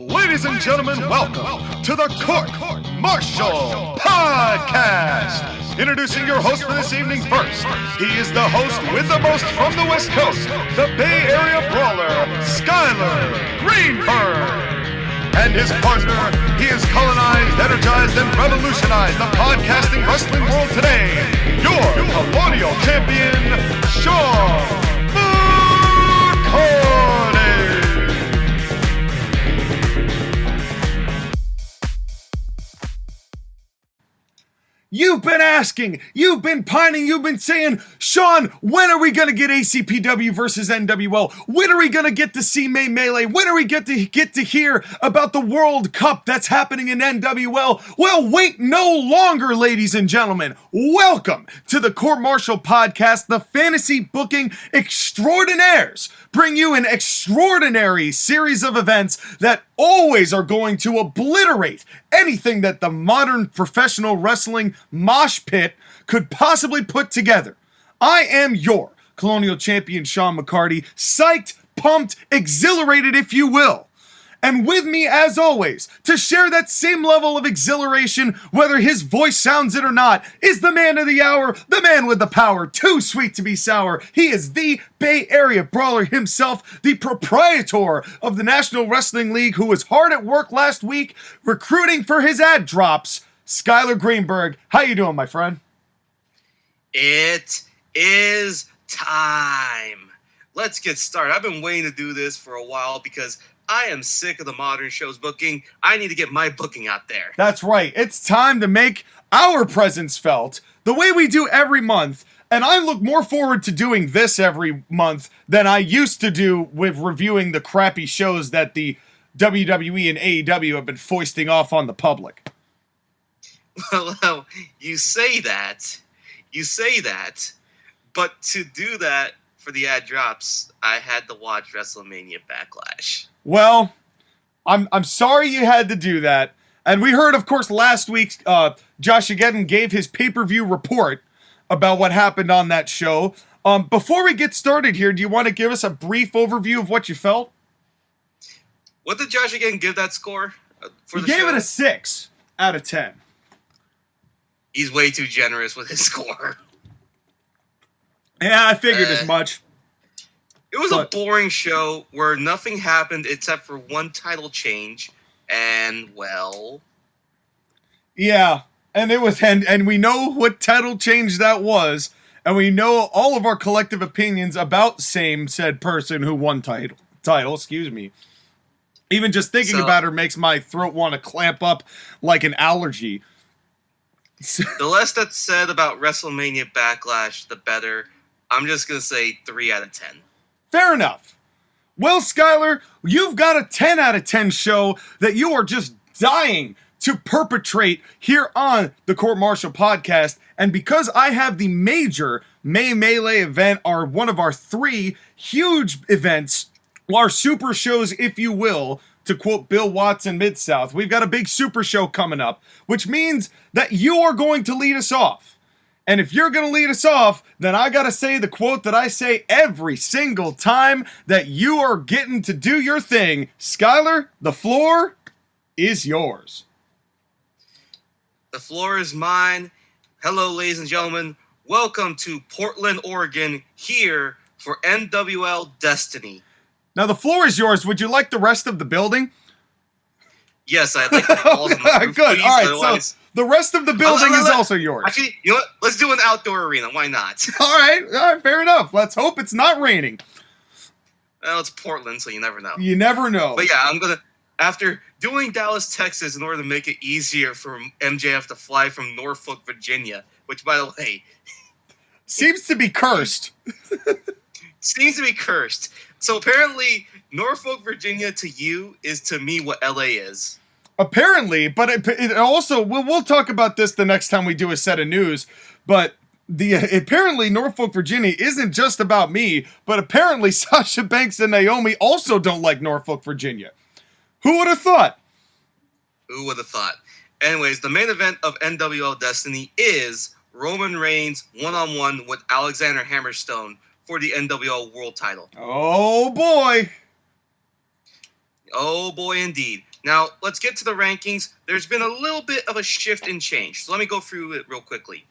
Ladies and gentlemen, welcome to the Court Martial Podcast. Introducing your host for this evening first. He is the host with the most from the West Coast, the Bay Area Brawler, Skylar Greenberg. And his partner, he has colonized, energized, and revolutionized the podcasting wrestling world today. Your Colonial champion, Sean McCarty. You've been asking, you've been pining, you've been saying, Sean, when are we going to get ACPW versus NWL? When are we going to get to see May Melee? When are we get to hear about the World Cup that's happening in NWL? Well, wait no longer, ladies and gentlemen. Welcome to the Court Martial Podcast, the fantasy booking extraordinaires. Bring you an extraordinary series of events that always are going to obliterate anything that the modern professional wrestling mosh pit could possibly put together. I am your Colonial champion, Sean McCarty, psyched, pumped, exhilarated, if you will. And with me, as always, to share that same level of exhilaration, whether his voice sounds it or not, is the man of the hour, the man with the power, too sweet to be sour. He is the Bay Area Brawler himself, the proprietor of the National Wrestling League, who was hard at work last week, recruiting for his ad drops, Skylar Greenberg. How you doing, my friend? It is time. Let's get started. I've been waiting to do this for a while because I am sick of the modern shows booking. I need to get my booking out there. That's right. It's time to make our presence felt the way we do every month. And I look more forward to doing this every month than I used to do with reviewing the crappy shows that the WWE and AEW have been foisting off on the public. Well, you say that, but to do that for the ad drops, I had to watch WrestleMania Backlash. Well, I'm sorry you had to do that. And we heard, of course, last week, Josh Again gave his pay-per-view report about what happened on that show. Before we get started here, do you want to give us a brief overview of what you felt? What did Josh Again give that score for the show? He gave it a 6 out of 10. He's way too generous with his score. Yeah, I figured as much. It was a boring show where nothing happened except for one title change, and well... Yeah, and it was, and we know what title change that was, and we know all of our collective opinions about said person who won title, excuse me. Even just thinking about her makes my throat want to clamp up like an allergy. The less that's said about WrestleMania Backlash, the better. I'm just going to say 3 out of 10. Fair enough. Well, Skylar, you've got a 10 out of 10 show that you are just dying to perpetrate here on the Court Martial Podcast. And because I have the major May Melee event, one of our 3 huge events, our super shows, if you will, to quote Bill Watts in Mid-South, we've got a big super show coming up, which means that you are going to lead us off. And if you're going to lead us off, then I got to say the quote that I say every single time that you are getting to do your thing. Skylar, the floor is yours. The floor is mine. Hello, ladies and gentlemen. Welcome to Portland, Oregon, here for NWL Destiny. Now, the floor is yours. Would you like the rest of the building? Yes, I'd like the walls on the roof, Good. please, All right, otherwise... so the rest of the building is also yours. Actually, you know what? Let's do an outdoor arena. Why not? All right, fair enough. Let's hope it's not raining. Well, it's Portland, so you never know. You never know. But yeah, after doing Dallas, Texas, in order to make it easier for MJF to fly from Norfolk, Virginia, which, by the way... seems to be cursed. So apparently, Norfolk, Virginia to you is to me what LA is. Apparently, but it also, we'll talk about this the next time we do a set of news, but apparently Norfolk, Virginia isn't just about me, but apparently Sasha Banks and Naomi also don't like Norfolk, Virginia. Who would have thought? Anyways, the main event of NWL Destiny is Roman Reigns one-on-one with Alexander Hammerstone for the NWL World title. Oh boy! Oh boy, indeed. Now, let's get to the rankings. There's been a little bit of a shift in change, so let me go through it real quickly.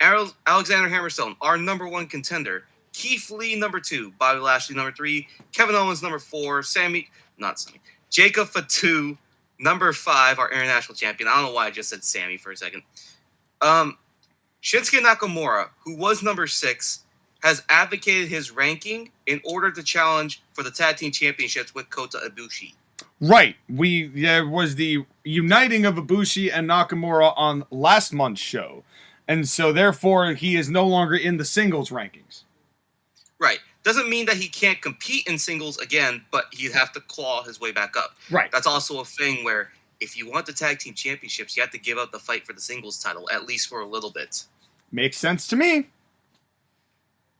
Alexander Hammerstone, our number 1 contender. Keith Lee, number 2. Bobby Lashley, number 3. Kevin Owens, number 4. Jacob Fatu, number 5, our international champion. I don't know why I just said Sammy for a second. Shinsuke Nakamura, who was number 6, has advocated his ranking in order to challenge for the tag team championships with Kota Ibushi. Right. There was the uniting of Ibushi and Nakamura on last month's show. And so, therefore, he is no longer in the singles rankings. Right. Doesn't mean that he can't compete in singles again, but he'd have to claw his way back up. Right. That's also a thing where if you want the tag team championships, you have to give up the fight for the singles title, at least for a little bit. Makes sense to me.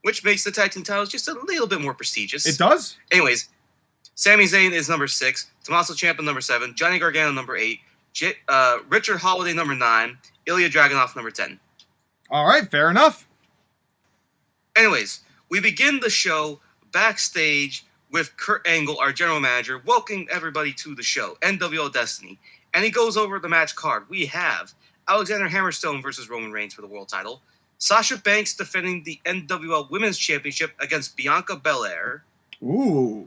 Which makes the tag team titles just a little bit more prestigious. It does. Anyways, Sami Zayn is number 6, Tommaso Ciampa number 7, Johnny Gargano number 8, Richard Holiday number 9, Ilja Dragunov number 10. All right, fair enough. Anyways, we begin the show backstage with Kurt Angle, our general manager, welcoming everybody to the show, NWL Destiny. And he goes over the match card. We have Alexander Hammerstone versus Roman Reigns for the world title. Sasha Banks defending the NWL Women's Championship against Bianca Belair. Ooh.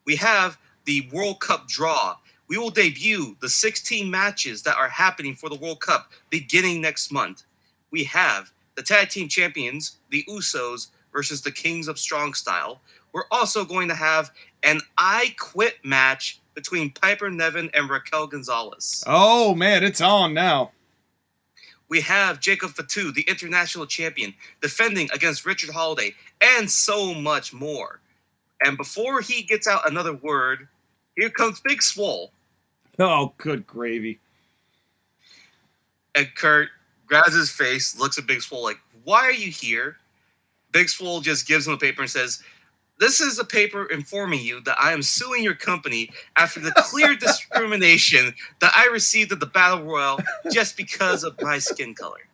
We have the World Cup draw. We will debut the 16 matches that are happening for the World Cup beginning next month. We have the tag team champions, the Usos, versus the Kings of Strong Style. We're also going to have an I Quit match between Piper Niven and Raquel Gonzalez. Oh, man, it's on now. We have Jacob Fatu, the international champion, defending against Richard Holiday, and so much more. And before he gets out another word, here comes Big Swole. Oh, good gravy. And Kurt grabs his face, looks at Big Swole like, why are you here? Big Swole just gives him a paper and says, this is a paper informing you that I am suing your company after the clear discrimination that I received at the Battle Royal just because of my skin color.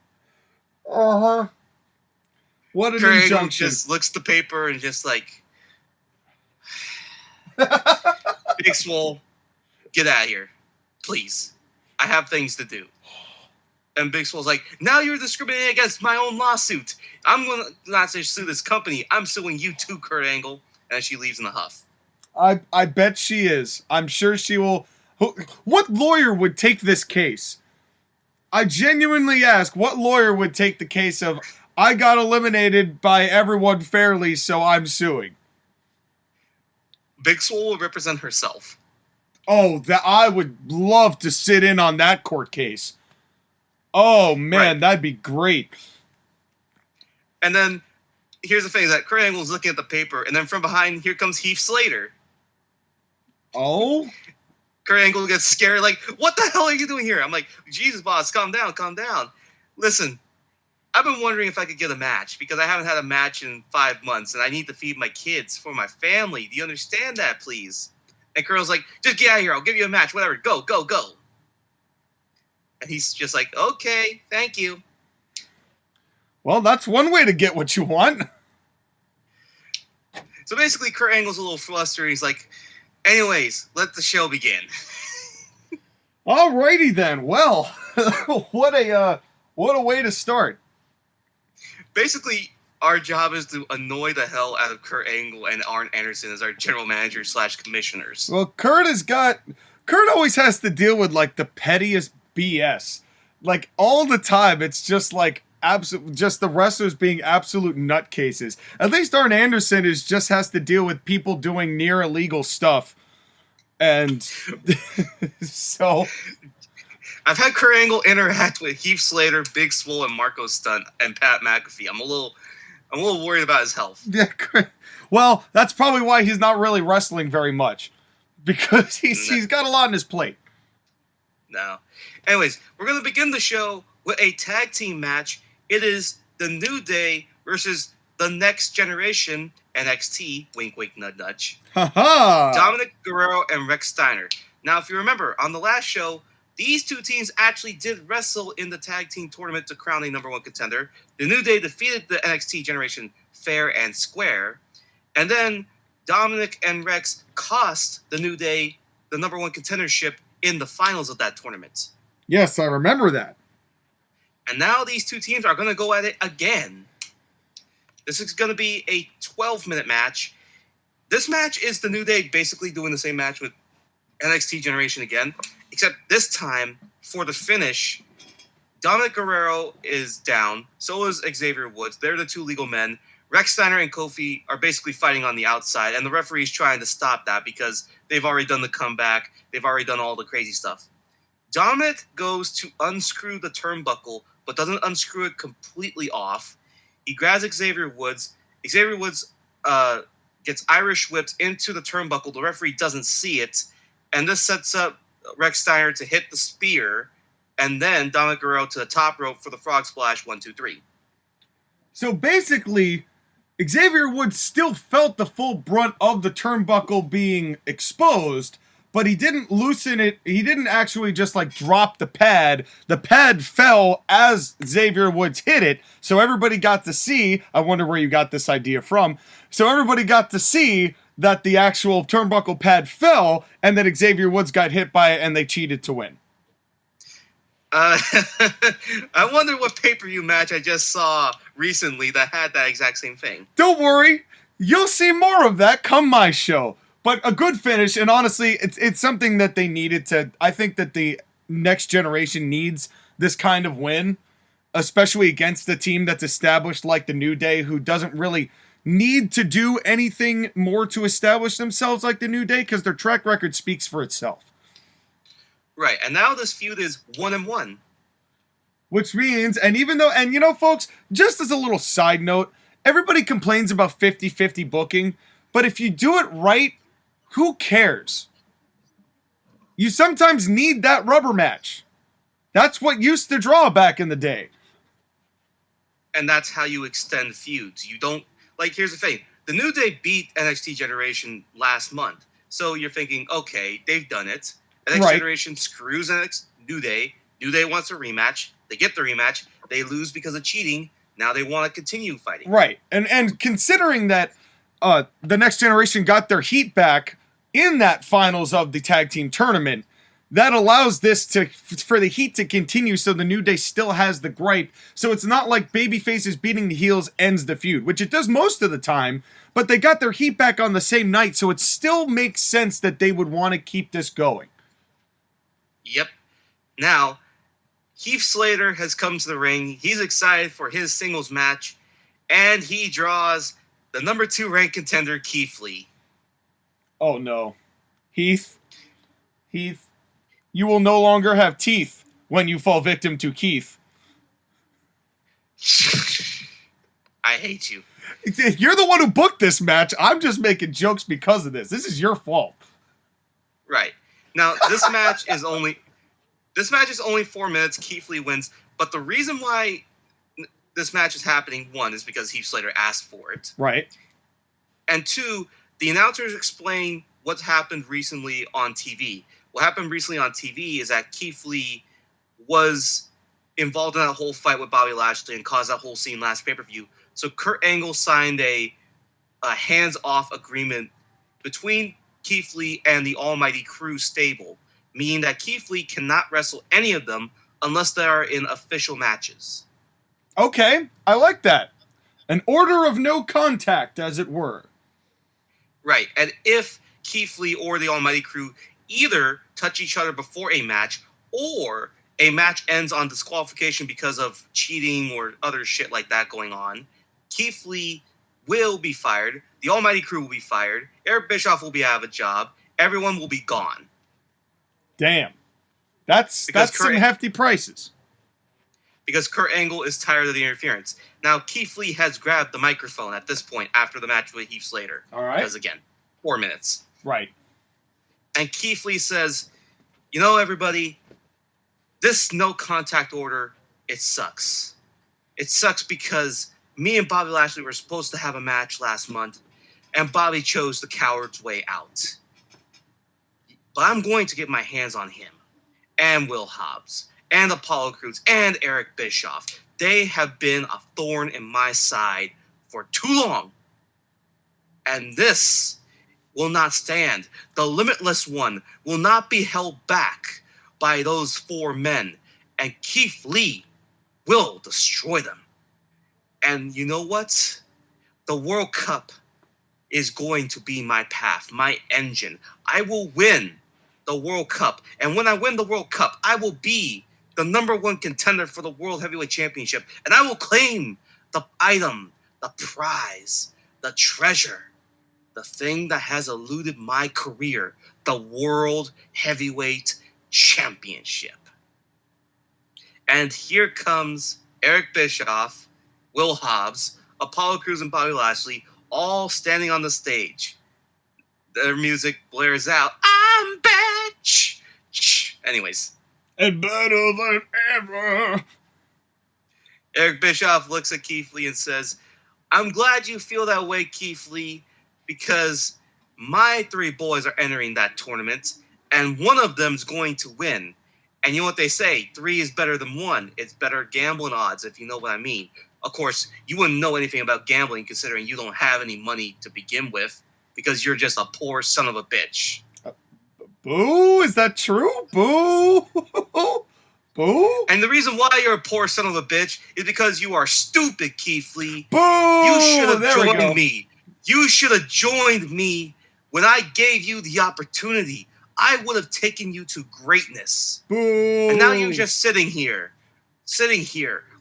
Uh-huh. What an Kurt injunction. Angle just looks at the paper and just like, Big Swole, get out of here. Please. I have things to do. And Big Swole's like, now you're discriminating against my own lawsuit. I'm going to not just sue this company. I'm suing you too, Kurt Angle. And she leaves in a huff. I bet she is. I'm sure she will. What lawyer would take this case? I genuinely ask, what lawyer would take the case of, I got eliminated by everyone fairly, so I'm suing? Big Swole will represent herself. Oh, that I would love to sit in on that court case. Oh, man, right. That'd be great. And then, here's the thing, is that Kurt Angle is looking at the paper, and then from behind, here comes Heath Slater. Oh? Kurt Angle gets scared, like, what the hell are you doing here? I'm like, Jesus, boss, calm down, calm down. Listen, I've been wondering if I could get a match, because I haven't had a match in 5 months, and I need to feed my kids for my family. Do you understand that, please? And Kurt's like, just get out of here, I'll give you a match, whatever, go, go, go. And he's just like, okay, thank you. Well, that's one way to get what you want. So basically, Kurt Angle's a little flustered. He's like, anyways, let the show begin. Alrighty then. Well, what a way to start. Basically, our job is to annoy the hell out of Kurt Angle and Arn Anderson as our general manager / commissioners. Well, Kurt always has to deal with like the pettiest BS. Like all the time, it's just like just the wrestlers being absolute nutcases. At least Arn Anderson just has to deal with people doing near illegal stuff. And so I've had Kurt Angle interact with Heath Slater, Big Swole, and Marco Stunt and Pat McAfee. I'm a little worried about his health. Yeah, well, that's probably why he's not really wrestling very much, because he's got a lot on his plate. No. Anyways, we're going to begin the show with a tag team match. It is the New Day versus the Next Generation, NXT, wink, wink, nudge, nudge. Ha-ha! Dominik Guerrero and Rex Steiner. Now, if you remember, on the last show, these two teams actually did wrestle in the tag team tournament to crown a number 1 contender. The New Day defeated the NXT Generation fair and square. And then Dominik and Rex cost the New Day the number one contendership in the finals of that tournament. Yes, I remember that. And now these two teams are going to go at it again. This is going to be a 12-minute match. This match is the New Day basically doing the same match with NXT Generation again, except this time, for the finish, Dominic Guerrero is down. So is Xavier Woods. They're the two legal men. Rex Steiner and Kofi are basically fighting on the outside, and the referee's trying to stop that because they've already done the comeback. They've already done all the crazy stuff. Dominic goes to unscrew the turnbuckle, but doesn't unscrew it completely off. He grabs Xavier Woods. Xavier Woods gets Irish whipped into the turnbuckle. The referee doesn't see it, and this sets up Rex Steiner to hit the spear, and then Dominic Guerrero to the top rope for the frog splash, 1, 2, 3. So basically, Xavier Woods still felt the full brunt of the turnbuckle being exposed, but he didn't loosen it. He didn't actually just like drop the pad. The pad fell as Xavier Woods hit it, so everybody got to see. I wonder where you got this idea from. So everybody got to see that the actual turnbuckle pad fell, and that Xavier Woods got hit by it, and they cheated to win. I wonder what pay-per-view match I just saw recently that had that exact same thing. Don't worry, you'll see more of that come my show. But a good finish, and honestly, it's something that they needed to. I think that the next generation needs this kind of win, especially against a team that's established like the New Day, who doesn't really need to do anything more to establish themselves like the New Day, because their track record speaks for itself. Right, and now this feud is 1-1. Which means, and even though, and you know, folks, just as a little side note, everybody complains about 50-50 booking, but if you do it right, who cares? You sometimes need that rubber match. That's what used to draw back in the day. And that's how you extend feuds. You don't, like, here's the thing. The New Day beat NXT Generation last month. So you're thinking, okay, they've done it. NXT Generation screws New Day. New Day wants a rematch. They get the rematch. They lose because of cheating. Now they want to continue fighting. Right. And considering that the Next Generation got their heat back in that finals of the tag team tournament, that allows this for the heat to continue, so the New Day still has the gripe. So it's not like babyfaces beating the heels ends the feud, which it does most of the time, but they got their heat back on the same night, so it still makes sense that they would want to keep this going. Yep. Now, Heath Slater has come to the ring. He's excited for his singles match, and he draws the number 2 ranked contender, Keith Lee. Oh no. Heath, you will no longer have teeth when you fall victim to Keith. I hate you. You're the one who booked this match. I'm just making jokes because of this. This is your fault. Right. Now, this match is only 4 minutes. Keith Lee wins. But the reason why this match is happening, 1, is because Heath Slater asked for it. Right. And 2, the announcers explain what's happened recently on TV. What happened recently on TV is that Keith Lee was involved in that whole fight with Bobby Lashley and caused that whole scene last pay-per-view. So Kurt Angle signed a hands-off agreement between Keith Lee and the Almighty Crew stable, meaning that Keith Lee cannot wrestle any of them unless they are in official matches. Okay, I like that. An order of no contact, as it were. Right, and if Keith Lee or the Almighty Crew either touch each other before a match, or a match ends on disqualification because of cheating or other shit like that going on, Keith Lee will be fired, the Almighty Crew will be fired, Eric Bischoff will be out of a job, everyone will be gone. Damn. That's some hefty prices. Because Kurt Angle is tired of the interference. Now, Keith Lee has grabbed the microphone at this point after the match with Heath Slater. All right. Because, again, 4 minutes. Right. And Keith Lee says, you know, everybody, this no contact order, it sucks. It sucks because me and Bobby Lashley were supposed to have a match last month, and Bobby chose the coward's way out. But I'm going to get my hands on him, and Will Hobbs, and Apollo Crews, and Eric Bischoff. They have been a thorn in my side for too long. And this will not stand. The Limitless One will not be held back by those 4 men. And Keith Lee will destroy them. And you know what? The World Cup is going to be my path, my engine. I will win the World Cup. And when I win the World Cup, I will be the #1 contender for the World Heavyweight Championship. And I will claim the item, the prize, the treasure, the thing that has eluded my career, the World Heavyweight Championship. And here comes Eric Bischoff, Will Hobbs, Apollo Crews, and Bobby Lashley, all standing on the stage. Their music blares out. I'm back. Anyways. And better than ever. Eric Bischoff looks at Keith Lee and says, I'm glad you feel that way, Keith Lee, because my 3 boys are entering that tournament, and one of them's going to win. And you know what they say? 3 is better than 1. It's better gambling odds, if you know what I mean. Of course, you wouldn't know anything about gambling considering you don't have any money to begin with because you're just a poor son of a bitch. Boo? Is that true? Boo? Boo? And the reason why you're a poor son of a bitch is because you are stupid, Keith Lee. Boo! You should have There we joined go. me. You should have joined me when I gave you the opportunity. I would have taken you to greatness. Boo! And now you're just sitting here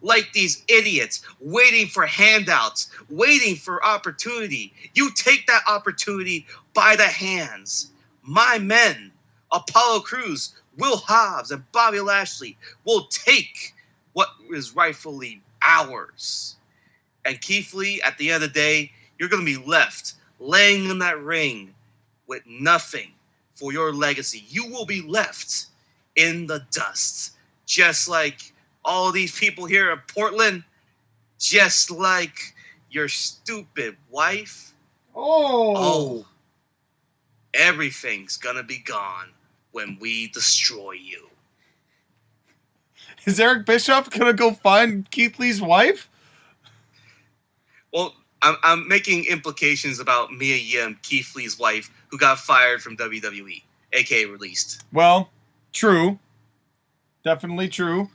like these idiots, waiting for handouts, waiting for opportunity. You take that opportunity by the hands. My men, Apollo Crews, Will Hobbs, and Bobby Lashley will take what is rightfully ours. And Keith Lee, at the end of the day, you're going to be left laying in that ring with nothing for your legacy. You will be left in the dust, just like all these people here in Portland, just like your stupid wife. Oh. Everything's gonna be gone when we destroy you. Is Eric Bischoff gonna go find Keith Lee's wife? Well, I'm making implications about Mia Yim, Keith Lee's wife, who got fired from WWE, aka released. Well, true. Definitely true.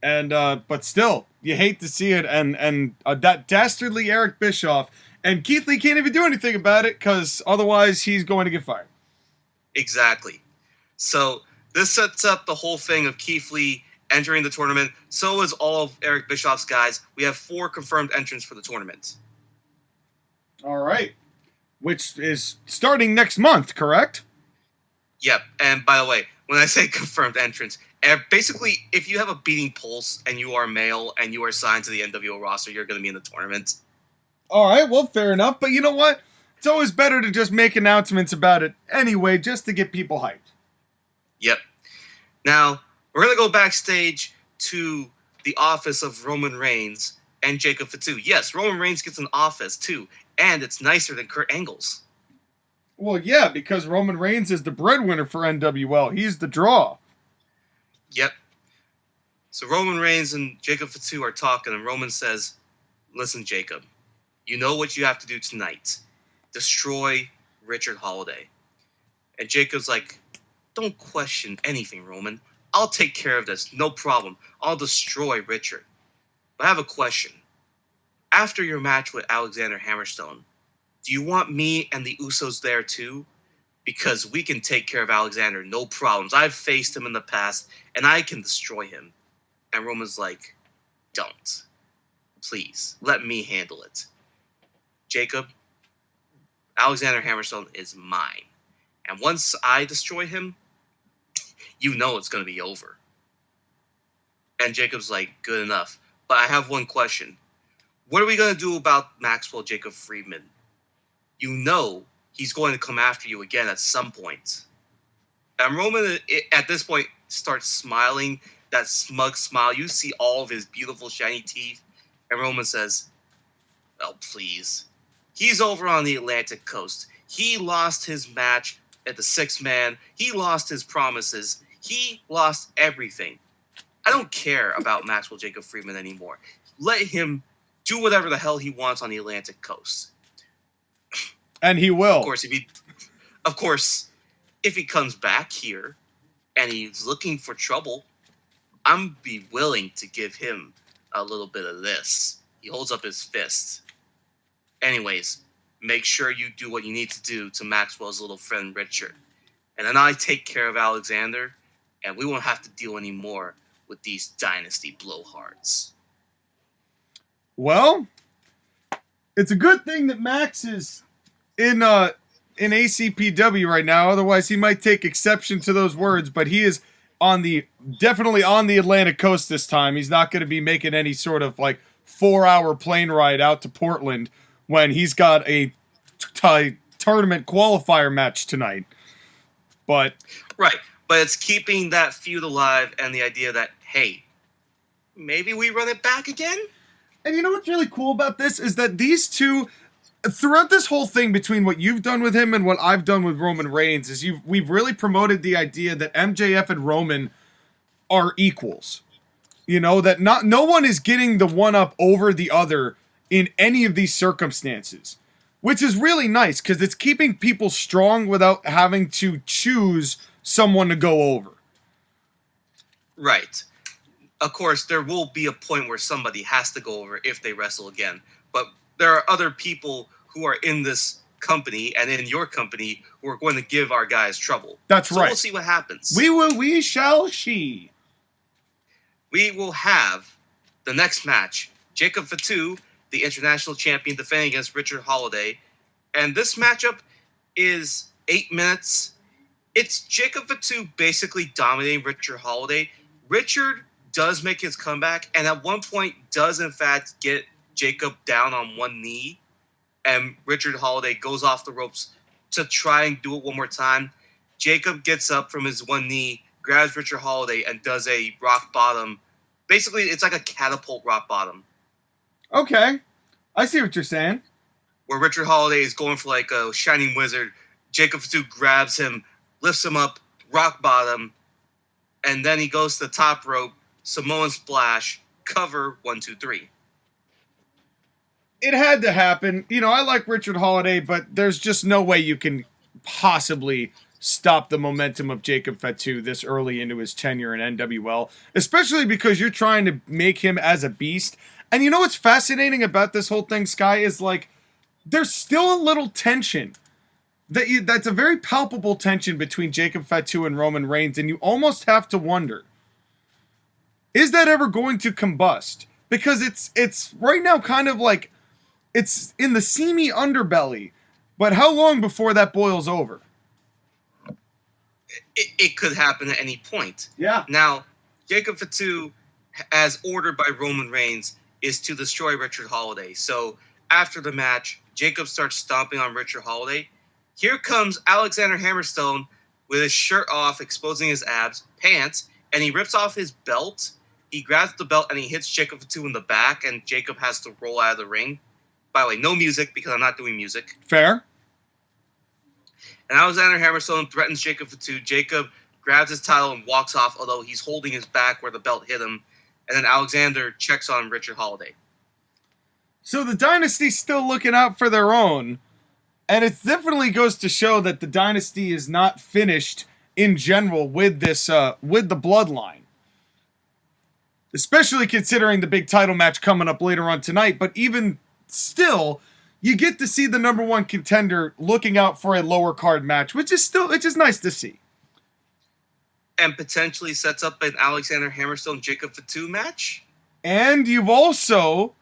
And but still, you hate to see it, and that dastardly Eric Bischoff, and Keith Lee can't even do anything about it because otherwise he's going to get fired. Exactly. So this sets up the whole thing of Keith Lee entering the tournament. So is all of Eric Bischoff's guys. We have 4 confirmed entrants for the tournament. All right. Which is starting next month, correct? Yep. And by the way, when I say confirmed entrants, basically, if you have a beating pulse and you are male and you are signed to the NWO roster, you're going to be in the tournament. All right, well, fair enough. But you know what? It's always better to just make announcements about it anyway, just to get people hyped. Yep. Now, we're going to go backstage to the office of Roman Reigns and Jacob Fatu. Yes, Roman Reigns gets an office, too, and it's nicer than Kurt Angle's. Well, yeah, because Roman Reigns is the breadwinner for NWL. He's the draw. Yep. So Roman Reigns and Jacob Fatu are talking, and Roman says, listen, Jacob, you know what you have to do tonight. Destroy Richard Holiday. And Jacob's like, don't question anything, Roman. I'll take care of this. No problem. I'll destroy Richard. But I have a question. After your match with Alexander Hammerstone, do you want me and the Usos there too? Because we can take care of Alexander, no problems. I've faced him in the past, and I can destroy him. And Roman's like, don't. Please, let me handle it. Jacob, Alexander Hammerstone is mine. And once I destroy him, you know it's going to be over. And Jacob's like, good enough. But I have one question. What are we going to do about Maxwell Jacob Friedman? You know he's going to come after you again at some point. And Roman, at this point, starts smiling, that smug smile. You see all of his beautiful, shiny teeth. And Roman says, oh, please. He's over on the Atlantic coast. He lost his match at the 6-man. He lost his promises. He lost everything. I don't care about Maxwell Jacob Friedman anymore. Let him do whatever the hell he wants on the Atlantic coast. And he will. Of course, if Of course, if he comes back here and he's looking for trouble, I'm be willing to give him a little bit of this. He holds up his fist. Anyways, make sure you do what you need to do to Maxwell's little friend Richard. And then I take care of Alexander, and we won't have to deal anymore with these dynasty blowhards. Well, it's a good thing that Max is in ACPW right now. Otherwise, he might take exception to those words. But he is definitely on the Atlantic coast this time. He's not going to be making any sort of 4-hour plane ride out to Portland when he's got a tournament qualifier match tonight. But right, but it's keeping that feud alive and the idea that, hey, maybe we run it back again? And you know what's really cool about this is that these two, throughout this whole thing between what you've done with him and what I've done with Roman Reigns, is we've really promoted the idea that MJF and Roman are equals. You know, that no one is getting the one up over the other in any of these circumstances. Which is really nice, because it's keeping people strong without having to choose someone to go over. Right. Of course, there will be a point where somebody has to go over if they wrestle again. But there are other people who are in this company and in your company who are going to give our guys trouble. That's right. So we'll see what happens. We shall see. We will have the next match. Jacob Fatu, the international champion, defending against Richard Holiday. And this matchup is 8 minutes. It's Jacob Fatu basically dominating Richard Holiday. Richard does make his comeback, and at one point does in fact get Jacob down on one knee. And Richard Holiday goes off the ropes to try and do it one more time. Jacob gets up from his one knee, grabs Richard Holiday, and does a rock bottom. Basically, it's like a catapult rock bottom. Okay. I see what you're saying. Where Richard Holiday is going for like a shining wizard. Jacob Fatu grabs him, lifts him up, rock bottom, and then he goes to the top rope, Samoan splash, cover, 1, 2, 3. It had to happen. You know, I like Richard Holiday, but there's just no way you can possibly stop the momentum of Jacob Fatu this early into his tenure in NWL, especially because you're trying to make him as a beast. And you know what's fascinating about this whole thing, Sky, is there's still a little tension. That's a very palpable tension between Jacob Fatu and Roman Reigns, and you almost have to wonder, is that ever going to combust? Because it's right now kind of it's in the seamy underbelly, but how long before that boils over? It could happen at any point. Yeah. Now, Jacob Fatu, as ordered by Roman Reigns, is to destroy Richard Holiday. So after the match, Jacob starts stomping on Richard Holiday. Here comes Alexander Hammerstone with his shirt off, exposing his abs, pants, and he rips off his belt. He grabs the belt and he hits Jacob Fatu in the back, and Jacob has to roll out of the ring. By the way, no music because I'm not doing music. Fair. And Alexander Hammerstone threatens Jacob Fatu. Jacob grabs his title and walks off, although he's holding his back where the belt hit him. And then Alexander checks on Richard Holiday. So the Dynasty's still looking out for their own. And it definitely goes to show that the Dynasty is not finished in general with this, with the Bloodline. Especially considering the big title match coming up later on tonight. But even still, you get to see the number one contender looking out for a lower card match, which is nice to see. And potentially sets up an Alexander Hammerstone Jacob Fatu match. And you've also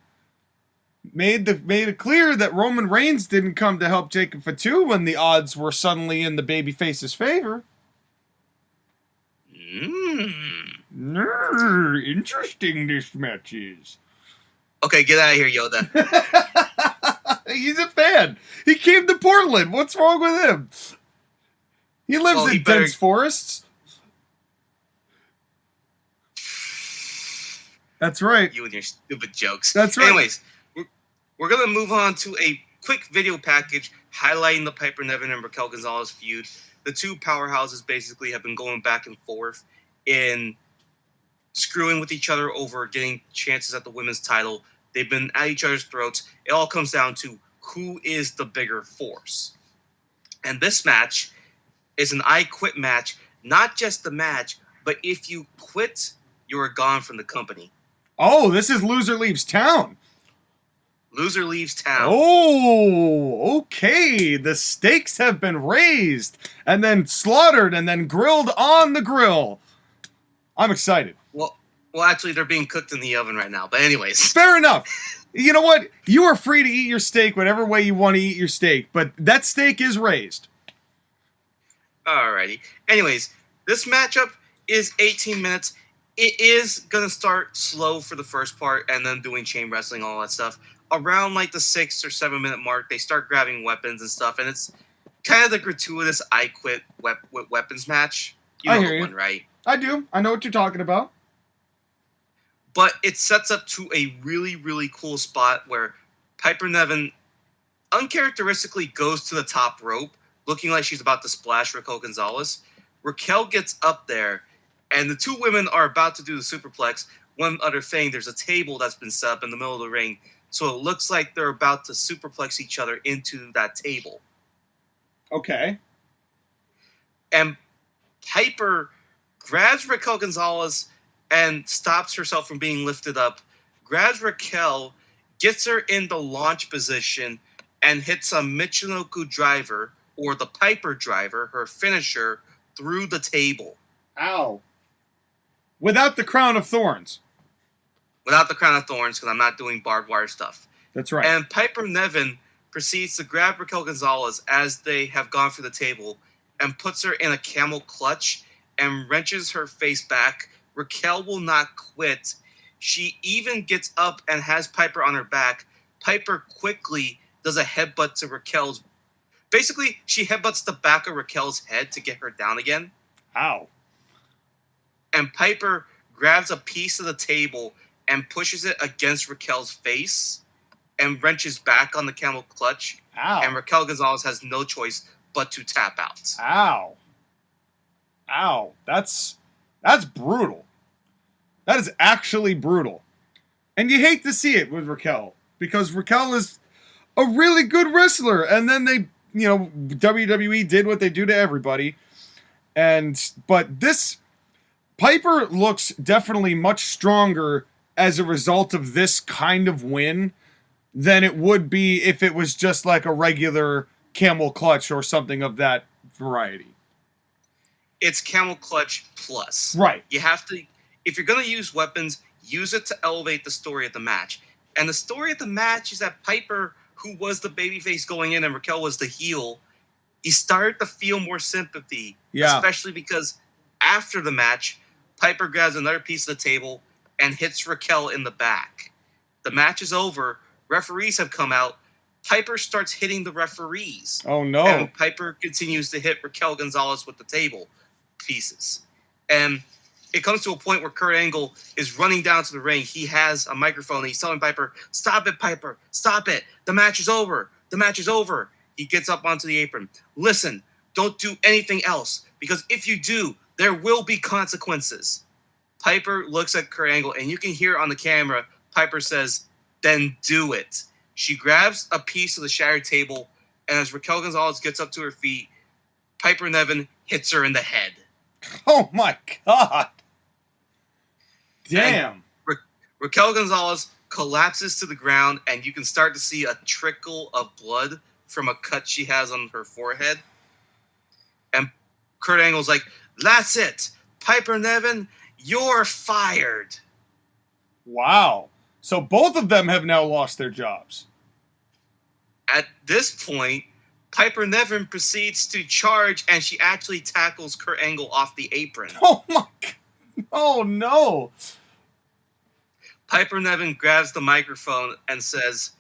made it clear that Roman Reigns didn't come to help Jacob Fatu when the odds were suddenly in the babyface's favor. Interesting this match is. Okay, get out of here, Yoda. He's a fan. He came to Portland. What's wrong with him? He lives in dense forests. That's right. You and your stupid jokes. That's right. Anyways, we're going to move on to a quick video package highlighting the Piper Niven and Raquel Gonzalez feud. The two powerhouses basically have been going back and forth in screwing with each other over getting chances at the women's title. They've been at each other's throats. It all comes down to who is the bigger force. And this match is an I quit match, not just the match, but if you quit, you are gone from the company. Oh, this is Loser Leaves Town. Loser leaves town. Oh, okay. The stakes have been raised and then slaughtered and then grilled on the grill. I'm excited. Well, actually, they're being cooked in the oven right now. But anyways. Fair enough. You know what? You are free to eat your steak whatever way you want to eat your steak, but that steak is raised. Alrighty. Anyways, this matchup is 18 minutes. It is going to start slow for the first part and then doing chain wrestling, all that stuff. Around like the 6 or 7 minute mark, they start grabbing weapons and stuff, and it's kind of the gratuitous I quit weapons match. You know the one, right? I do. I know what you're talking about. But it sets up to a really, really cool spot where Piper Niven uncharacteristically goes to the top rope, looking like she's about to splash Raquel Gonzalez. Raquel gets up there, and the two women are about to do the superplex. One other thing, there's a table that's been set up in the middle of the ring, so it looks like they're about to superplex each other into that table. Okay. And Piper grabs Raquel Gonzalez and stops herself from being lifted up, grabs Raquel, gets her in the launch position, and hits a Michinoku driver, or the Piper driver, her finisher, through the table. Ow. Without the crown of thorns. Without the crown of thorns, because I'm not doing barbed wire stuff. That's right. And Piper Niven proceeds to grab Raquel Gonzalez as they have gone for the table and puts her in a camel clutch and wrenches her face back. Raquel will not quit. She even gets up and has Piper on her back. Piper quickly does a headbutt to Raquel's. Basically, she headbutts the back of Raquel's head to get her down again. Ow. And Piper grabs a piece of the table and pushes it against Raquel's face and wrenches back on the camel clutch. Ow. And Raquel Gonzalez has no choice but to tap out. Ow. Ow. That's brutal. That is actually brutal. And you hate to see it with Raquel, because Raquel is a really good wrestler. And then they, WWE did what they do to everybody. But this, Piper looks definitely much stronger as a result of this kind of win than it would be if it was just like a regular camel clutch or something of that variety. It's camel clutch plus. Right. You have to, if you're going to use weapons, use it to elevate the story of the match. And the story of the match is that Piper, who was the babyface going in and Raquel was the heel, you started to feel more sympathy. Yeah. Especially because after the match, Piper grabs another piece of the table and hits Raquel in the back. The match is over. Referees have come out. Piper starts hitting the referees. Oh, no. And Piper continues to hit Raquel Gonzalez with the table pieces. And it comes to a point where Kurt Angle is running down to the ring. He has a microphone and he's telling Piper, "Stop it, Piper. Stop it. The match is over. The match is over." He gets up onto the apron. "Listen, don't do anything else, because if you do, there will be consequences." Piper looks at Kurt Angle, and you can hear on the camera, Piper says, "Then do it." She grabs a piece of the shattered table, and as Raquel Gonzalez gets up to her feet, Piper Niven hits her in the head. Oh my God. Damn. Raquel Gonzalez collapses to the ground, and you can start to see a trickle of blood from a cut she has on her forehead. And Kurt Angle's like, "That's it. Piper Niven, you're fired." Wow. So both of them have now lost their jobs. At this point, Piper Niven proceeds to charge, and she actually tackles Kurt Angle off the apron. Oh my God. Oh no. Piper Niven grabs the microphone and says,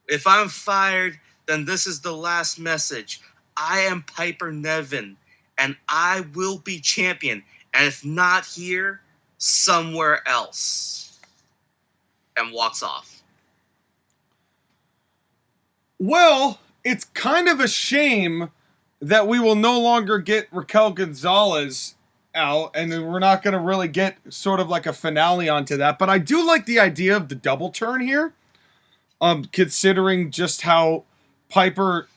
"If I'm fired, then this is the last message. I am Piper Niven, and I will be champion. And if not here, somewhere else." And walks off. Well, it's kind of a shame that we will no longer get Raquel Gonzalez out, and we're not going to really get sort of like a finale onto that. But I do like the idea of the double turn here, considering just how Piper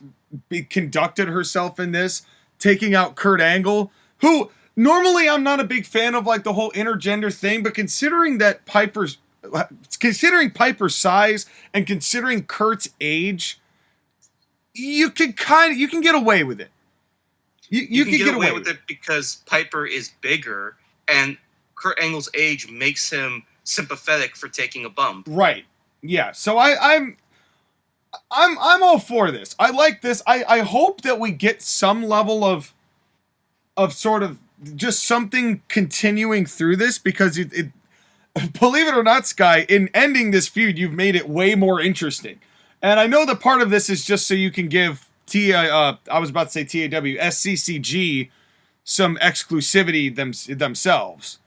conducted herself in this, taking out Kurt Angle, who normally I'm not a big fan of like the whole intergender thing, but considering Piper's size and considering Kurt's age, you can get away with it. You can get away with it because Piper is bigger and Kurt Angle's age makes him sympathetic for taking a bump. Right. Yeah. So I'm all for this. I like this. I hope that we get some level of sort of just something continuing through this, because it believe it or not, Sky, in ending this feud, you've made it way more interesting. And I know that part of this is just so you can give I was about to say TAW, SCCG some exclusivity themselves.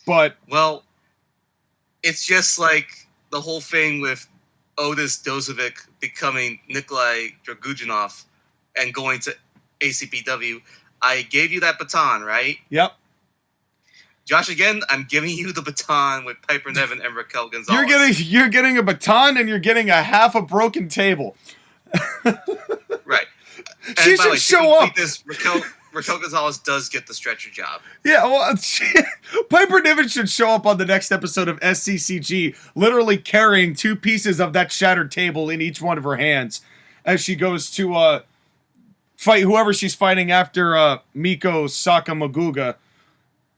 But well, it's just like the whole thing with Otis Dozovic becoming Nikolai Dragunov and going to ACPW. I gave you that baton, right? Yep. Josh, again, I'm giving you the baton with Piper Niven and Raquel Gonzalez. You're getting a baton and you're getting a half a broken table. Right. And she should show up. Raquel Gonzalez does get the stretcher job. Yeah, well, Piper Niven should show up on the next episode of SCCG, literally carrying 2 pieces of that shattered table in each one of her hands as she goes to fight whoever she's fighting after Miko Sakamaguga.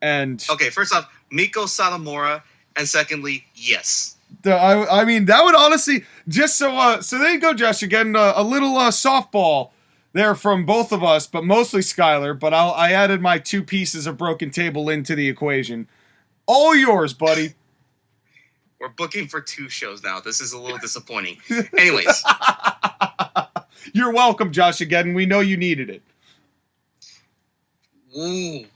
And okay, first off, Miko Satomura, and secondly, yes. I mean, that would honestly just so there you go, Josh. Again, a little softball there from both of us, but mostly Skylar. But I added my 2 pieces of broken table into the equation. All yours, buddy. We're booking for 2 shows now. This is a little disappointing. Anyways. You're welcome, Josh. Again, we know you needed it. Ooh.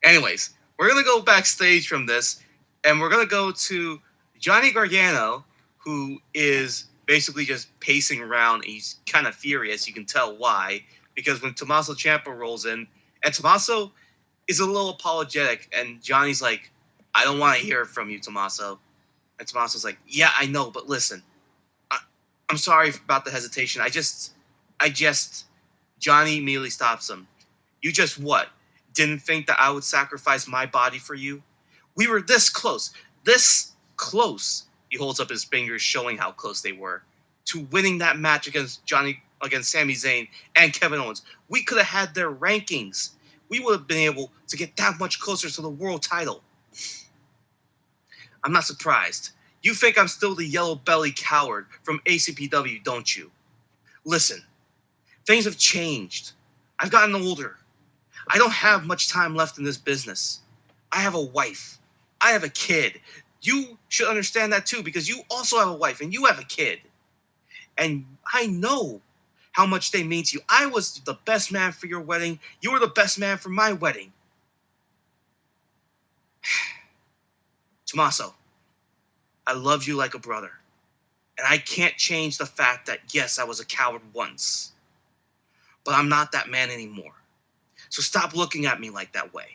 Anyways, we're going to go backstage from this, and we're going to go to Johnny Gargano, who is basically just pacing around. He's kind of furious. You can tell why. Because when Tommaso Ciampa rolls in, and Tommaso is a little apologetic, and Johnny's like, I don't want to hear from you, Tommaso. And Tommaso's like, yeah, I know, but listen. I'm sorry about the hesitation. I just, Johnny immediately stops him. You just what? Didn't think that I would sacrifice my body for you? We were this close. He holds up his fingers, showing how close they were to winning that match against Sami Zayn and Kevin Owens. We could have had their rankings. We would have been able to get that much closer to the world title. I'm not surprised. You think I'm still the yellow belly coward from ACPW, don't you? Listen, things have changed. I've gotten older. I don't have much time left in this business. I have a wife. I have a kid. You should understand that too, because you also have a wife and you have a kid. And I know how much they mean to you. I was the best man for your wedding. You were the best man for my wedding. Tommaso, I love you like a brother. And I can't change the fact that, yes, I was a coward once. But I'm not that man anymore. So stop looking at me like that way.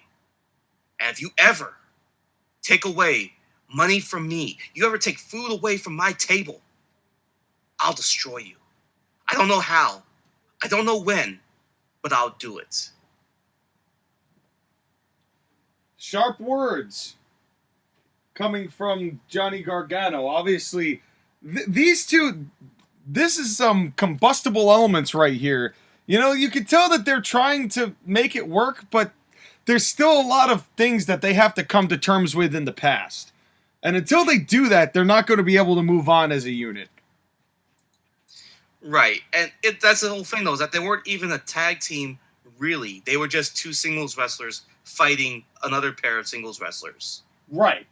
And if you ever take away money from me, you ever take food away from my table, I'll destroy you. I don't know how. I don't know when, but I'll do it. Sharp words coming from Johnny Gargano. Obviously, these two, this is some combustible elements right here. You know, you can tell that they're trying to make it work, but there's still a lot of things that they have to come to terms with in the past. And until they do that, they're not going to be able to move on as a unit. Right. And that's the whole thing, though, is that they weren't even a tag team, really. They were just 2 singles wrestlers fighting another pair of singles wrestlers. Right.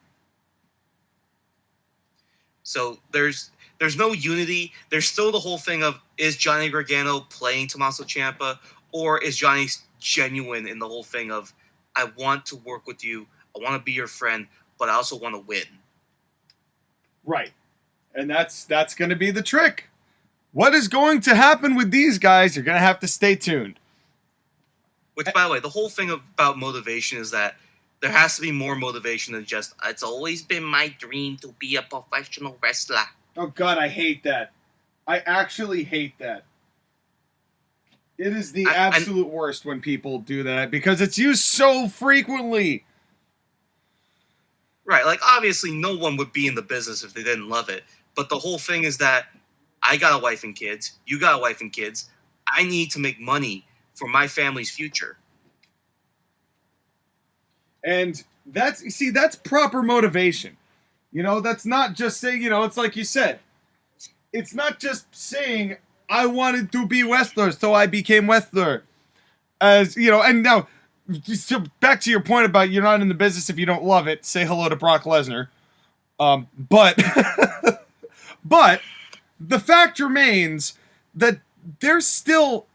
So there's no unity. There's still the whole thing of, is Johnny Gargano playing Tommaso Ciampa, or is Johnny genuine in the whole thing of, I want to work with you, I want to be your friend, but I also want to win. Right. And that's going to be the trick. What is going to happen with these guys? You're going to have to stay tuned. Which, by the way, the whole thing about motivation is that there has to be more motivation than just, it's always been my dream to be a professional wrestler. Oh, God, I hate that. I actually hate that. It is the absolute worst when people do that because it's used so frequently. Right, like obviously no one would be in the business if they didn't love it. But the whole thing is that I got a wife and kids, you got a wife and kids. I need to make money for my family's future. And that's proper motivation. You know, that's not just saying, you know, it's like you said. It's not just saying I wanted to be wrestler, so I became wrestler. As, you know, and now so back to your point about you're not in the business if you don't love it. Say hello to Brock Lesnar. But but the fact remains that there's still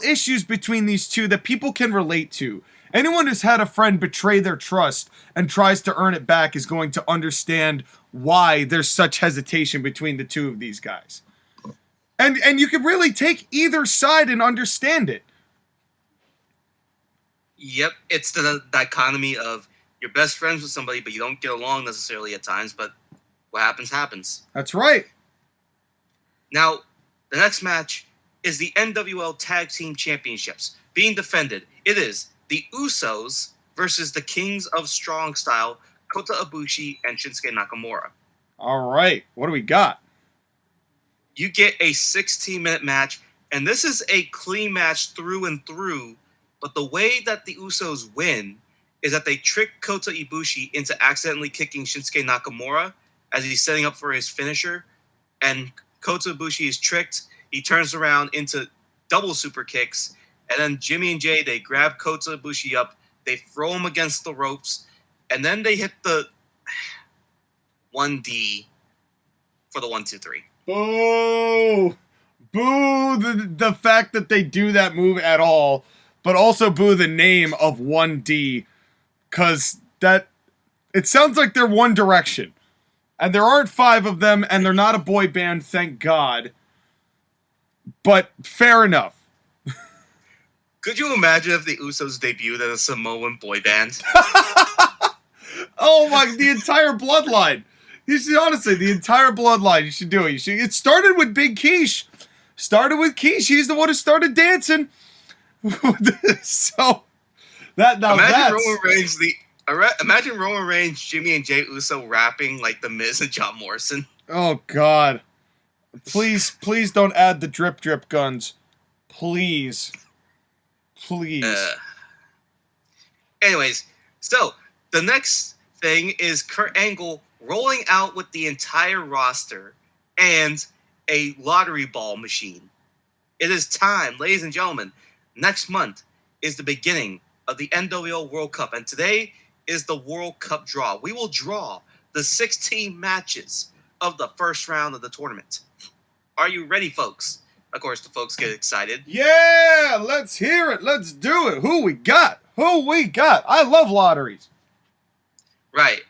issues between these two that people can relate to. Anyone who's had a friend betray their trust and tries to earn it back is going to understand why there's such hesitation between the two of these guys. And you can really take either side and understand it. Yep, it's the dichotomy of you're best friends with somebody, but you don't get along necessarily at times, but what happens, happens. That's right. Now, the next match is the NWL Tag Team Championships. Being defended, it is the Usos versus the Kings of Strong Style, Kota Ibushi and Shinsuke Nakamura. All right, what do we got? You get a 16-minute match, and this is a clean match through and through, but the way that the Usos win is that they trick Kota Ibushi into accidentally kicking Shinsuke Nakamura as he's setting up for his finisher, and Kota Ibushi is tricked. He turns around into double super kicks, and then Jimmy and Jay, they grab Kota Ibushi up, they throw him against the ropes, and then they hit the 1D for the 1-2-3. Boo! Boo the fact that they do that move at all, but also boo the name of 1D, because it sounds like they're One Direction. And there aren't 5 of them, and they're not a boy band, thank God. But fair enough. Could you imagine if the Usos debuted as a Samoan boy band? Oh my, the entire bloodline. You should, honestly, the entire bloodline, you should do it. It started with Big Quiche. He's the one who started dancing. So, Imagine Roman Reigns, Jimmy and Jay Uso rapping like The Miz and John Morrison. Oh, God. Please don't add the drip guns. Please. Anyways, so the next thing is Kurt Angle rolling out with the entire roster and a lottery ball machine. It is time, ladies and gentlemen. Next month is the beginning of the NWL World Cup, and today is the World Cup draw. We will draw the 16 matches of the first round of the tournament. Are you ready, folks? Of course, the folks get excited. Yeah, let's hear it. Let's do it. Who we got? I love lotteries. Right.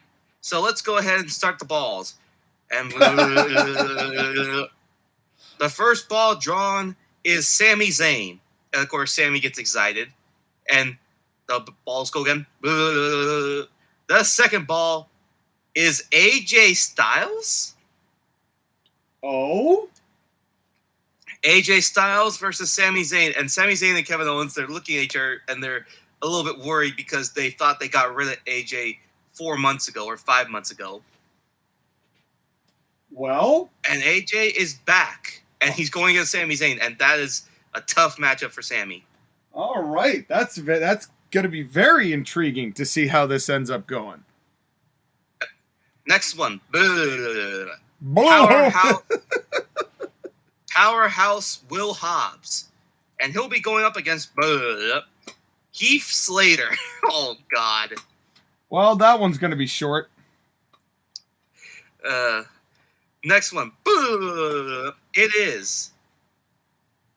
So let's go ahead and start the balls. And the first ball drawn is Sami Zayn. And of course, Sami gets excited. And the balls go again. The second ball is AJ Styles. Oh? AJ Styles versus Sami Zayn. And Sami Zayn and Kevin Owens, they're looking at each other and they're a little bit worried because they thought they got rid of AJ 4 months ago or 5 months ago. Well? And AJ is back. And he's going against Sami Zayn. And that is a tough matchup for Sami. All right. That's going to be very intriguing to see how this ends up going. Next one. Powerhouse Will Hobbs. And he'll be going up against Heath Slater. Oh, God. Well, that one's going to be short. Next one. It is.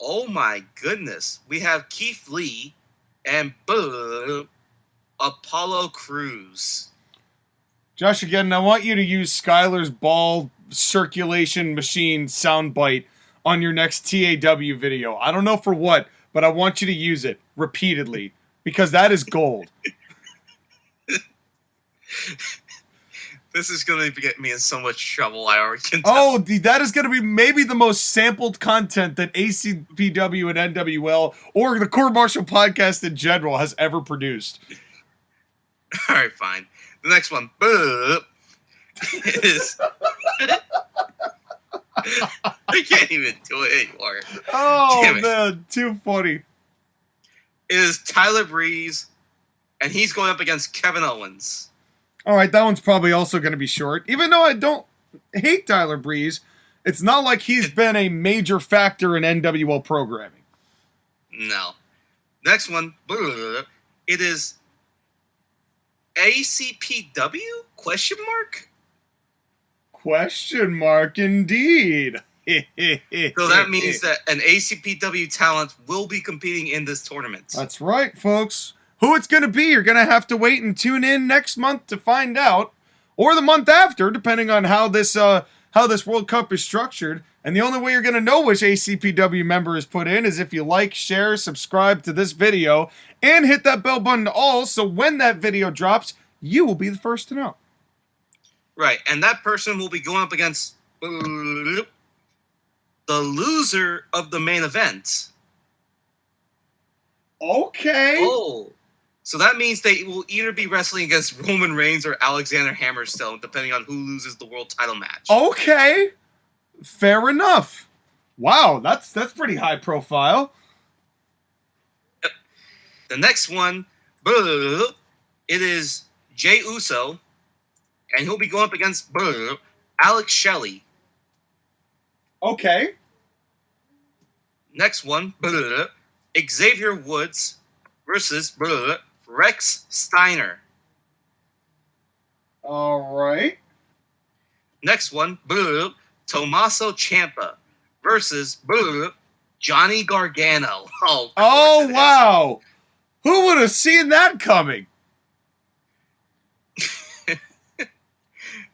Oh, my goodness. We have Keith Lee and Apollo Crews. Josh, again, I want you to use Skylar's ball circulation machine soundbite on your next TAW video. I don't know for what, but I want you to use it repeatedly because that is gold. This is going to get me in so much trouble, I already can tell. Oh, that is going to be maybe the most sampled content that ACPW and NWL or the Court Martial podcast in general has ever produced. All right, fine. The next one is... I can't even do it anymore. Oh, man, too funny. It is Tyler Breeze, and he's going up against Kevin Owens. All right, that one's probably also going to be short. Even though I don't hate Tyler Breeze, it's not like he's been a major factor in NWL programming. No. Next one, it is ACPW? Question mark? Question mark, indeed. So that means that an ACPW talent will be competing in this tournament. That's right, folks. Who it's going to be, you're going to have to wait and tune in next month to find out, or the month after, depending on how this World Cup is structured. And the only way you're going to know which ACPW member is put in is if you like, share, subscribe to this video, and hit that bell button to all, so when that video drops, you will be the first to know. Right, and that person will be going up against the loser of the main event. Okay. Oh. So that means they will either be wrestling against Roman Reigns or Alexander Hammerstone, depending on who loses the world title match. Okay. Fair enough. Wow, that's pretty high profile. The next one, it is Jey Uso, and he'll be going up against Alex Shelley. Okay. Next one, Xavier Woods versus Rex Steiner. All right. Next one, Tommaso Ciampa versus Johnny Gargano. Oh, wow. Who would have seen that coming?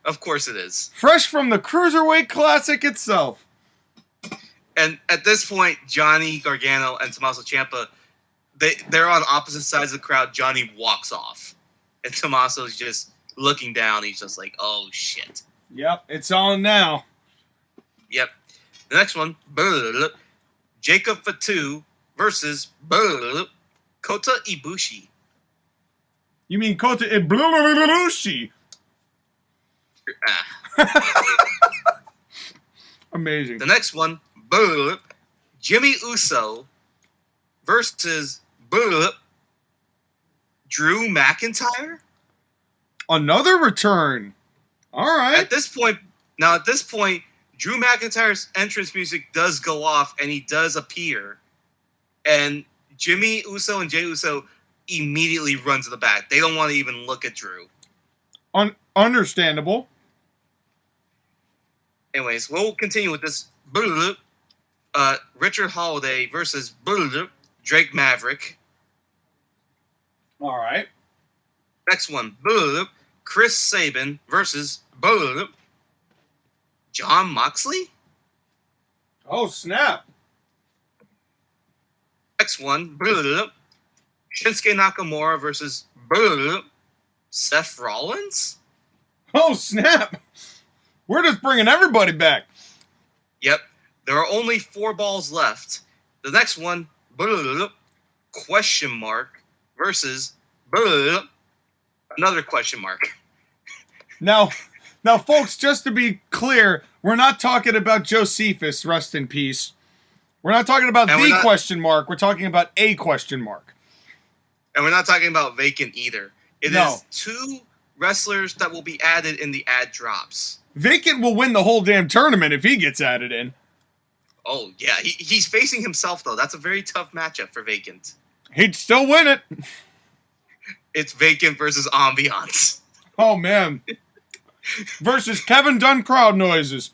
Of course it is. Fresh from the Cruiserweight Classic itself. And at this point, Johnny Gargano and Tommaso Ciampa, they're on opposite sides of the crowd. Johnny walks off. And Tommaso's just looking down. He's just like, oh, shit. Yep, it's on now. Yep. The next one, Jacob Fatu versus Kota Ibushi. You mean Kota Ibushi? Amazing. The next one, Jimmy Uso versus Drew McIntyre. Another return. All right. At this point, Drew McIntyre's entrance music does go off and he does appear. And Jimmy Uso and Jey Uso immediately run to the back. They don't want to even look at Drew. Understandable. Anyways, we'll continue with this. Richard Holiday versus Drake Maverick. All right. Next one, Chris Sabin versus John Moxley. Oh, snap. Next one, Shinsuke Nakamura versus Seth Rollins. Oh, snap. We're just bringing everybody back. Yep. There are only 4 balls left. The next one, question mark versus another question mark. Now, folks, just to be clear, we're not talking about Josephus, rest in peace. We're not talking about question mark. We're talking about a question mark. And we're not talking about vacant either. It is 2 wrestlers that will be added in the ad drops. Vacant will win the whole damn tournament if he gets added in. Oh, yeah. He's facing himself, though. That's a very tough matchup for Vacant. He'd still win it. It's Vacant versus Ambiance. Oh, man. Versus Kevin Dunn crowd noises.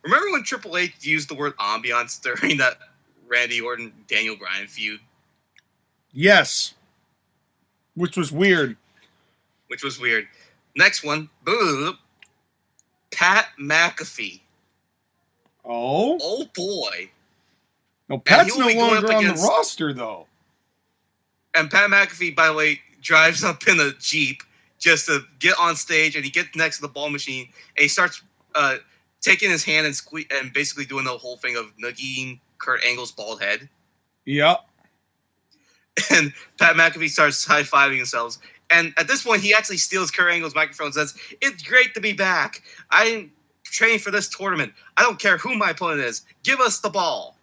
Remember when Triple H used the word ambiance during that Randy Orton-Daniel Bryan feud? Yes. Which was weird. Next one, Pat McAfee. Oh? Oh, boy. No, Pat's no longer on the roster, though. And Pat McAfee, by the way, drives up in a Jeep just to get on stage, and he gets next to the ball machine, and he starts taking his hand and basically doing the whole thing of nugging Kurt Angle's bald head. Yep. And Pat McAfee starts high-fiving themselves. And at this point, he actually steals Kurt Angle's microphone and says, "It's great to be back. I'm training for this tournament. I don't care who my opponent is. Give us the ball."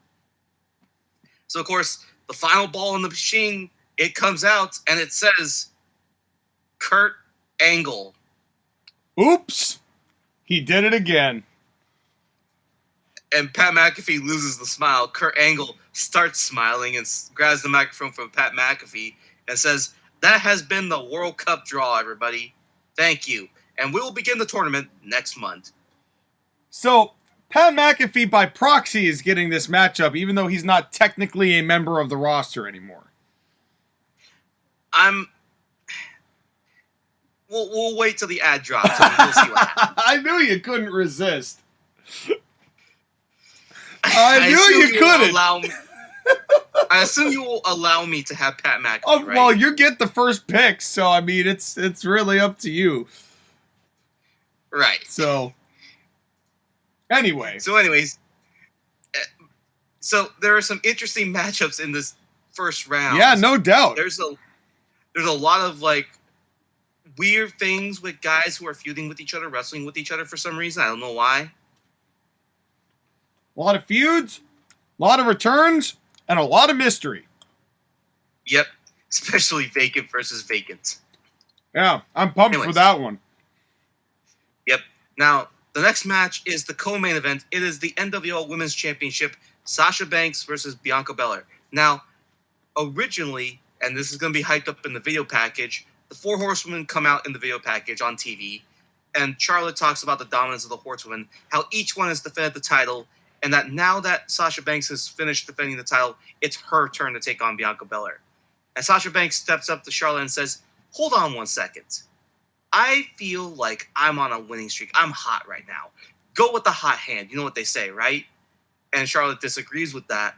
So, of course, the final ball in the machine, it comes out, and it says, Kurt Angle. Oops. He did it again. And Pat McAfee loses the smile. Kurt Angle starts smiling and grabs the microphone from Pat McAfee and says, "That has been the World Cup draw, everybody. Thank you. And we will begin the tournament next month." So, Pat McAfee by proxy is getting this matchup, even though he's not technically a member of the roster anymore. We'll wait till the ad drops and we'll see what happens. I knew you couldn't resist. I knew you couldn't. I assume you will allow me to have Pat McAfee, Oh, right? well, you get the first pick, so I mean, it's really up to you. Right. So, anyways, so there are some interesting matchups in this first round. yeah, no doubt. There's a lot of like weird things with guys who are feuding with each other, wrestling with each other for some reason. I don't know why. A lot of feuds, a lot of returns, and a lot of mystery. Yep. Especially vacant versus vacant. Yeah, I'm pumped for that one. Yep. Now, the next match is the co-main event. It is the NWL Women's Championship, Sasha Banks versus Bianca Belair. Now, originally, and this is going to be hyped up in the video package, the four horsewomen come out in the video package on TV, and Charlotte talks about the dominance of the horsewomen, how each one has defended the title, and that now that Sasha Banks has finished defending the title, it's her turn to take on Bianca Belair. And Sasha Banks steps up to Charlotte and says, "Hold on one second. I feel like I'm on a winning streak. I'm hot right now. Go with the hot hand. You know what they say, right?" And Charlotte disagrees with that.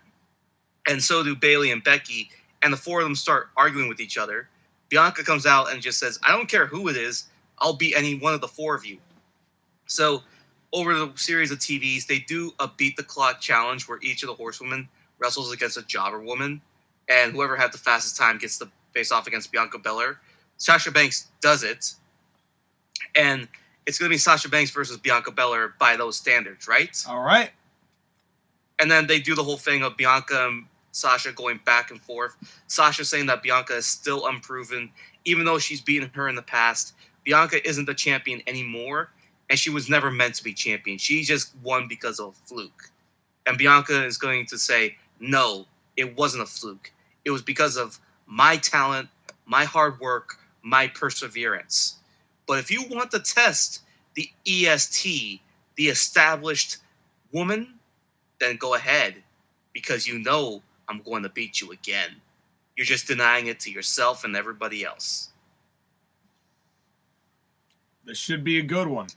And so do Bayley and Becky. And the four of them start arguing with each other. Bianca comes out and just says, "I don't care who it is. I'll beat any one of the four of you." So over the series of TVs, they do a beat the clock challenge where each of the horsewomen wrestles against a jobber woman. And whoever had the fastest time gets to face off against Bianca Belair. Sasha Banks does it. And it's going to be Sasha Banks versus Bianca Belair by those standards, right? All right. And then they do the whole thing of Bianca and Sasha going back and forth. Sasha saying that Bianca is still unproven. Even though she's beaten her in the past, Bianca isn't the champion anymore. And she was never meant to be champion. She just won because of a fluke. And Bianca is going to say, "No, it wasn't a fluke. It was because of my talent, my hard work, my perseverance. But if you want to test the EST, the established woman, then go ahead, because you know I'm going to beat you again. You're just denying it to yourself and everybody else." This should be a good one.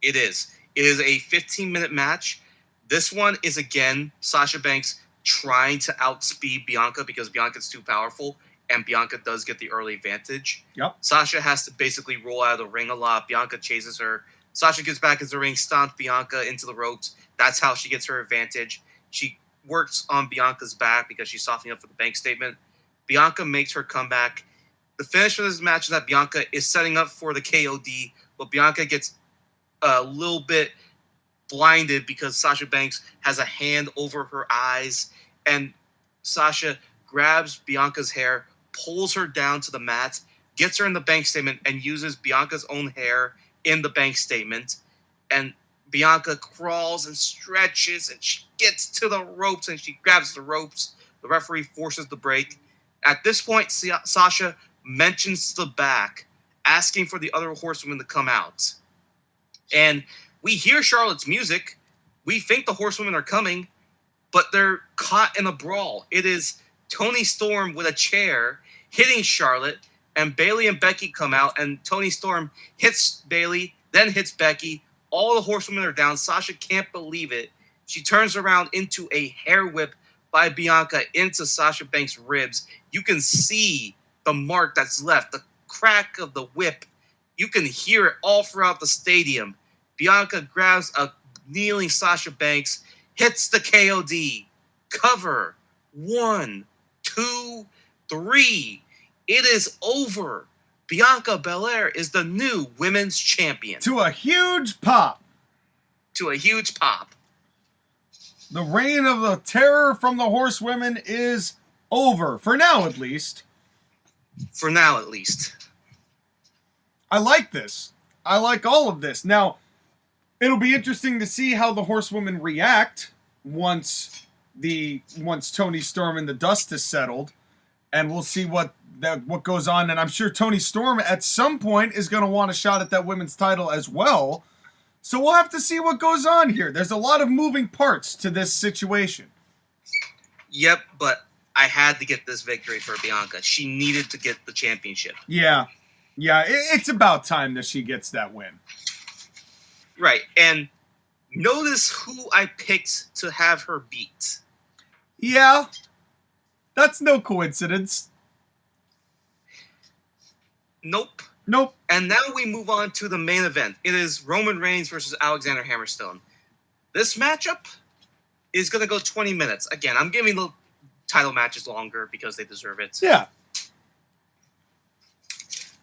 It is. It is a 15-minute match. This one is, again, Sasha Banks trying to outspeed Bianca because Bianca's too powerful, and Bianca does get the early advantage. Yep. Sasha has to basically roll out of the ring a lot. Bianca chases her. Sasha gets back into the ring, stomps Bianca into the ropes. That's how she gets her advantage. She works on Bianca's back because she's softening up for the bank statement. Bianca makes her comeback. The finish of this match is that Bianca is setting up for the KOD, but Bianca gets a little bit blinded because Sasha Banks has a hand over her eyes, and Sasha grabs Bianca's hair, pulls her down to the mat, gets her in the bank statement, and uses Bianca's own hair in the bank statement. And Bianca crawls and stretches, and she gets to the ropes, and she grabs the ropes. The referee forces the break. At this point, Sasha mentions the back, asking for the other horsewomen to come out. And we hear Charlotte's music. We think the horsewomen are coming, but they're caught in a brawl. It is Toni Storm with a chair hitting Charlotte, and Bayley and Becky come out, and Toni Storm hits Bayley, then hits Becky. All the horsewomen are down. Sasha can't believe it. She turns around into a hair whip by Bianca into Sasha Banks' ribs. You can see the mark that's left, the crack of the whip. You can hear it all throughout the stadium. Bianca grabs a kneeling Sasha Banks, hits the KOD. Cover. 1, 2, 3. It is over. Bianca Belair is the new women's champion. To a huge pop. To a huge pop. The reign of the terror from the horsewomen is over. For now, at least. For now, at least. I like this. I like all of this. Now, it'll be interesting to see how the horsewomen react once Toni Storm and the dust is settled, and we'll see what goes on. And I'm sure Toni Storm at some point is going to want a shot at that women's title as well. So we'll have to see what goes on here. There's a lot of moving parts to this situation. Yep, but I had to get this victory for Bianca. She needed to get the championship. Yeah, it's about time that she gets that win. Right, and notice who I picked to have her beat. Yeah, that's no coincidence. Nope. And now we move on to the main event. It is Roman Reigns versus Alexander Hammerstone. This matchup is going to go 20 minutes. Again, I'm giving the title matches longer because they deserve it. Yeah.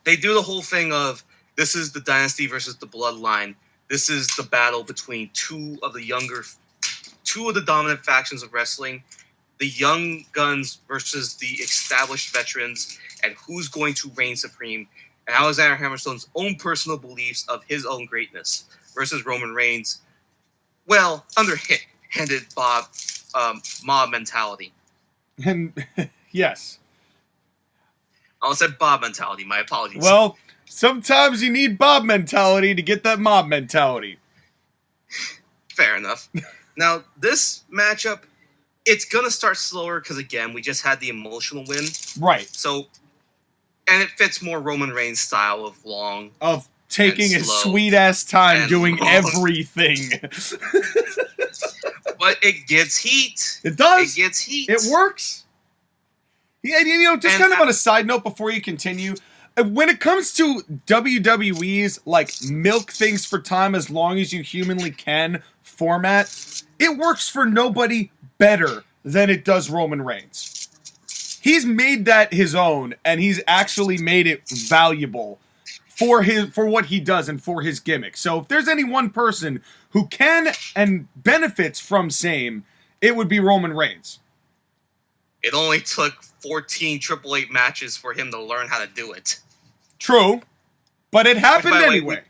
They do the whole thing of, this is the dynasty versus the bloodline. This is the battle between two of the dominant factions of wrestling. The young guns versus the established veterans, and who's going to reign supreme. And Alexander Hammerstone's own personal beliefs of his own greatness versus Roman Reigns. Well, underhanded mob mentality. And yes. I almost said Bob mentality. My apologies. Well, sometimes you need Bob mentality to get that mob mentality. Fair enough. Now, this matchup, it's going to start slower because, again, we just had the emotional win. Right. So, and it fits more Roman Reigns' style of long. Of taking his sweet-ass time doing long. Everything. But it gets heat. It does. It gets heat. It works. Yeah, just kind of on a side note before you continue, when it comes to WWE's, milk things for time as long as you humanly can format, it works for nobody better than it does Roman Reigns. He's made that his own, and he's actually made it valuable for what he does and for his gimmick. So if there's any one person who can and benefits from same, it would be Roman Reigns. It only took 14 Triple H matches for him to learn how to do it. True, but it happened anyway.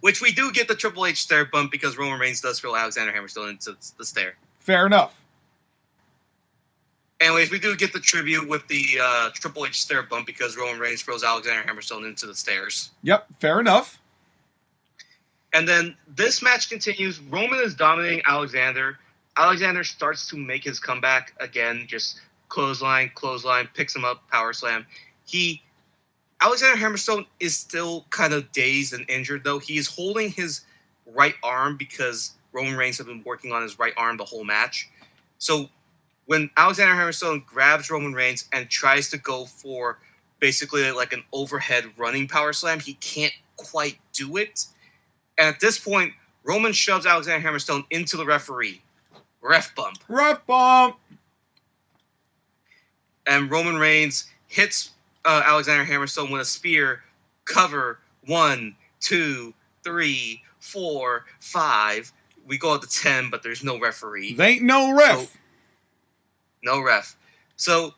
Which we do get the Triple H stair bump because Roman Reigns does throw Alexander Hammerstone into the stair. Fair enough. Anyways, we do get the tribute with the Triple H stair bump because Roman Reigns throws Alexander Hammerstone into the stairs. Yep, fair enough. And then this match continues. Roman is dominating Alexander. Alexander starts to make his comeback again, just clothesline, picks him up, power slam. Alexander Hammerstone is still kind of dazed and injured, though. He is holding his right arm because Roman Reigns has been working on his right arm the whole match. So when Alexander Hammerstone grabs Roman Reigns and tries to go for basically like an overhead running power slam, he can't quite do it. And at this point, Roman shoves Alexander Hammerstone into the referee. Ref bump. Ref bump. And Roman Reigns hits Alexander Hammerstone with a spear. Cover. 1, 2, 3, 4, 5. We go up to 10, but there's no referee. There ain't no ref. No ref. So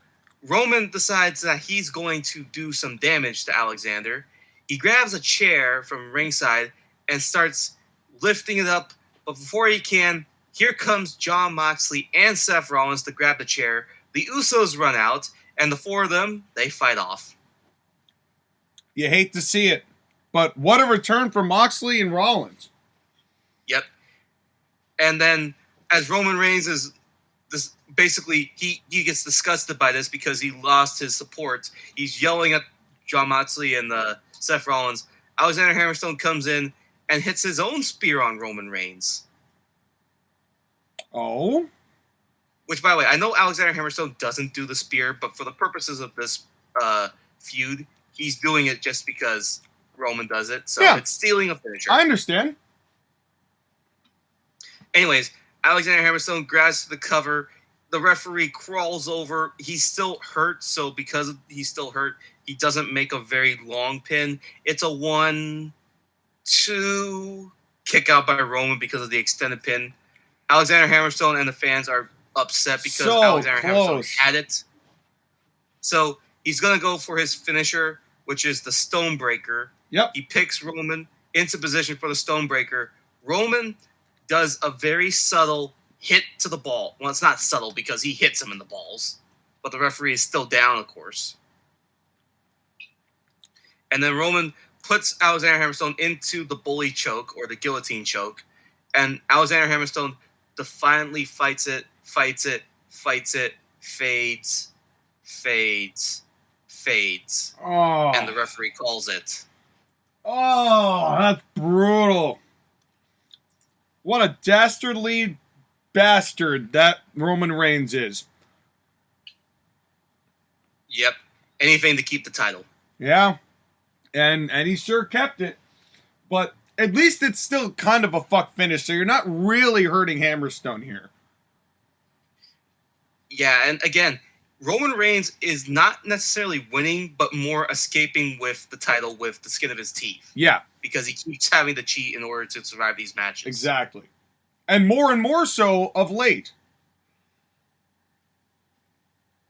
Roman decides that he's going to do some damage to Alexander. He grabs a chair from ringside and starts lifting it up. But before he can, here comes Jon Moxley and Seth Rollins to grab the chair. The Usos run out, and the four of them, they fight off. You hate to see it, but what a return for Moxley and Rollins. Yep. And then, as Roman Reigns is basically, he gets disgusted by this because he lost his support. He's yelling at Jon Moxley and Seth Rollins. Alexander Hammerstone comes in and hits his own spear on Roman Reigns. Oh? Which, by the way, I know Alexander Hammerstone doesn't do the spear, but for the purposes of this feud. He's doing it just because Roman does it. So Yeah. it's stealing a finisher. I understand. Anyways, Alexander Hammerstone grabs the cover. The referee crawls over. He's still hurt, so because he's still hurt, he doesn't make a very long pin. It's a 1-2 kick out by Roman because of the extended pin. Alexander Hammerstone and the fans are upset because So Alexander close. Hammerstone had it. So he's going to go for his finisher, which is the Stonebreaker. Yep. He picks Roman into position for the Stonebreaker. Roman does a very subtle hit to the ball. Well, it's not subtle because he hits him in the balls, but the referee is still down, of course. And then Roman puts Alexander Hammerstone into the bully choke or the guillotine choke, and Alexander Hammerstone defiantly fights it, fades, Oh. and the referee calls it. Oh, that's brutal. What a dastardly bastard that Roman Reigns is. Yep. Anything to keep the title. Yeah. And he sure kept it. But at least it's still kind of a fuck finish, so you're not really hurting Hammerstone here. Yeah, and again, Roman Reigns is not necessarily winning, but more escaping with the title with the skin of his teeth. Yeah, Because he keeps having to cheat in order to survive these matches. exactly. And more so of late.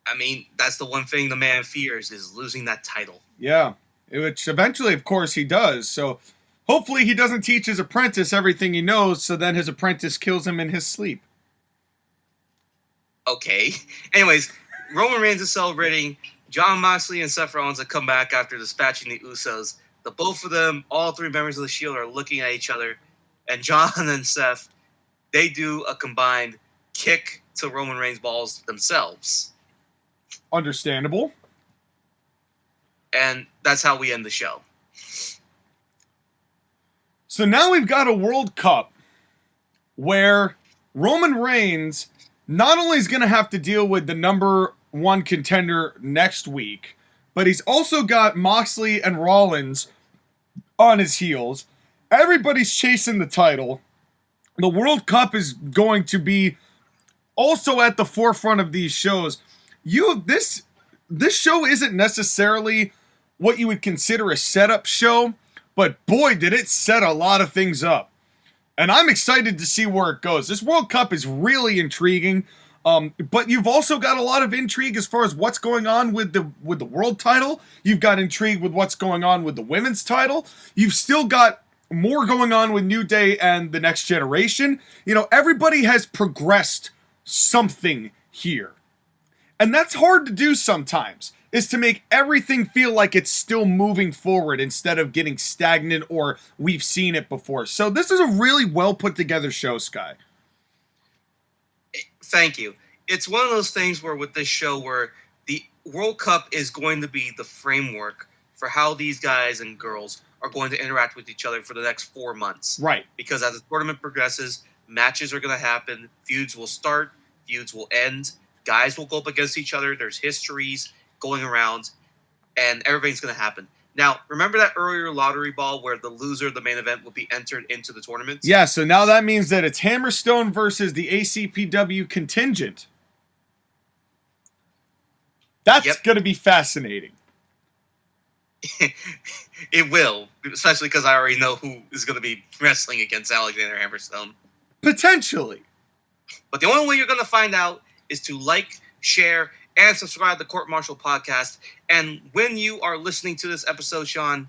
I mean, that's the one thing the man fears is losing that title. Yeah, which eventually, of course, he does. So hopefully he doesn't teach his apprentice everything he knows, so then his apprentice kills him in his sleep. Okay. Anyways, Roman Reigns is celebrating. Jon Moxley and Seth Rollins have come back after dispatching the Usos. The both of them, all three members of the Shield, are looking at each other. And Jon and Seth, they do a combined kick to Roman Reigns' balls themselves. Understandable. And that's how we end the show. So now we've got a World Cup where Roman Reigns not only is going to have to deal with the number one contender next week, but he's also got Moxley and Rollins on his heels. Everybody's chasing the title. The World Cup is going to be also at the forefront of these shows. This show isn't necessarily what you would consider a setup show, but boy, did it set a lot of things up. And I'm excited to see where it goes. This World Cup is really intriguing, but you've also got a lot of intrigue as far as what's going on with the world title. You've got intrigue with what's going on with the women's title. You've still got more going on with New Day and the Next Generation. You know, everybody has progressed something here. And that's hard to do sometimes, is to make everything feel like it's still moving forward instead of getting stagnant or we've seen it before. So this is a really well put together show, Sky. Thank you. It's one of those things where with this show where the World Cup is going to be the framework for how these guys and girls are going to interact with each other for the next 4 months. Right. Because as the tournament progresses, matches are going to happen, feuds will start, feuds will end, guys will go up against each other, there's histories going around, and everything's going to happen. Now, remember that earlier lottery ball where the loser of the main event will be entered into the tournament? Yeah, so now that means that it's Hammerstone versus the ACPW contingent. That's going to be fascinating. It will, especially because I already know who is going to be wrestling against Alexander Hammerstone. Potentially. But the only way you're going to find out is to like, share, and subscribe to the Court Martial Podcast. And when you are listening to this episode, Sean,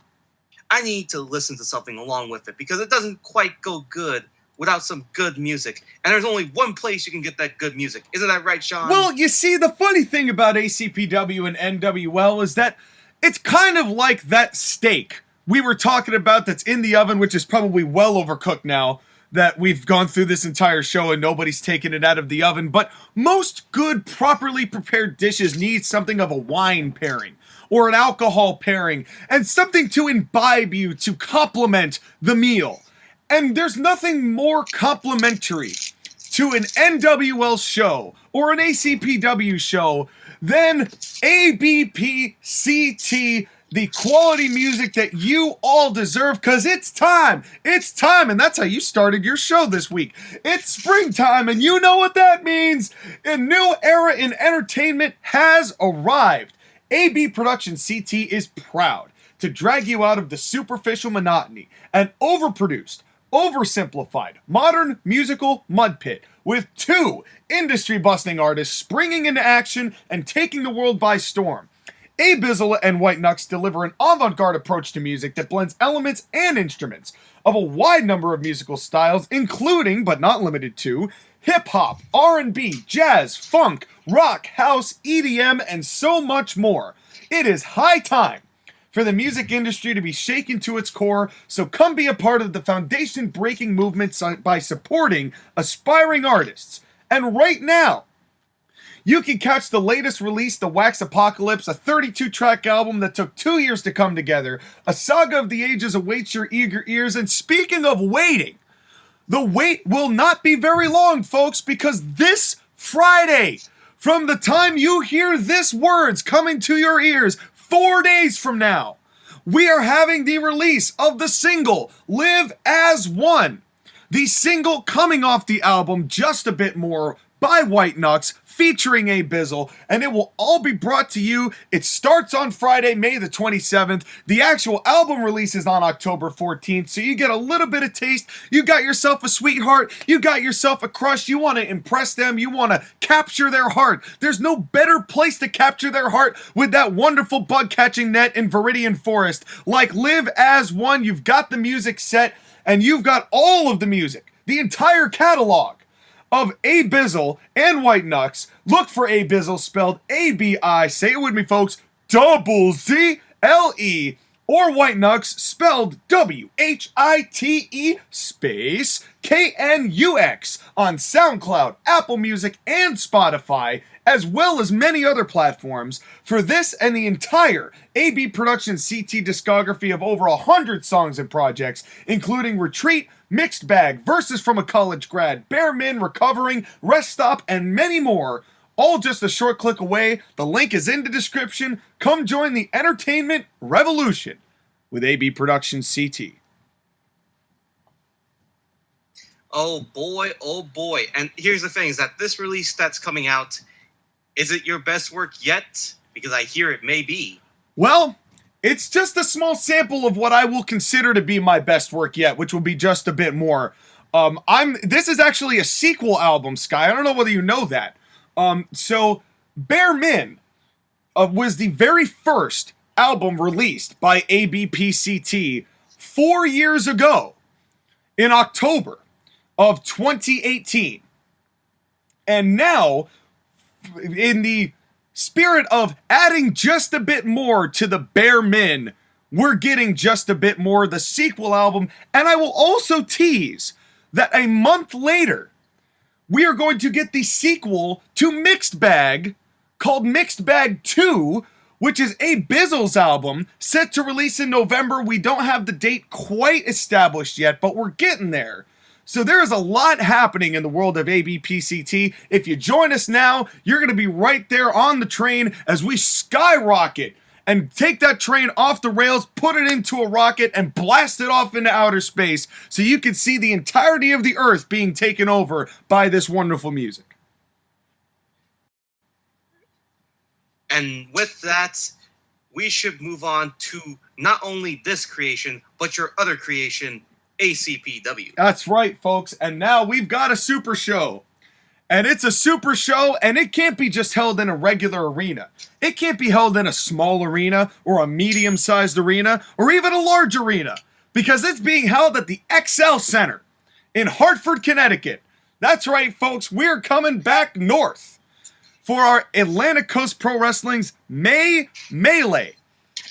I need to listen to something along with it because it doesn't quite go good without some good music. And there's only one place you can get that good music. Isn't that right, Sean? Well, you see, the funny thing about ACPW and NWL is that it's kind of like that steak we were talking about that's in the oven, which is probably well overcooked now, that we've gone through this entire show and nobody's taken it out of the oven. But most good, properly prepared dishes need something of a wine pairing or an alcohol pairing and something to imbibe you to complement the meal. And there's nothing more complimentary to an NWL show or an ACPW show than ABPCT, the quality music that you all deserve, because it's time. It's time, and that's how you started your show this week. It's springtime, and you know what that means. A new era in entertainment has arrived. AB Production CT is proud to drag you out of the superficial monotony and overproduced, oversimplified, modern musical mud pit with two industry-busting artists springing into action and taking the world by storm. Abizzle and White Knux deliver an avant-garde approach to music that blends elements and instruments of a wide number of musical styles, including, but not limited to, hip-hop, R&B, jazz, funk, rock, house, EDM, and so much more. It is high time for the music industry to be shaken to its core, so come be a part of the foundation-breaking movement by supporting aspiring artists. And right now, you can catch the latest release, The Wax Apocalypse, a 32-track album that took 2 years to come together. A saga of the ages awaits your eager ears, and speaking of waiting, the wait will not be very long, folks, because this Friday, from the time you hear this words coming to your ears, 4 days from now, we are having the release of the single, Live As One. The single coming off the album, Just a Bit More, by White Knux, featuring Abizzle, and it will all be brought to you. It starts on Friday, May the 27th. The actual album release is on October 14th, so you get a little bit of taste. You got yourself a sweetheart. You got yourself a crush. You want to impress them. You want to capture their heart. There's no better place to capture their heart with that wonderful bug-catching net in Viridian Forest. Like Live As One, you've got the music set, and you've got all of the music, the entire catalog of Abizzle and White Knux. Look for Abizzle spelled A-B-I, say it with me folks, double Z-L-E, or White Knux spelled W-H-I-T-E space K-N-U-X on SoundCloud, Apple Music, and Spotify, as well as many other platforms. For this and the entire AB Production CT discography of over 100 songs and projects, including Retreat, Mixed Bag, Verses from a College Grad, Bare Min, Recovering, Rest Stop, and many more, all just a short click away. The link is in the description. Come join the entertainment revolution with AB Production CT. Oh boy. And here's the thing, is that this release that's coming out, is it your best work yet? Because I hear it may be. Well, it's just a small sample of what I will consider to be my best work yet, which will be Just a Bit More. This is actually a sequel album, Sky. I don't know whether you know that. So Bare Min was the very first album released by ABPCT 4 years ago in October of 2018. And now, in the spirit of adding just a bit more to the Bare Min, we're getting Just a Bit More, the sequel album, and I will also tease that a month later, we are going to get the sequel to Mixed Bag, called Mixed Bag 2, which is Abizzle's album, set to release in November. We don't have the date quite established yet, but we're getting there. So there is a lot happening in the world of ABPCT. If you join us now, you're going to be right there on the train as we skyrocket and take that train off the rails, put it into a rocket, and blast it off into outer space so you can see the entirety of the Earth being taken over by this wonderful music. And with that, we should move on to not only this creation, but your other creation, ACPW. That's right, folks. And now we've got a super show. And it's a super show, and it can't be just held in a regular arena. It can't be held in a small arena, or a medium-sized arena, or even a large arena, because it's being held at the XL Center in Hartford, Connecticut. That's right, folks. We're coming back north for our Atlantic Coast Pro Wrestling's May Melee.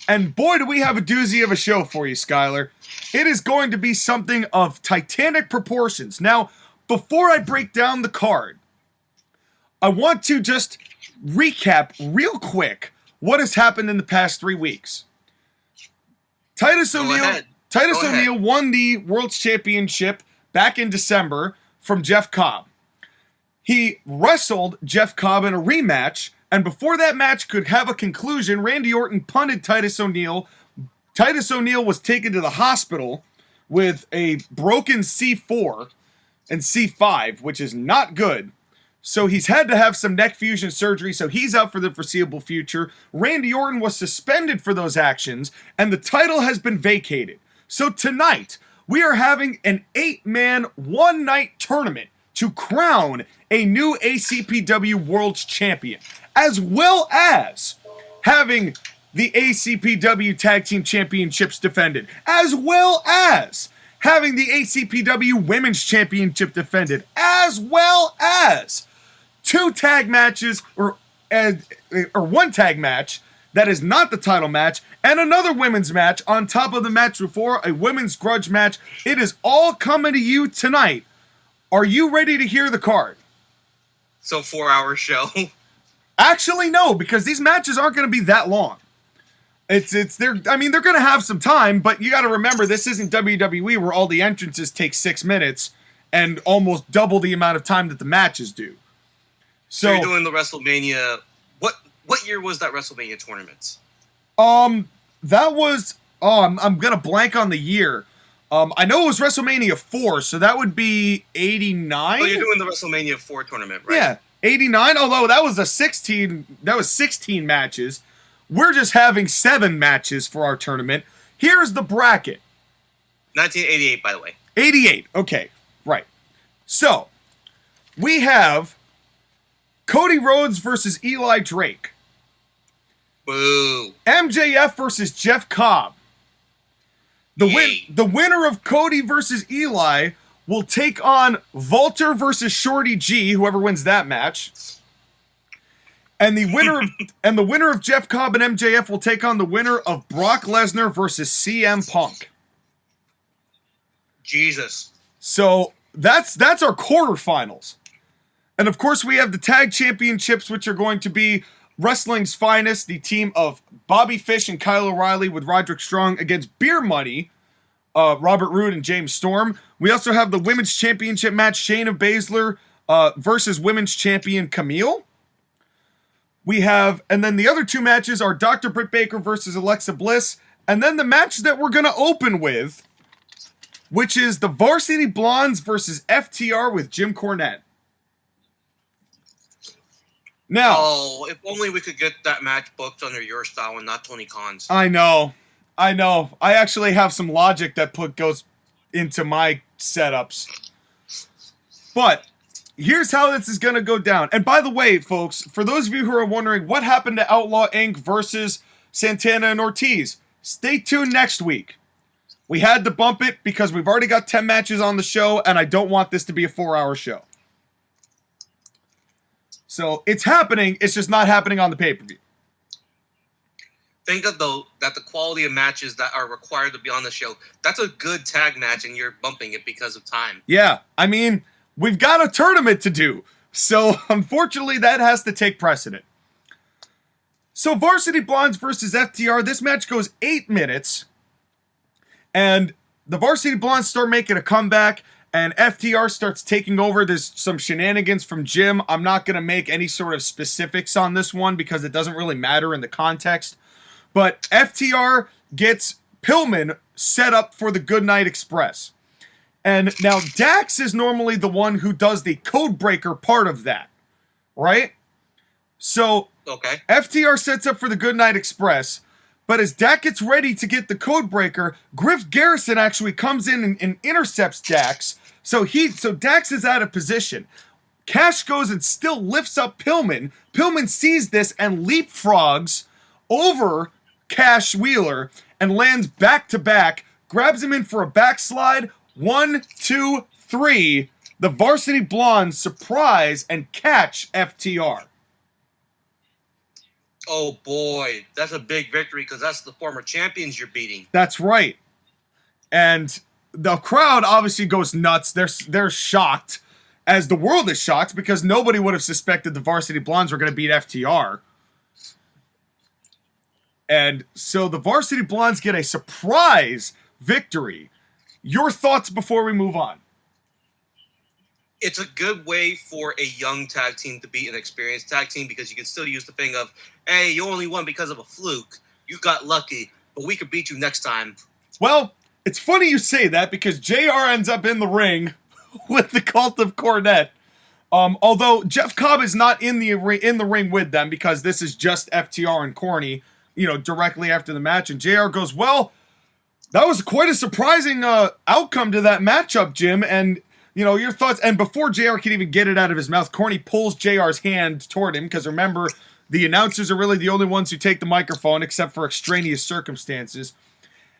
And boy, do we have a doozy of a show for you, Skylar. It is going to be something of titanic proportions. Now, before I break down the card, I want to just recap real quick what has happened in the past 3 weeks. Titus O'Neil won the World's Championship back in December from Jeff Cobb. He wrestled Jeff Cobb in a rematch And before that match could have a conclusion, Randy Orton punted Titus O'Neil. Titus O'Neil was taken to the hospital with a broken C4 and C5, which is not good. So he's had to have some neck fusion surgery, so he's out for the foreseeable future. Randy Orton was suspended for those actions, and the title has been vacated. So tonight, we are having an 8-man, one-night tournament to crown a new ACPW World Champion, as well as having the ACPW Tag Team Championships defended, as well as having the ACPW Women's Championship defended, as well as 2 tag matches, or one tag match that is not the title match, and another women's match on top of the match before, a women's grudge match. It is all coming to you tonight. Are you ready to hear the card? So 4-hour show. Actually, no, because these matches aren't going to be that long. They're going to have some time, but you got to remember, this isn't WWE where all the entrances take 6 minutes and almost double the amount of time that the matches do. So you're doing the WrestleMania. What year was that WrestleMania tournament? That was I'm gonna blank on the year. I know it was WrestleMania 4, so that would be 89. Oh, you're doing the WrestleMania 4 tournament, right? Yeah, 89. Although that was 16 matches. We're just having 7 matches for our tournament. Here's the bracket. 1988, by the way. 88. Okay, right. So we have Cody Rhodes versus Eli Drake. Boo. MJF versus Jeff Cobb. The winner of Cody versus Eli will take on Walter versus Shorty G, whoever wins that match. And the winner of Jeff Cobb and MJF will take on the winner of Brock Lesnar versus CM Punk. Jesus. So that's our quarterfinals. And of course we have the tag championships, which are going to be Wrestling's Finest, the team of Bobby Fish and Kyle O'Reilly with Roderick Strong against Beer Money, Robert Roode and James Storm. We also have the Women's Championship match, Shayna Baszler versus Women's Champion Camille. And then the other 2 matches are Dr. Britt Baker versus Alexa Bliss. And then the match that we're going to open with, which is the Varsity Blondes versus FTR with Jim Cornette. Now, if only we could get that match booked under your style and not Tony Khan's. I know. I actually have some logic that goes into my setups. But here's how this is going to go down. And by the way, folks, for those of you who are wondering what happened to Outlaw Inc. versus Santana and Ortiz, stay tuned next week. We had to bump it because we've already got 10 matches on the show, and I don't want this to be a 4-hour show. So it's happening, it's just not happening on the pay-per-view. Think of that the quality of matches that are required to be on the show, that's a good tag match and you're bumping it because of time. Yeah, I mean, we've got a tournament to do. So unfortunately that has to take precedent. So Varsity Blondes versus FTR, this match goes 8 minutes. And the Varsity Blondes start making a comeback. And FTR starts taking over. There's some shenanigans from Jim. I'm not going to make any sort of specifics on this one because it doesn't really matter in the context. But FTR gets Pillman set up for the Goodnight Express. And now Dax is normally the one who does the code breaker part of that. Right? So okay. FTR sets up for the Goodnight Express. But as Dax gets ready to get the code breaker, Griff Garrison actually comes in and intercepts Dax. So Dax is out of position. Cash goes and still lifts up Pillman. Pillman sees this and leapfrogs over Cash Wheeler and lands back to back, grabs him in for a backslide. 1, 2, 3. The Varsity Blondes surprise and catch FTR. Oh boy, that's a big victory because that's the former champions you're beating. That's right. And the crowd obviously goes nuts. They're shocked, as the world is shocked, because nobody would have suspected the Varsity Blondes were going to beat FTR. And so the Varsity Blondes get a surprise victory. Your thoughts before we move on? It's a good way for a young tag team to beat an experienced tag team because you can still use the thing of, hey, you only won because of a fluke. You got lucky, but we could beat you next time. Well, it's funny you say that because JR ends up in the ring with the Cult of Cornette. Although Jeff Cobb is not in the ring with them because this is just FTR and Corny, directly after the match. And JR goes, well, that was quite a surprising outcome to that matchup, Jim. And, your thoughts. And before JR can even get it out of his mouth, Corny pulls JR's hand toward him because remember, the announcers are really the only ones who take the microphone except for extraneous circumstances.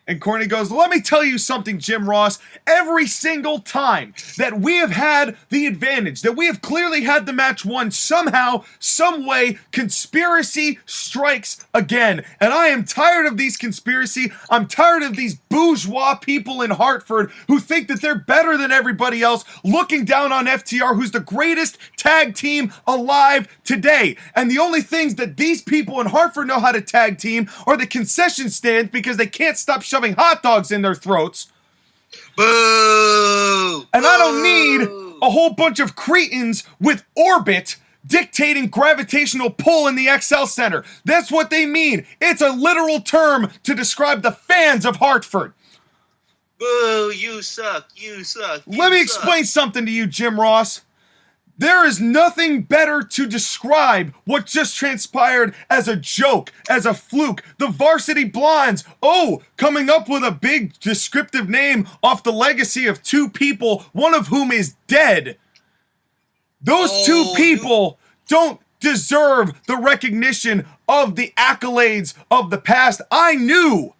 And Corny goes, let me tell you something, Jim Ross. Every single time that we have had the advantage, that we have clearly had the match won, somehow, some way, conspiracy strikes again. And I am tired of these conspiracy. I'm tired of these bourgeois people in Hartford who think that they're better than everybody else, looking down on FTR, who's the greatest tag team alive today. And the only things that these people in Hartford know how to tag team are the concession stands because they can't stop shoving hot dogs in their throats. Boo! And I don't need a whole bunch of cretins with orbit dictating gravitational pull in the XL Center. That's what they mean. It's a literal term to describe the fans of Hartford. Boo, you suck, you suck. Let me explain something to you, Jim Ross. There is nothing better to describe what just transpired as a joke, as a fluke. The Varsity Blondes, coming up with a big descriptive name off the legacy of two people, one of whom is dead. Those two people don't deserve the recognition of the accolades of the past. I knew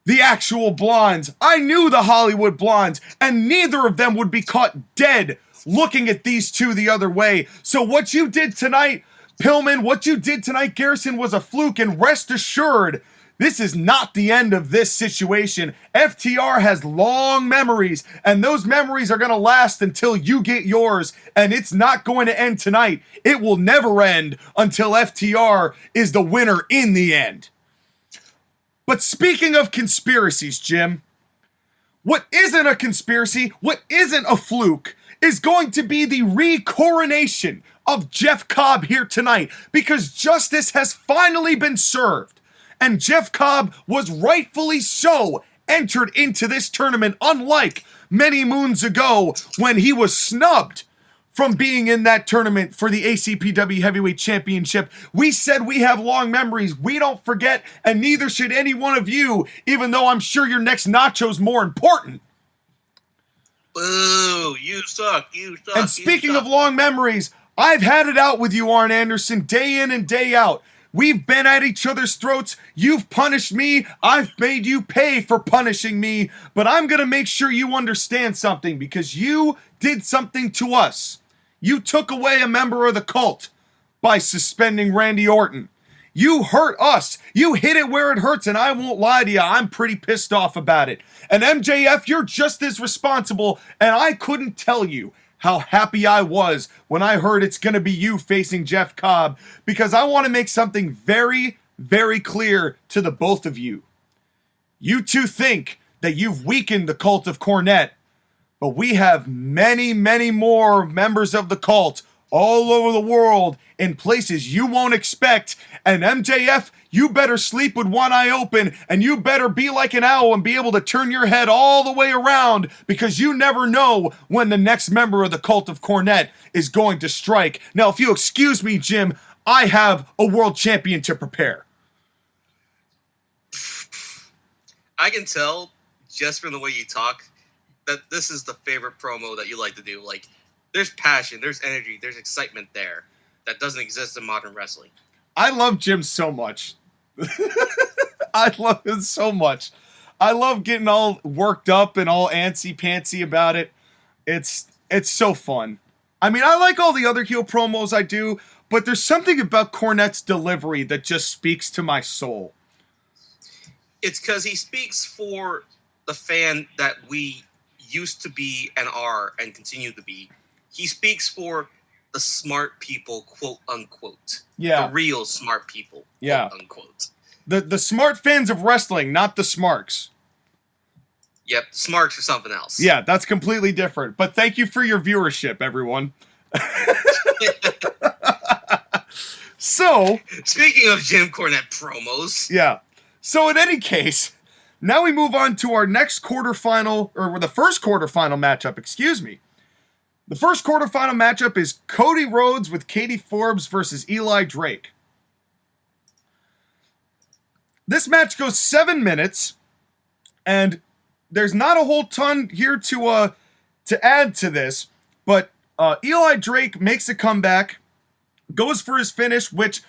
the actual Blondes. I knew the Hollywood Blondes, and neither of them would be caught dead looking at these two the other way. So what you did tonight, Pillman, what you did tonight, Garrison, was a fluke, and rest assured, this is not the end of this situation. FTR has long memories, and those memories are going to last until you get yours, and it's not going to end tonight. It will never end until FTR is the winner in the end. But speaking of conspiracies, Jim, what isn't a conspiracy, what isn't a fluke, is going to be the re-coronation of Jeff Cobb here tonight, because justice has finally been served, and Jeff Cobb was rightfully so entered into this tournament, unlike many moons ago when he was snubbed from being in that tournament for the ACPW Heavyweight Championship. We said we have long memories, we don't forget, and neither should any one of you, even though I'm sure your next nacho's more important. Boo, you suck, you suck. And speaking of long memories, I've had it out with you, Arn Anderson, day in and day out. We've been at each other's throats. You've punished me. I've made you pay for punishing me. But I'm going to make sure you understand something, because you did something to us. You took away a member of the cult by suspending Randy Orton. You hurt us. You hit it where it hurts, and I won't lie to you, I'm pretty pissed off about it. And MJF, you're just as responsible, and I couldn't tell you how happy I was when I heard it's going to be you facing Jeff Cobb, because I want to make something very, very clear to the both of you. You two think that you've weakened the cult of Cornette, but we have many, many more members of the cult all over the world in places you won't expect. And MJF, you better sleep with one eye open, and you better be like an owl and be able to turn your head all the way around, because you never know when the next member of the cult of Cornette is going to strike. Now, if you excuse me, Jim, I have a world champion to prepare. I can tell just from the way you talk that this is the favorite promo that you like to do. Like, there's passion, there's energy, there's excitement there that doesn't exist in modern wrestling. I love Jim so much. I love him so much. I love getting all worked up and all antsy-pantsy about it. It's so fun. I mean, I like all the other heel promos I do, but there's something about Cornette's delivery that just speaks to my soul. It's because he speaks for the fan that we used to be and are and continue to be. He speaks for the smart people, quote unquote. Yeah. The real smart people, yeah, quote unquote. The smart fans of wrestling, not the smarks. Yep, smarks or something else. Yeah, that's completely different. But thank you for your viewership, everyone. So, speaking of Jim Cornette promos. Yeah. So in any case, now we move on to our next quarterfinal, or the first quarterfinal matchup, excuse me. The first quarterfinal matchup is Cody Rhodes with Katie Forbes versus Eli Drake. This match goes 7 minutes, and there's not a whole ton here to add to this, but Eli Drake makes a comeback, goes for his finish, which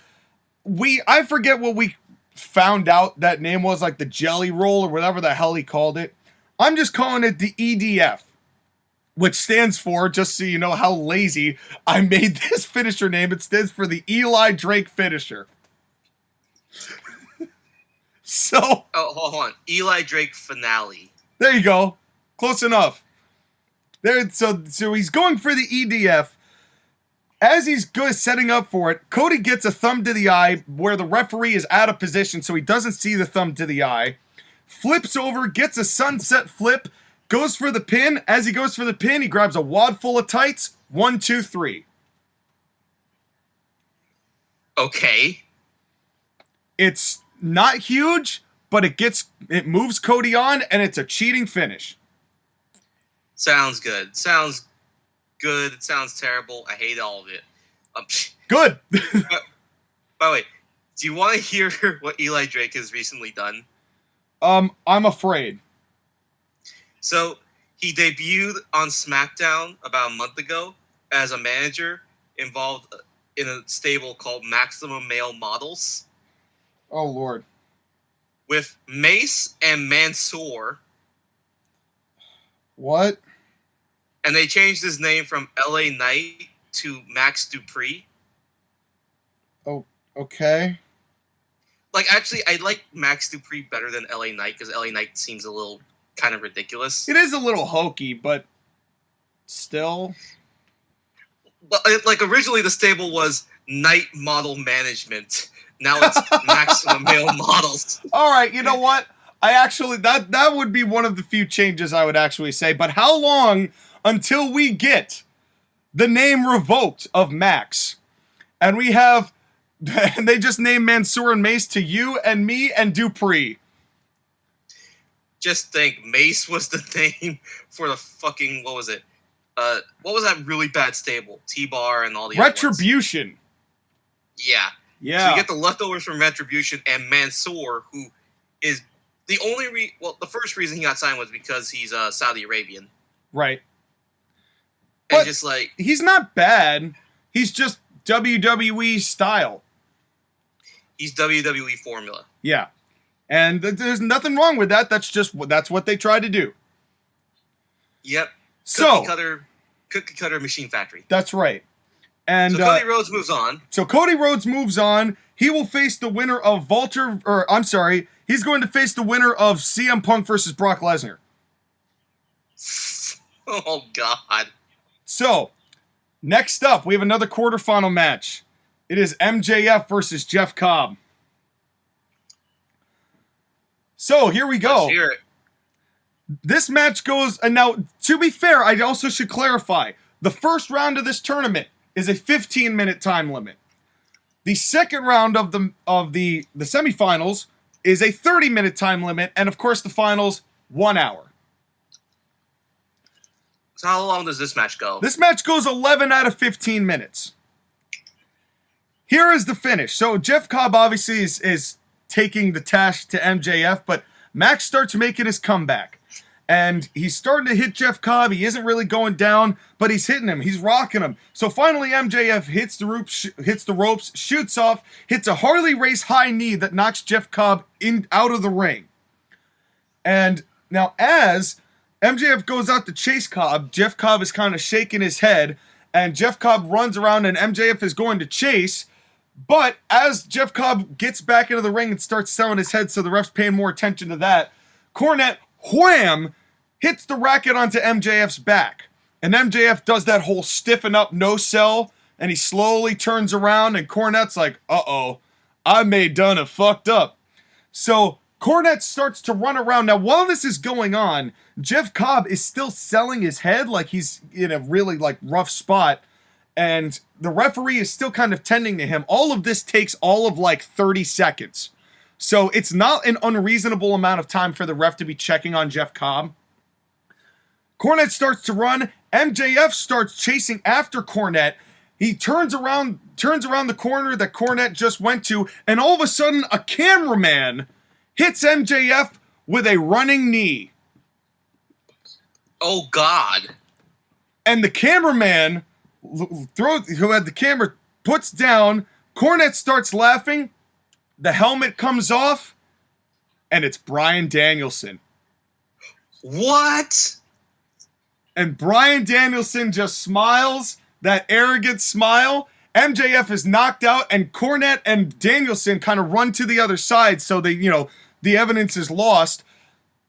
I forget what we found out that name was, like the jelly roll or whatever the hell he called it. I'm just calling it the EDF, which stands for, just so you know how lazy I made this finisher name, it stands for the Eli Drake finisher. So, oh, hold on. Eli Drake finale. There you go. Close enough. So he's going for the EDF. As he's setting up for it, Cody gets a thumb to the eye where the referee is out of position, so he doesn't see the thumb to the eye. Flips over, gets a sunset flip, goes for the pin. As he goes for the pin, he grabs a wad full of tights. 1, 2, 3. Okay. It's not huge, but it moves Cody on, and it's a cheating finish. Sounds good. Sounds good. It sounds terrible. I hate all of it. Good. By the way, do you want to hear what Eli Drake has recently done? I'm afraid. So, he debuted on SmackDown about a month ago as a manager involved in a stable called Maximum Male Models. Oh, Lord. With Mace and Mansoor. What? And they changed his name from LA Knight to Max Dupree. Oh, okay. Like, actually, I like Max Dupree better than LA Knight, because LA Knight seems a little kind of ridiculous. It is a little hokey, but still. But, like, originally the stable was Knight Model Management. Now it's Maximum Male Models. All right, you know what? I actually, that would be one of the few changes I would actually say. But how long until we get the name revoked of Max? And we have, and they just name Mansoor and Mace to you and me and Dupree. Just think, Mace was the name for the fucking, what was it? What was that really bad stable? T-Bar and all the Retribution. Other ones. Yeah. Yeah. So you get the leftovers from Retribution and Mansoor, who is the only the first reason he got signed was because he's Saudi Arabian. Right. And but just like, he's not bad. He's just WWE style. He's WWE formula. Yeah. And there's nothing wrong with that. That's what they try to do. Yep. So Cookie cutter machine factory. That's right. And so Cody Rhodes moves on. So Cody Rhodes moves on. He will face the winner of he's going to face the winner of CM Punk versus Brock Lesnar. Oh, God. So, next up, we have another quarterfinal match. It is MJF versus Jeff Cobb. So, here we go. Let's hear it. This match goes, and now, to be fair, I also should clarify, the first round of this tournament is a 15-minute time limit. The second round of the semifinals is a 30-minute time limit, and of course the finals, 1 hour. So how long does this match go? This match goes 11 out of 15 minutes. Here is the finish. So Jeff Cobb obviously is taking the task to MJF, but Max starts making his comeback. And he's starting to hit Jeff Cobb. He isn't really going down, but he's hitting him. He's rocking him. So finally, MJF hits the ropes, shoots off, hits a Harley Race high knee that knocks Jeff Cobb out of the ring. And now as MJF goes out to chase Cobb, Jeff Cobb is kind of shaking his head, and Jeff Cobb runs around, and MJF is going to chase. But as Jeff Cobb gets back into the ring and starts selling his head, so the ref's paying more attention to that, Cornette, wham, hits the racket onto MJF's back. And MJF does that whole stiffen up no sell, and he slowly turns around, and Cornette's like, uh-oh, I may done it fucked up. So Cornette starts to run around. Now, while this is going on, Jeff Cobb is still selling his head like he's in a really like rough spot. And the referee is still kind of tending to him. All of this takes all of like 30 seconds. So it's not an unreasonable amount of time for the ref to be checking on Jeff Cobb. Cornette starts to run. MJF starts chasing after Cornette. He turns around the corner that Cornette just went to, and all of a sudden a cameraman hits MJF with a running knee. Oh, God. And the cameraman, who had the camera, puts down. Cornette starts laughing. The helmet comes off, and it's Bryan Danielson. What? And Bryan Danielson just smiles, that arrogant smile. MJF is knocked out, and Cornette and Danielson kind of run to the other side, so they, the evidence is lost.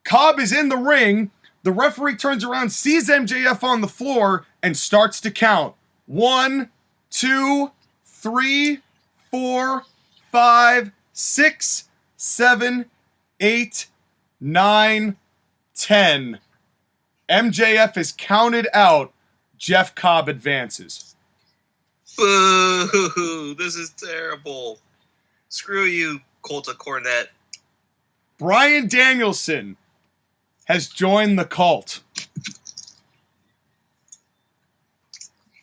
Cobb is in the ring. The referee turns around, sees MJF on the floor, and starts to count. 1, 2, 3, 4, 5, 6, 7, 8, 9, 10. MJF is counted out. Jeff Cobb advances. Boo! This is terrible. Screw you, Colt of Cornette. Bryan Danielson has joined the cult.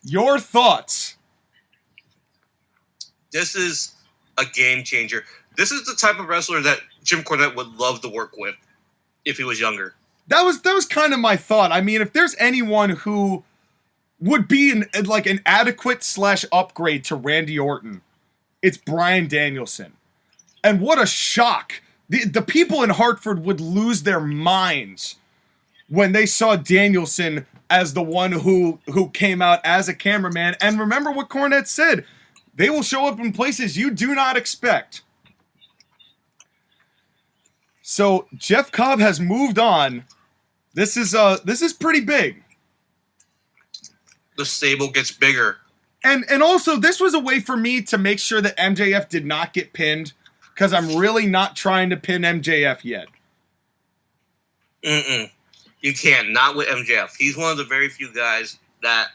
Your thoughts? This is a game changer. This is the type of wrestler that Jim Cornette would love to work with if he was younger. That was kind of my thought. I mean, if there's anyone who would be an adequate / upgrade to Randy Orton, it's Bryan Danielson. And what a shock. The people in Hartford would lose their minds when they saw Danielson as the one who came out as a cameraman. And remember what Cornette said. They will show up in places you do not expect. So Jeff Cobb has moved on. This is pretty big. The stable gets bigger. And also, this was a way for me to make sure that MJF did not get pinned, because I'm really not trying to pin MJF yet. You can't. Not with MJF. He's one of the very few guys that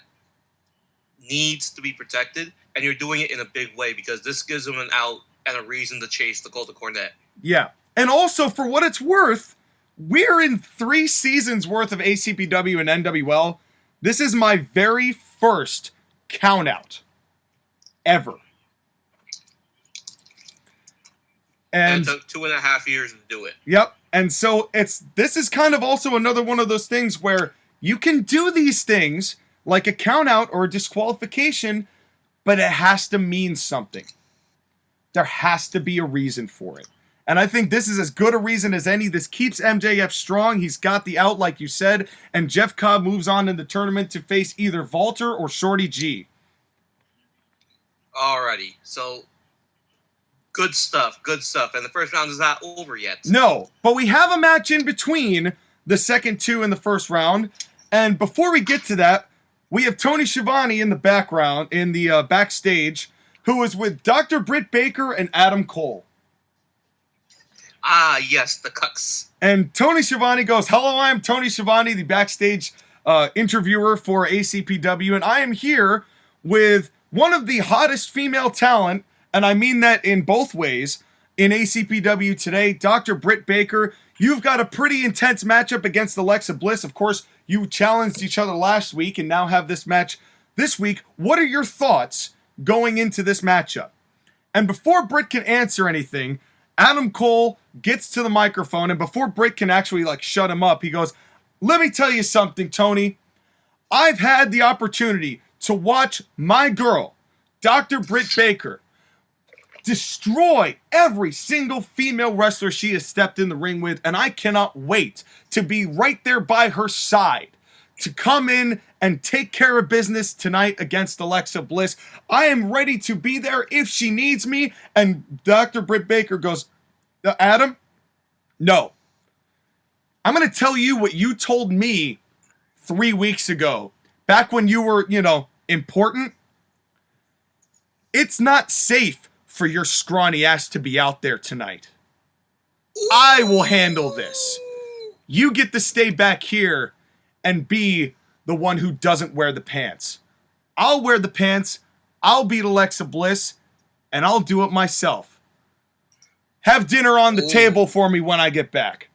needs to be protected, and you're doing it in a big way because this gives him an out and a reason to chase the Colt of Cornette. Yeah. And also, for what it's worth, we're in 3 seasons worth of ACPW and NWL. This is my very first countout ever. And it took 2.5 years to do it. Yep. And so this is kind of also another one of those things where you can do these things like a countout or a disqualification, but it has to mean something. There has to be a reason for it. And I think this is as good a reason as any. This keeps MJF strong. He's got the out, like you said. And Jeff Cobb moves on in the tournament to face either Walter or Shorty G. Alrighty. So, good stuff. Good stuff. And the first round is not over yet. No, but we have a match in between the second 2 and the first round. And before we get to that, we have Tony Schiavone in the background, in the backstage, who is with Dr. Britt Baker and Adam Cole. Ah, yes, the cucks. And Tony Schiavone goes, "Hello, I am Tony Schiavone, the backstage interviewer for ACPW, and I am here with one of the hottest female talent, and I mean that in both ways, in ACPW today, Dr. Britt Baker. You've got a pretty intense matchup against Alexa Bliss. Of course, you challenged each other last week and now have this match this week. What are your thoughts going into this matchup?" And before Britt can answer anything, Adam Cole gets to the microphone, and before Britt can actually shut him up, he goes, "Let me tell you something, Tony. I've had the opportunity to watch my girl, Dr. Britt Baker, destroy every single female wrestler she has stepped in the ring with, and I cannot wait to be right there by her side to come in and take care of business tonight against Alexa Bliss. I am ready to be there if she needs me." And Dr. Britt Baker goes, "Adam, no. I'm going to tell you what you told me 3 weeks ago, back when you were, important. It's not safe for your scrawny ass to be out there tonight." I will handle this. You get to stay back here and be the one who doesn't wear the pants. I'll wear the pants, I'll beat Alexa Bliss, and I'll do it myself. Have dinner on the table for me when I get back.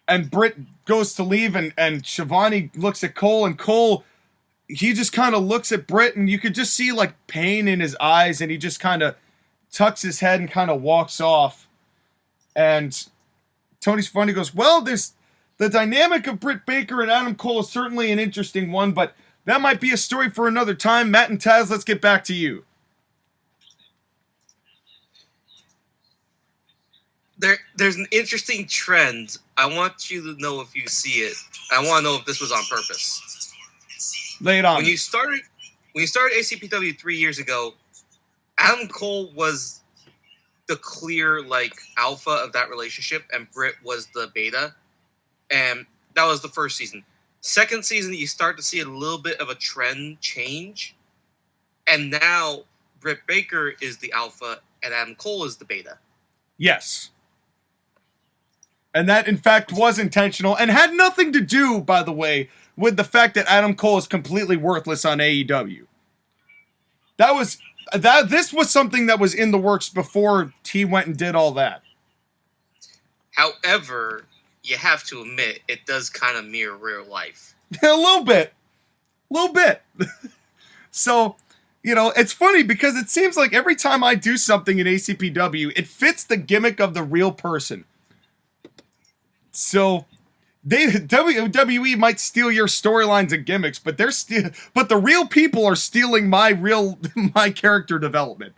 And Britt goes to leave, and Shivani looks at Cole, and Cole, he just kind of looks at Britt, and you could just see, like, pain in his eyes, and he just kind of tucks his head and kind of walks off. And Tony Schiavone goes, well, there's the dynamic of Britt Baker and Adam Cole is certainly an interesting one, but that might be a story for another time. Matt and Taz, let's get back to you. There's an interesting trend. I want you to know if you see it. I want to know if this was on purpose. Lay it on. When you started ACPW 3 years ago, Adam Cole was the clear, like, alpha of that relationship, and Britt was the beta. And that was the first season. Second season, you start to see a little bit of a trend change. And now Britt Baker is the alpha and Adam Cole is the beta. Yes. And that, in fact, was intentional and had nothing to do, by the way, with the fact that Adam Cole is completely worthless on AEW. This was something that was in the works before he went and did all that. However, you have to admit, it does kind of mirror real life. A little bit. So, you know, it's funny because it seems like every time I do something in ACPW, it fits the gimmick of the real person. So, WWE might steal your storylines and gimmicks, but but the real people are stealing my character development.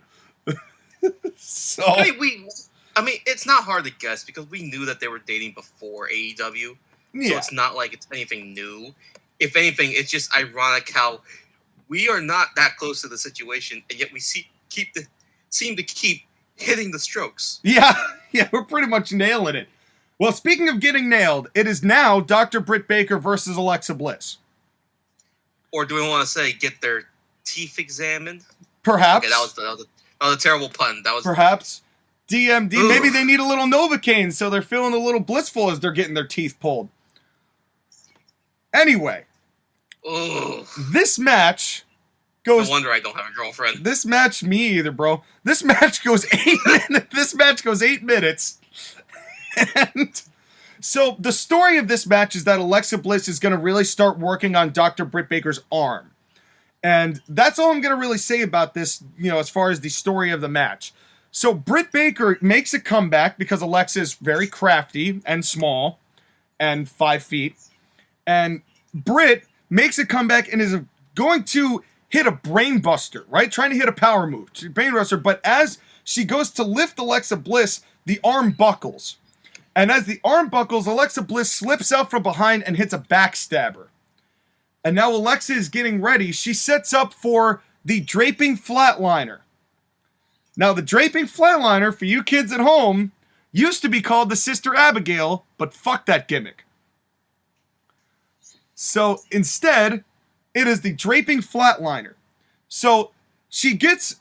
So I mean, it's not hard to guess because we knew that they were dating before AEW. Yeah. So it's not like it's anything new. If anything, it's just ironic how we are not that close to the situation, and yet we seem to keep hitting the strokes. Yeah, we're pretty much nailing it. Well, speaking of getting nailed, it is now Dr. Britt Baker versus Alexa Bliss. Or do we want to say get their teeth examined? Perhaps. Okay, that was a terrible pun. That was perhaps. DMD, Ooh. Maybe they need a little Novocaine, so they're feeling a little blissful as they're getting their teeth pulled. Anyway, this match goes... No wonder I don't have a girlfriend. This match, me either, bro. This match goes 8 minutes. This match goes 8 minutes. And so the story of this match is that Alexa Bliss is going to really start working on Dr. Britt Baker's arm. And that's all I'm going to really say about this, you know, as far as the story of the match. So Britt Baker makes a comeback because Alexa is very crafty and small and 5 feet. And Britt makes a comeback and is going to hit a brain buster, right? Trying to hit a power move, brain buster. But as she goes to lift Alexa Bliss, the arm buckles. And as the arm buckles, Alexa Bliss slips out from behind and hits a backstabber. And now Alexa is getting ready. She sets up for the draping flatliner. Now, the draping flatliner, for you kids at home, used to be called the Sister Abigail, but fuck that gimmick. So, instead, it is the draping flatliner. So, she gets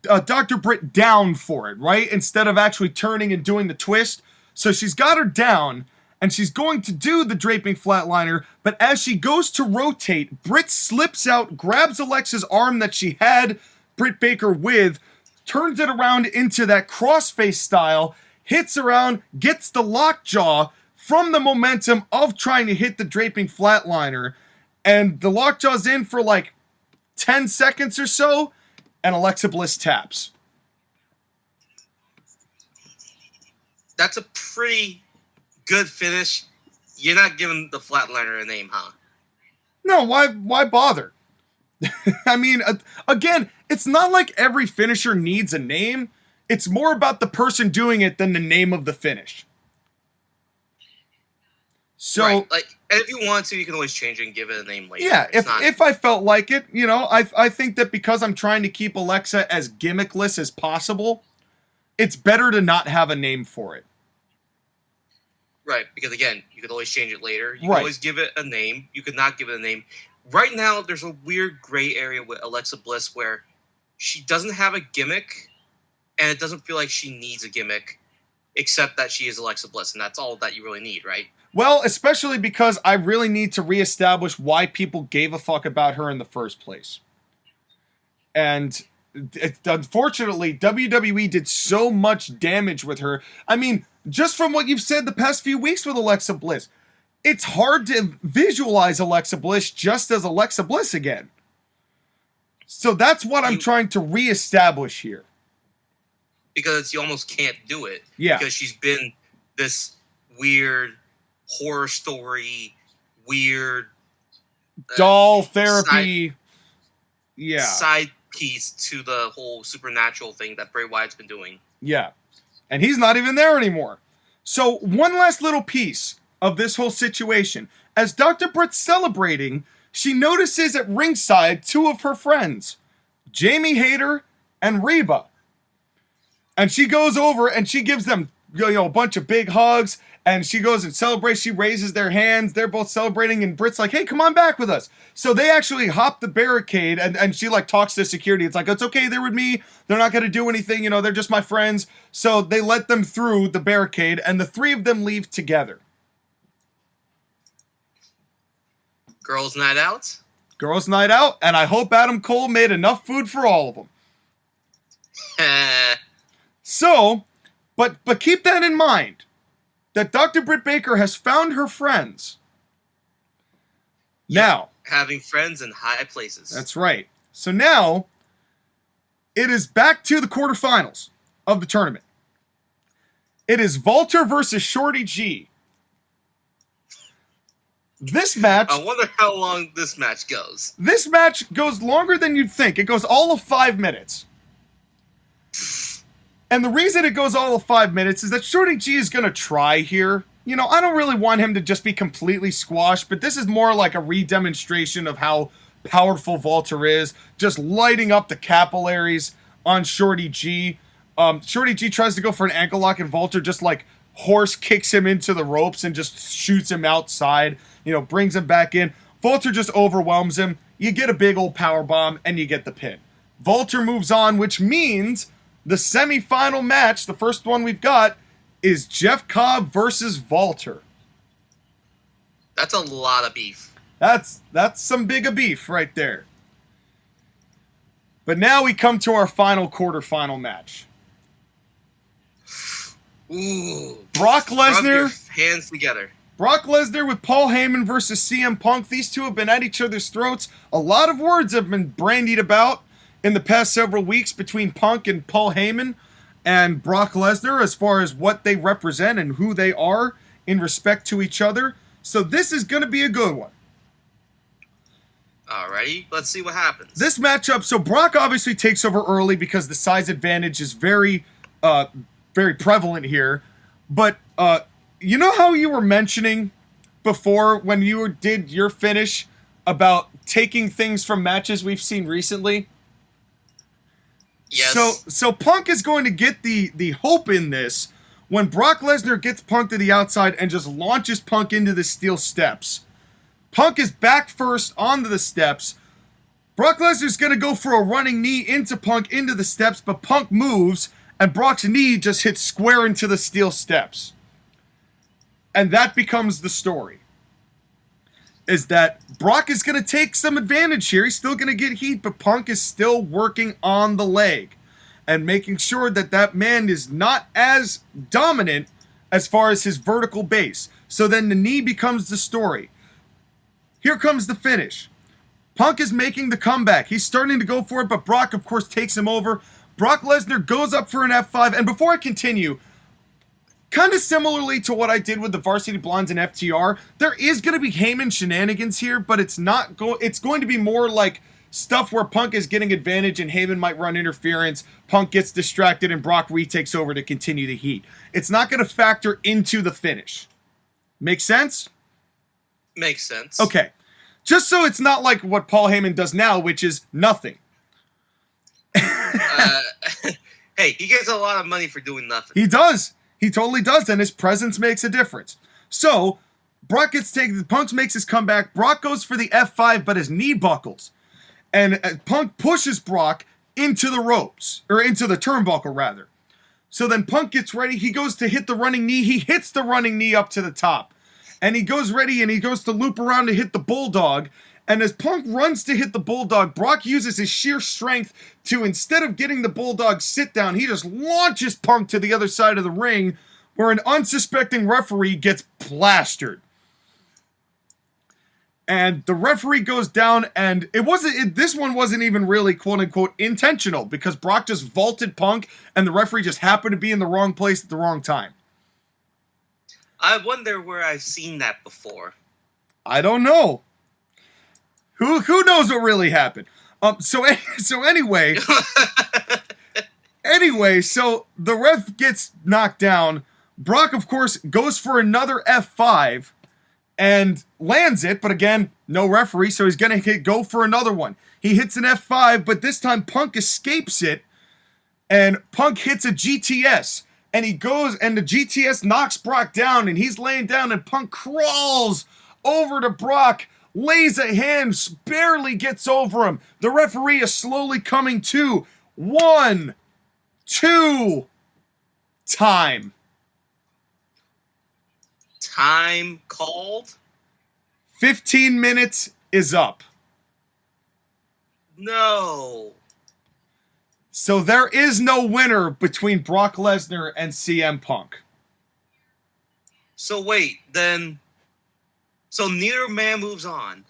Dr. Britt down for it, right? Instead of actually turning and doing the twist. So, she's got her down, and she's going to do the draping flatliner, but as she goes to rotate, Britt slips out, grabs Alexa's arm that she had Britt Baker with, turns it around into that crossface style, hits around, gets the lockjaw from the momentum of trying to hit the draping flatliner, and the lockjaw's in for like 10 seconds or so, and Alexa Bliss taps. That's a pretty good finish. You're not giving the flatliner a name, huh? No, why bother? I mean, again, it's not like every finisher needs a name. It's more about the person doing it than the name of the finish. So, right. Like, and if you want to, you can always change it and give it a name later. Yeah, if I felt like it, you know, I think that because I'm trying to keep Alexa as gimmickless as possible, it's better to not have a name for it. Right, because again, you could always change it later. You can always give it a name. You could not give it a name. Right now, there's a weird gray area with Alexa Bliss where she doesn't have a gimmick, and it doesn't feel like she needs a gimmick. except that she is Alexa Bliss, and that's all that you really need, right? Well, especially because I really need to reestablish why people gave a fuck about her in the first place. And unfortunately, WWE did so much damage with her. I mean, just from what you've said the past few weeks with Alexa Bliss, it's hard to visualize Alexa Bliss just as Alexa Bliss again. So that's what I'm trying to reestablish here. Because you almost can't do it. Yeah. Because she's been this weird horror story, weird doll therapy. Side piece to the whole supernatural thing that Bray Wyatt's been doing. Yeah. And he's not even there anymore. So one last little piece of this whole situation. As Dr. Britt's celebrating, she notices at ringside two of her friends, Jamie Hayter and Reba. And she goes over and she gives them, a bunch of big hugs. And she goes and celebrates. She raises their hands. They're both celebrating. And Britt's like, hey, come on back with us. So they actually hop the barricade. And she talks to security. It's like, it's okay. They're with me. They're not going to do anything. They're just my friends. So they let them through the barricade. And the three of them leave together. Girls' night out? Girls' night out. And I hope Adam Cole made enough food for all of them. So, but keep that in mind. That Dr. Britt Baker has found her friends. Now. Having friends in high places. That's right. So now, it is back to the quarterfinals of the tournament. It is Walter versus Shorty G. This match... I wonder how long this match goes. This match goes longer than you'd think. It goes all of 5 minutes. And the reason it goes all of 5 minutes is that Shorty G is going to try here. I don't really want him to just be completely squashed, but this is more like a re-demonstration of how powerful Walter is, just lighting up the capillaries on Shorty G. Shorty G tries to go for an ankle lock, and Walter just horse kicks him into the ropes and just shoots him outside, brings him back in. Walter just overwhelms him. You get a big old power bomb, and you get the pin. Walter moves on, which means... the semi-final match, the first one we've got, is Jeff Cobb versus Walter. That's a lot of beef. That's some big of beef right there. But now we come to our final quarterfinal match. Ooh. Brock Lesnar. Rub your hands together. Brock Lesnar with Paul Heyman versus CM Punk. These two have been at each other's throats. A lot of words have been bandied about in the past several weeks between Punk and Paul Heyman and Brock Lesnar as far as what they represent and who they are in respect to each other. So this is going to be a good one. Alrighty, let's see what happens. This matchup, so Brock obviously takes over early because the size advantage is very prevalent here. But you know how you were mentioning before when you did your finish about taking things from matches we've seen recently? Yes. So Punk is going to get the hope in this when Brock Lesnar gets Punk to the outside and just launches Punk into the steel steps. Punk is back first onto the steps. Brock Lesnar's going to go for a running knee into Punk into the steps, but Punk moves and Brock's knee just hits square into the steel steps. And that becomes the story. Is that Brock is going to take some advantage here. He's still going to get heat, but Punk is still working on the leg and making sure that that man is not as dominant as far as his vertical base. So then the knee becomes the story. Here comes the finish. Punk is making the comeback. He's starting to go for it, but Brock, of course, takes him over. Brock Lesnar goes up for an F5. And before I continue, kind of similarly to what I did with the Varsity Blondes and FTR, there is going to be Heyman shenanigans here, but it's going to be more like stuff where Punk is getting advantage and Heyman might run interference, Punk gets distracted, and Brock retakes over to continue the heat. It's not going to factor into the finish. Make sense? Makes sense. Okay. Just so it's not like what Paul Heyman does now, which is nothing. Hey, he gets a lot of money for doing nothing. He does. He totally does, and his presence makes a difference. So, Brock Punk makes his comeback. Brock goes for the F5, but his knee buckles. And Punk pushes Brock into the ropes, or into the turnbuckle, rather. So then Punk gets ready. He goes to hit the running knee. He hits the running knee up to the top. And he goes ready and he goes to loop around to hit the Bulldog. And as Punk runs to hit the Bulldog, Brock uses his sheer strength to, instead of getting the Bulldog sit down, he just launches Punk to the other side of the ring where an unsuspecting referee gets plastered. And the referee goes down, and this one wasn't even really quote-unquote intentional, because Brock just vaulted Punk, and the referee just happened to be in the wrong place at the wrong time. I wonder where I've seen that before. I don't know. Who knows what really happened? So anyway, so the ref gets knocked down. Brock, of course, goes for another F5 and lands it, but again, no referee, so he's gonna go for another one. He hits an F5, but this time Punk escapes it, and Punk hits a GTS, and he goes, and the GTS knocks Brock down, and he's laying down, and Punk crawls over to Brock, lays a hand, barely gets over him. The referee is slowly coming to. 1, 2, time. Time called? 15 minutes is up. No. So there is no winner between Brock Lesnar and CM Punk. So wait, then... So neither man moves on.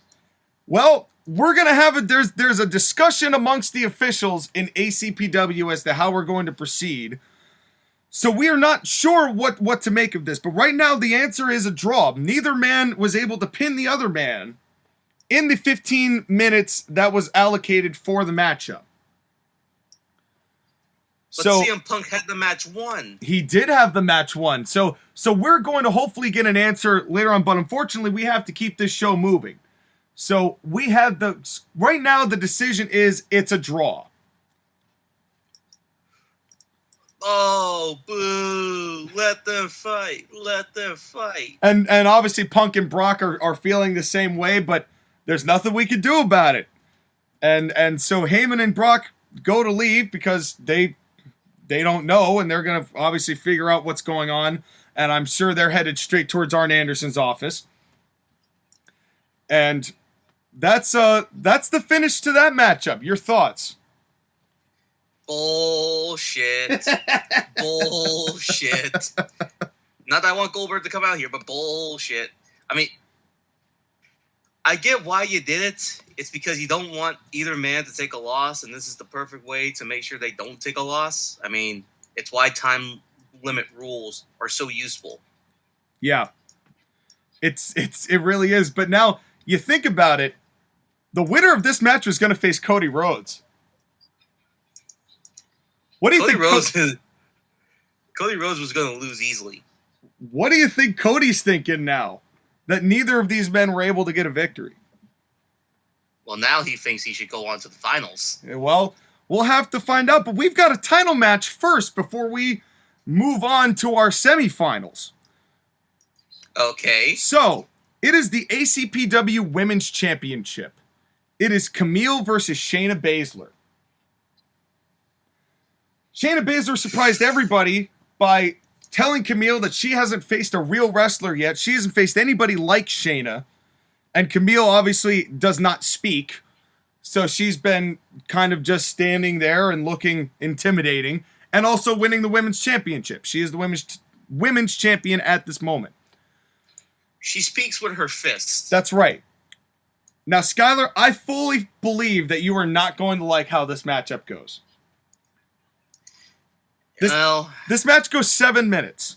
Well, we're going to have there's a discussion amongst the officials in ACPW as to how we're going to proceed. So we are not sure what to make of this. But right now, the answer is a draw. Neither man was able to pin the other man in the 15 minutes that was allocated for the matchup. But CM Punk had the match won. He did have the match won. So we're going to hopefully get an answer later on. But unfortunately, we have to keep this show moving. So we have right now, the decision is it's a draw. Oh, boo. Let them fight. Let them fight. And obviously Punk and Brock are feeling the same way, but there's nothing we can do about it. And so Heyman and Brock go to leave because they don't know, and they're going to obviously figure out what's going on. And I'm sure they're headed straight towards Arn Anderson's office. And that's the finish to that matchup. Your thoughts? Bullshit. Bullshit. Not that I want Goldberg to come out here, but bullshit. I mean, I get why you did it. It's because you don't want either man to take a loss, and this is the perfect way to make sure they don't take a loss. I mean, it's why time limit rules are so useful. Yeah. It really is. But now you think about it, the winner of this match was going to face Cody Rhodes. What do you think? Cody Rhodes was going to lose easily. What do you think Cody's thinking now that neither of these men were able to get a victory? Well, now he thinks he should go on to the finals. Well, we'll have to find out, but we've got a title match first before we move on to our semifinals. Okay. So, it is the ACPW Women's Championship. It is Camille versus Shayna Baszler. Shayna Baszler surprised everybody by telling Camille that she hasn't faced a real wrestler yet. She hasn't faced anybody like Shayna. And Camille obviously does not speak. So she's been kind of just standing there and looking intimidating. And also winning the Women's Championship. She is the women's champion at this moment. She speaks with her fists. That's right. Now, Skylar, I fully believe that you are not going to like how this matchup goes. This match goes 7 minutes.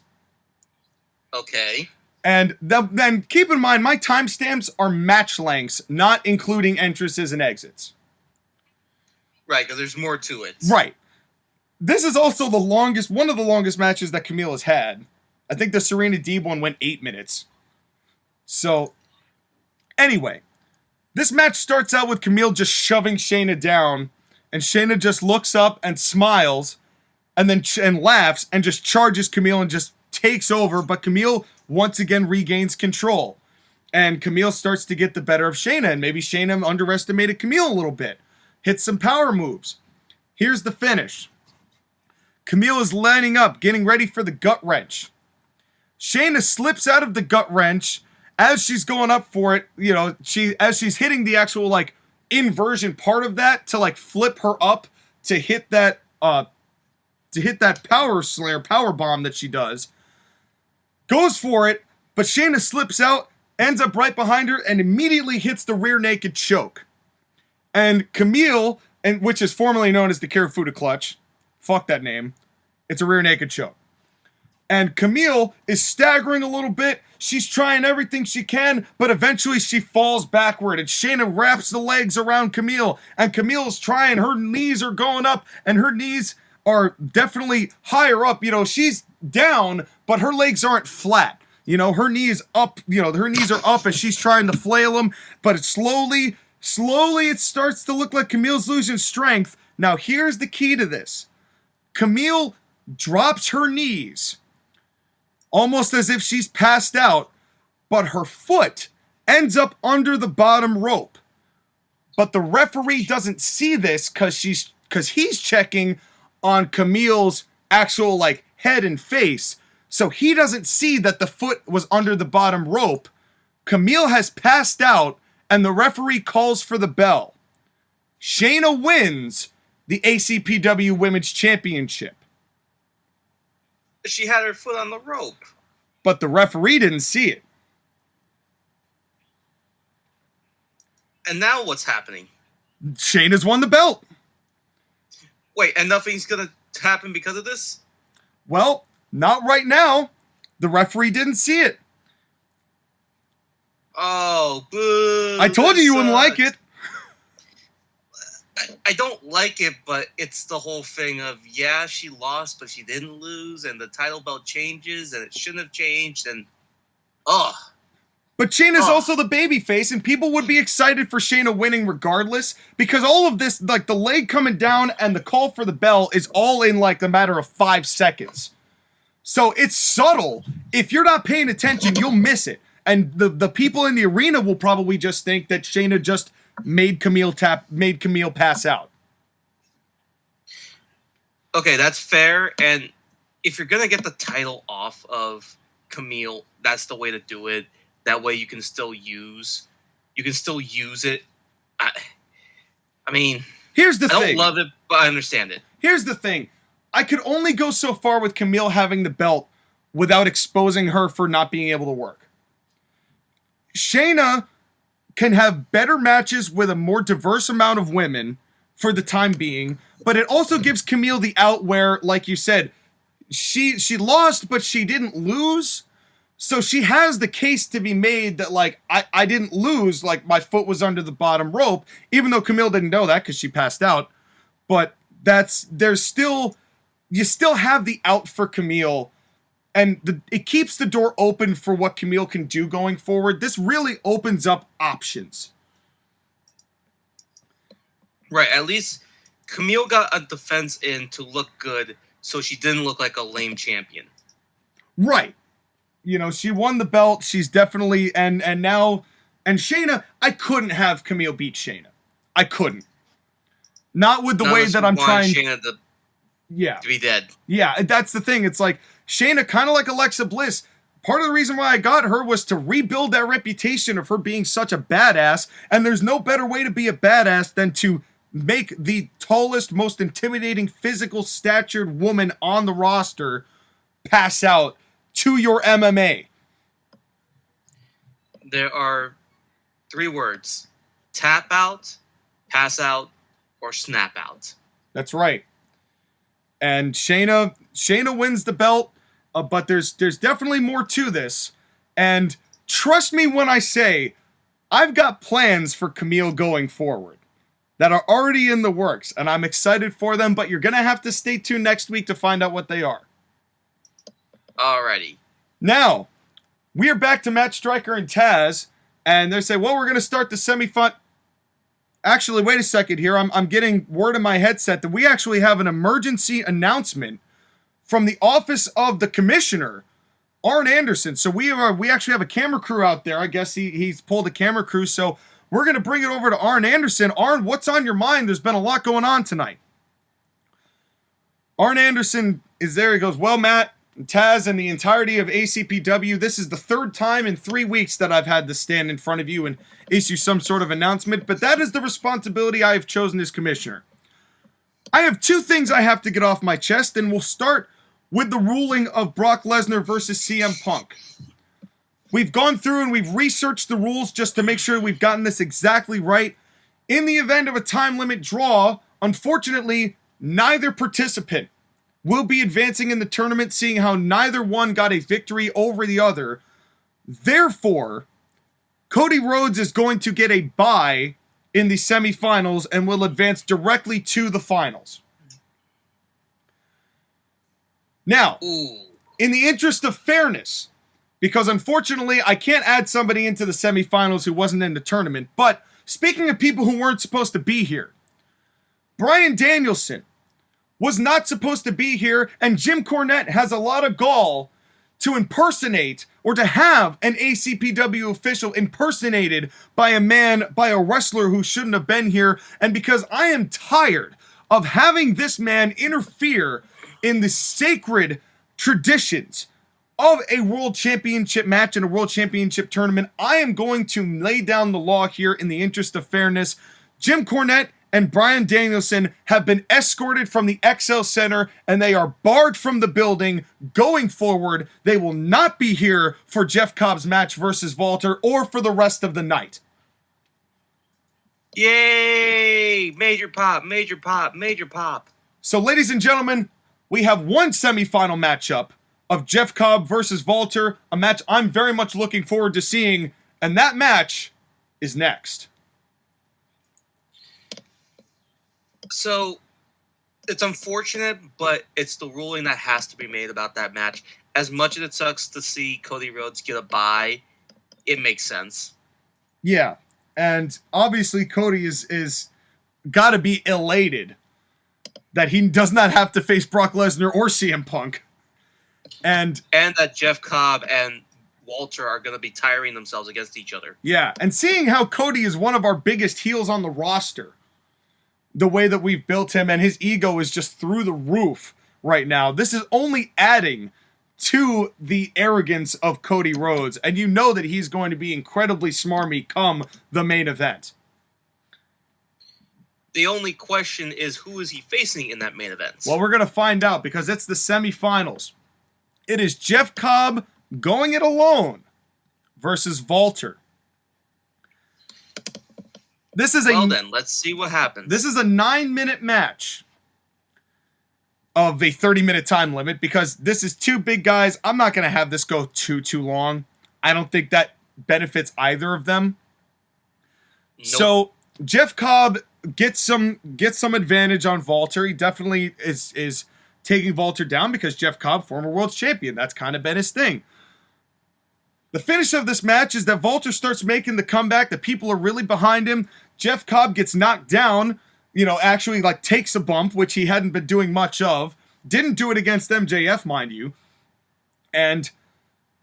Okay. And then keep in mind, my timestamps are match lengths, not including entrances and exits. Right, because there's more to it. Right. This is also one of the longest matches that Camille has had. I think the Serena Deeb one went 8 minutes. So, anyway, this match starts out with Camille just shoving Shayna down, and Shayna just looks up and smiles, and then laughs, and just charges Camille and just takes over, but Camille once again regains control. And Camille starts to get the better of Shayna, and maybe Shayna underestimated Camille a little bit. Hits some power moves. Here's the finish. Camille is lining up, getting ready for the gut wrench. Shayna slips out of the gut wrench as she's going up for it. You know, as she's hitting the actual like inversion part of that to like flip her up to hit that power bomb that she does. Goes for it, but Shayna slips out, ends up right behind her, and immediately hits the rear naked choke. And Camille, which is formerly known as the Kirifuda clutch, fuck that name, it's a rear naked choke. And Camille is staggering a little bit. She's trying everything she can, but eventually she falls backward. And Shayna wraps the legs around Camille. And Camille's trying. Her knees are going up. And her knees are definitely higher up. You know, she's down, but her legs aren't flat. You know, her knees up. You know, her knees are up as she's trying to flail them. But it's slowly it starts to look like Camille's losing strength. Now, here's the key to this. Camille drops her knees, almost as if she's passed out, but her foot ends up under the bottom rope. But the referee doesn't see this because he's checking on Camille's actual like head and face. So he doesn't see that the foot was under the bottom rope. Camille has passed out and the referee calls for the bell. Shayna wins the ACPW Women's Championship. She had her foot on the rope. But the referee didn't see it. And now what's happening? Shayna's won the belt. Wait, and nothing's going to happen because of this? Well, not right now. The referee didn't see it. Oh, boo. I told you wouldn't like it. I don't like it, but it's the whole thing of, yeah, she lost, but she didn't lose, and the title belt changes, and it shouldn't have changed, and, But Shayna's also the babyface, and people would be excited for Shayna winning regardless, because all of this, like the leg coming down and the call for the bell is all in like the matter of 5 seconds. So it's subtle. If you're not paying attention, you'll miss it. And the people in the arena will probably just think that Shayna just made Camille pass out. Okay, that's fair. And if you're gonna get the title off of Camille, that's the way to do it. That way you can still use it. I mean, here's the thing. I don't love it, but I understand it. Here's the thing. I could only go so far with Camille having the belt without exposing her for not being able to work. Shayna can have better matches with a more diverse amount of women for the time being, but it also gives Camille the out where, like you said, she lost, but she didn't lose. So she has the case to be made that, like, I didn't lose, like, my foot was under the bottom rope, even though Camille didn't know that because she passed out. But you still have the out for Camille, and it keeps the door open for what Camille can do going forward. This really opens up options. Right, at least Camille got a defense in to look good, so she didn't look like a lame champion. Right. You know, she won the belt. She's definitely, and Shayna, I couldn't have Camille beat Shayna. I couldn't. Not with the way that I'm trying. Shayna to be dead. Yeah, that's the thing. It's like Shayna, kind of like Alexa Bliss. Part of the reason why I got her was to rebuild that reputation of her being such a badass. And there's no better way to be a badass than to make the tallest, most intimidating, physical statured woman on the roster pass out to your MMA. There are 3 words: tap out, pass out, or snap out. That's right. And Shayna wins the belt, but there's definitely more to this. And trust me when I say, I've got plans for Camille going forward that are already in the works, and I'm excited for them, but you're going to have to stay tuned next week to find out what they are. Alrighty. Now, we are back to Matt Striker and Taz, and they say, well, we're going to start the semifinal. Actually, wait a second here. I'm getting word in my headset that we actually have an emergency announcement from the office of the commissioner, Arn Anderson. So we actually have a camera crew out there. I guess he's pulled a camera crew. So we're going to bring it over to Arn Anderson. Arn, what's on your mind? There's been a lot going on tonight. Arn Anderson is there. He goes, well, Matt, Taz, and the entirety of ACPW, this is the third time in 3 weeks that I've had to stand in front of you and issue some sort of announcement, but that is the responsibility I have chosen as commissioner. I have 2 things I have to get off my chest, and we'll start with the ruling of Brock Lesnar versus CM Punk. We've gone through and we've researched the rules just to make sure we've gotten this exactly right. In the event of a time limit draw, unfortunately, neither participant will be advancing in the tournament, seeing how neither one got a victory over the other. Therefore, Cody Rhodes is going to get a bye in the semifinals and will advance directly to the finals. Now, in the interest of fairness, because unfortunately I can't add somebody into the semifinals who wasn't in the tournament, but speaking of people who weren't supposed to be here, Bryan Danielson was not supposed to be here, and Jim Cornette has a lot of gall to impersonate or to have an ACPW official impersonated by a wrestler who shouldn't have been here. And because I am tired of having this man interfere in the sacred traditions of a world championship match and a world championship tournament, I am going to lay down the law here in the interest of fairness. Jim Cornette and Bryan Danielson have been escorted from the XL Center, and they are barred from the building going forward. They will not be here for Jeff Cobb's match versus Walter or for the rest of the night. Yay! Major pop, major pop, major pop. So, ladies and gentlemen, we have one semifinal matchup of Jeff Cobb versus Walter, a match I'm very much looking forward to seeing, and that match is next. So, it's unfortunate, but it's the ruling that has to be made about that match. As much as it sucks to see Cody Rhodes get a bye, it makes sense. Yeah, and obviously Cody is got to be elated that he does not have to face Brock Lesnar or CM Punk. And that Jeff Cobb and Walter are going to be tiring themselves against each other. Yeah, and seeing how Cody is one of our biggest heels on the roster, the way that we've built him, and his ego is just through the roof right now, this is only adding to the arrogance of Cody Rhodes, and you know that he's going to be incredibly smarmy come the main event. The only question is, who is he facing in that main event? Well, we're going to find out, because it's the semifinals. It is Jeff Cobb going it alone versus Walter. Then, let's see what happens. This is a 9-minute match of a 30-minute time limit, because this is 2 big guys. I'm not going to have this go too long. I don't think that benefits either of them. Nope. So Jeff Cobb gets some advantage on Walter. He definitely is taking Walter down, because Jeff Cobb, former world champion, that's kind of been his thing. The finish of this match is that Walter starts making the comeback. The people are really behind him. Jeff Cobb gets knocked down, actually takes a bump, which he hadn't been doing much of. Didn't do it against MJF, mind you. And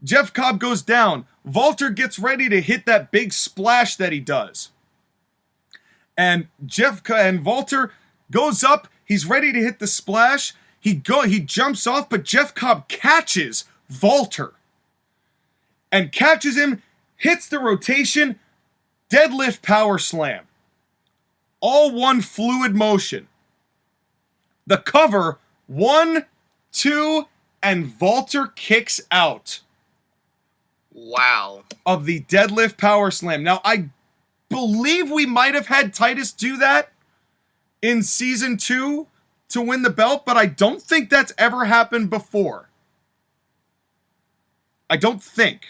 Jeff Cobb goes down. Walter gets ready to hit that big splash that he does. And Walter goes up. He's ready to hit the splash. He jumps off, but Jeff Cobb catches Walter. And catches him, hits the rotation, deadlift power slam. All one fluid motion. The cover, 1, 2, and Walter kicks out. Wow. Of the deadlift power slam. Now, I believe we might have had Titus do that in Season 2 to win the belt, but I don't think that's ever happened before. I don't think.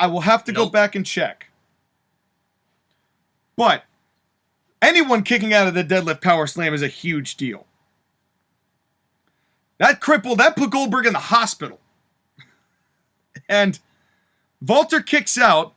I will have to go back and check. But anyone kicking out of the deadlift power slam is a huge deal. That put Goldberg in the hospital. And Walter kicks out.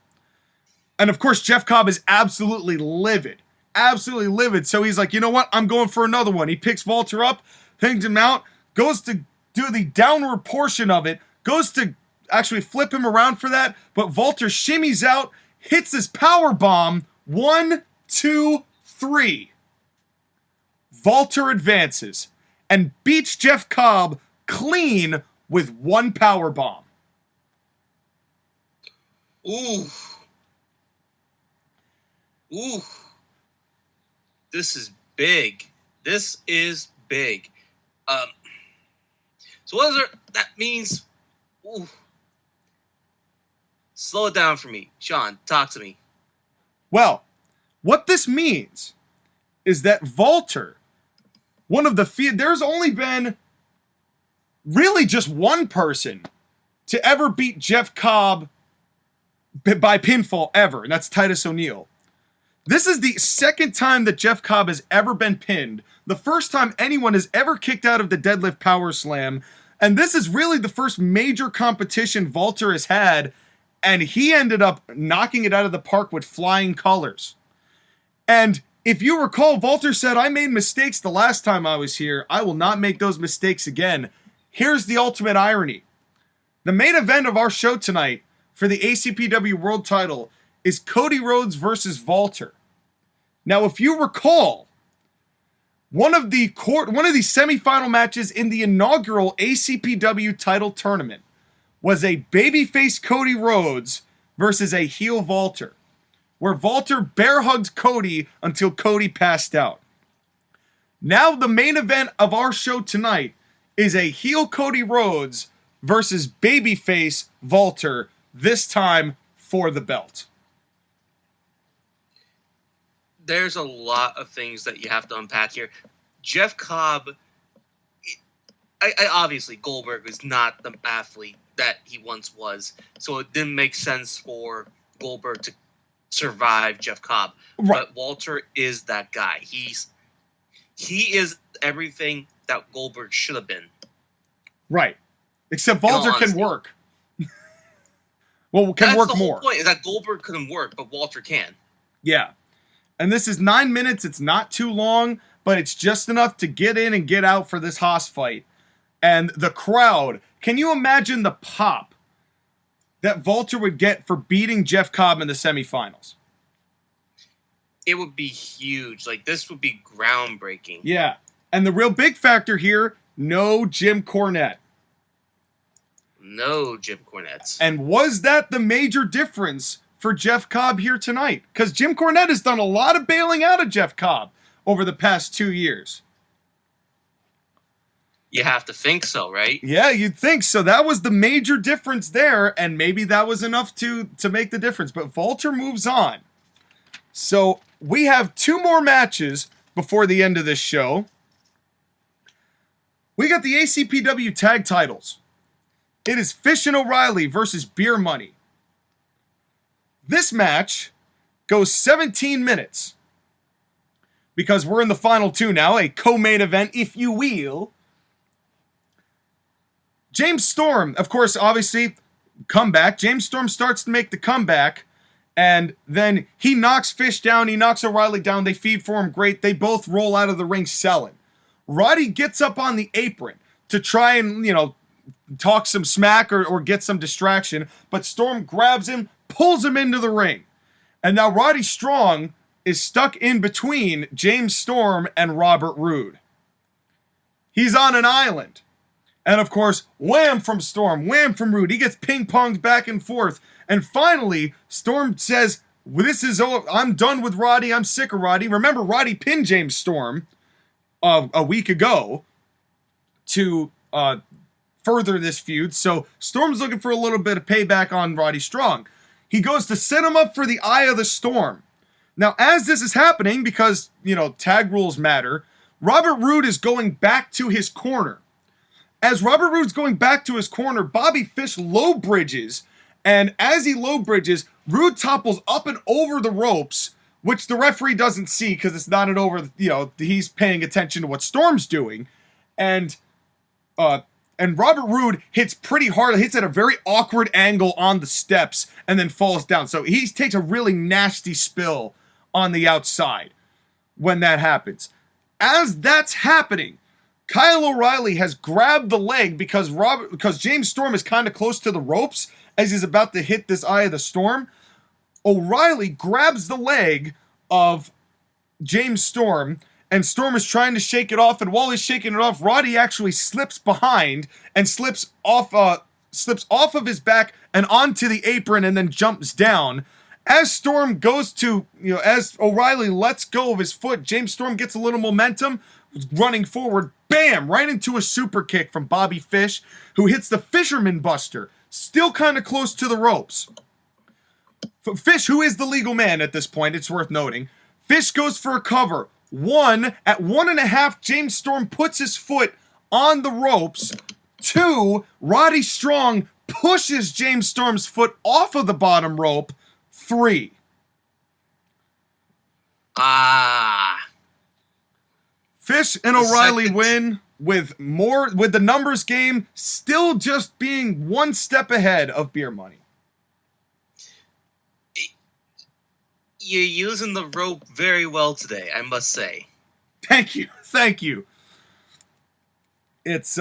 And of course, Jeff Cobb is absolutely livid. Absolutely livid. So he's like, you know what? I'm going for another one. He picks Walter up, hangs him out, goes to do the downward portion of it, goes to actually flip him around for that, but Walter shimmies out, hits his power bomb. 1, 2, 3. Walter advances, and beats Jeff Cobb clean with one power bomb. Ooh. Ooh. This is big. This is big. So what is there? That means... Ooh. Slow it down for me. Sean, talk to me. Well, what this means is that Walter, one of the there's only been really just one person to ever beat Jeff Cobb by pinfall ever, and that's Titus O'Neil. This is the second time that Jeff Cobb has ever been pinned, the first time anyone has ever kicked out of the deadlift power slam, and this is really the first major competition Walter has had, and he ended up knocking it out of the park with flying colors. And if you recall, Walter said, I made mistakes the last time I was here. I will not make those mistakes again. Here's the ultimate irony. The main event of our show tonight for the ACPW World title is Cody Rhodes versus Walter. Now, if you recall, one of the semifinal matches in the inaugural ACPW title tournament was a babyface Cody Rhodes versus a heel Walter, where Walter bear hugged Cody until Cody passed out. Now the main event of our show tonight is a heel Cody Rhodes versus babyface Walter, this time for the belt. There's a lot of things that you have to unpack here. Jeff Cobb, I obviously Goldberg is not the athlete that he once was, so it didn't make sense for Goldberg to survive Jeff Cobb. Right. But Walter is that guy. He is everything that Goldberg should have been. Right. Except Walter can work. Well, can work more. The whole point is that Goldberg couldn't work, but Walter can. Yeah. And this is 9 minutes. It's not too long, but it's just enough to get in and get out for this Haas fight. And the crowd, can you imagine the pop that Walter would get for beating Jeff Cobb in the semifinals? It would be huge. Like, this would be groundbreaking. Yeah. And the real big factor here, no Jim Cornette. No Jim Cornette. And was that the major difference for Jeff Cobb here tonight? Because Jim Cornette has done a lot of bailing out of Jeff Cobb over the past 2 years. You have to think so, right? Yeah, you'd think so. That was the major difference there, and maybe that was enough to make the difference. But Walter moves on. So we have 2 more matches before the end of this show. We got the ACPW tag titles. It is Fish and O'Reilly versus Beer Money. This match goes 17 minutes. Because we're in the final 2 now, a co-main event, if you will. James Storm, of course, obviously, comeback. James Storm starts to make the comeback, and then he knocks Fish down, he knocks O'Reilly down, they feed for him, great. They both roll out of the ring selling. Roddy gets up on the apron to try and, talk some smack or get some distraction, but Storm grabs him, pulls him into the ring. And now Roddy Strong is stuck in between James Storm and Robert Roode. He's on an island. And of course, wham from Storm, wham from Roode. He gets ping-ponged back and forth. And finally, Storm says, this is over. I'm done with Roddy. I'm sick of Roddy. Remember, Roddy pinned James Storm a week ago to further this feud. So Storm's looking for a little bit of payback on Roddy Strong. He goes to set him up for the Eye of the Storm. Now, as this is happening, because, tag rules matter, Robert Roode is going back to his corner. As Robert Roode's going back to his corner, Bobby Fish low bridges, and as he low bridges, Roode topples up and over the ropes, which the referee doesn't see because it's not an over, he's paying attention to what Storm's doing, and Robert Roode hits pretty hard, hits at a very awkward angle on the steps, and then falls down. So he takes a really nasty spill on the outside when that happens. As that's happening, Kyle O'Reilly has grabbed the leg because James Storm is kind of close to the ropes as he's about to hit this Eye of the Storm. O'Reilly grabs the leg of James Storm and Storm is trying to shake it off, and while he's shaking it off, Roddy actually slips behind and slips off of his back and onto the apron and then jumps down. As Storm goes to, as O'Reilly lets go of his foot, James Storm gets a little momentum, running forward, bam, right into a super kick from Bobby Fish, who hits the Fisherman Buster, still kind of close to the ropes. Fish, who is the legal man at this point, it's worth noting. Fish goes for a cover. At 1.5, James Storm puts his foot on the ropes. 2, Roddy Strong pushes James Storm's foot off of the bottom rope. 3. Fish and O'Reilly win with the numbers game still just being one step ahead of Beer Money. You're using the rope very well today, I must say. Thank you. It's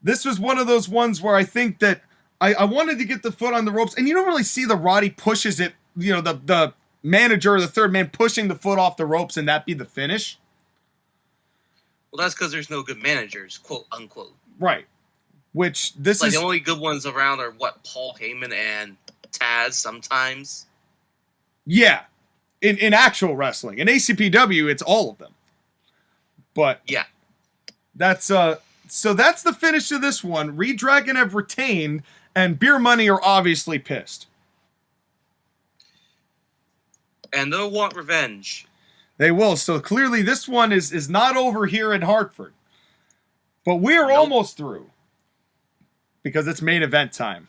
this was one of those ones where I think that I wanted to get the foot on the ropes, and you don't really see the Roddy pushes it, the manager or the third man pushing the foot off the ropes and that be the finish. Well, that's because there's no good managers, quote unquote. Right. Which this like is the only good ones around are Paul Heyman and Taz sometimes. Yeah. In actual wrestling. In ACPW, it's all of them. But yeah. That's so that's the finish of this one. Redragon have retained, and Beer Money are obviously pissed. And they'll want revenge. They will. So clearly this one is not over here in Hartford. But we are almost through. Because it's main event time.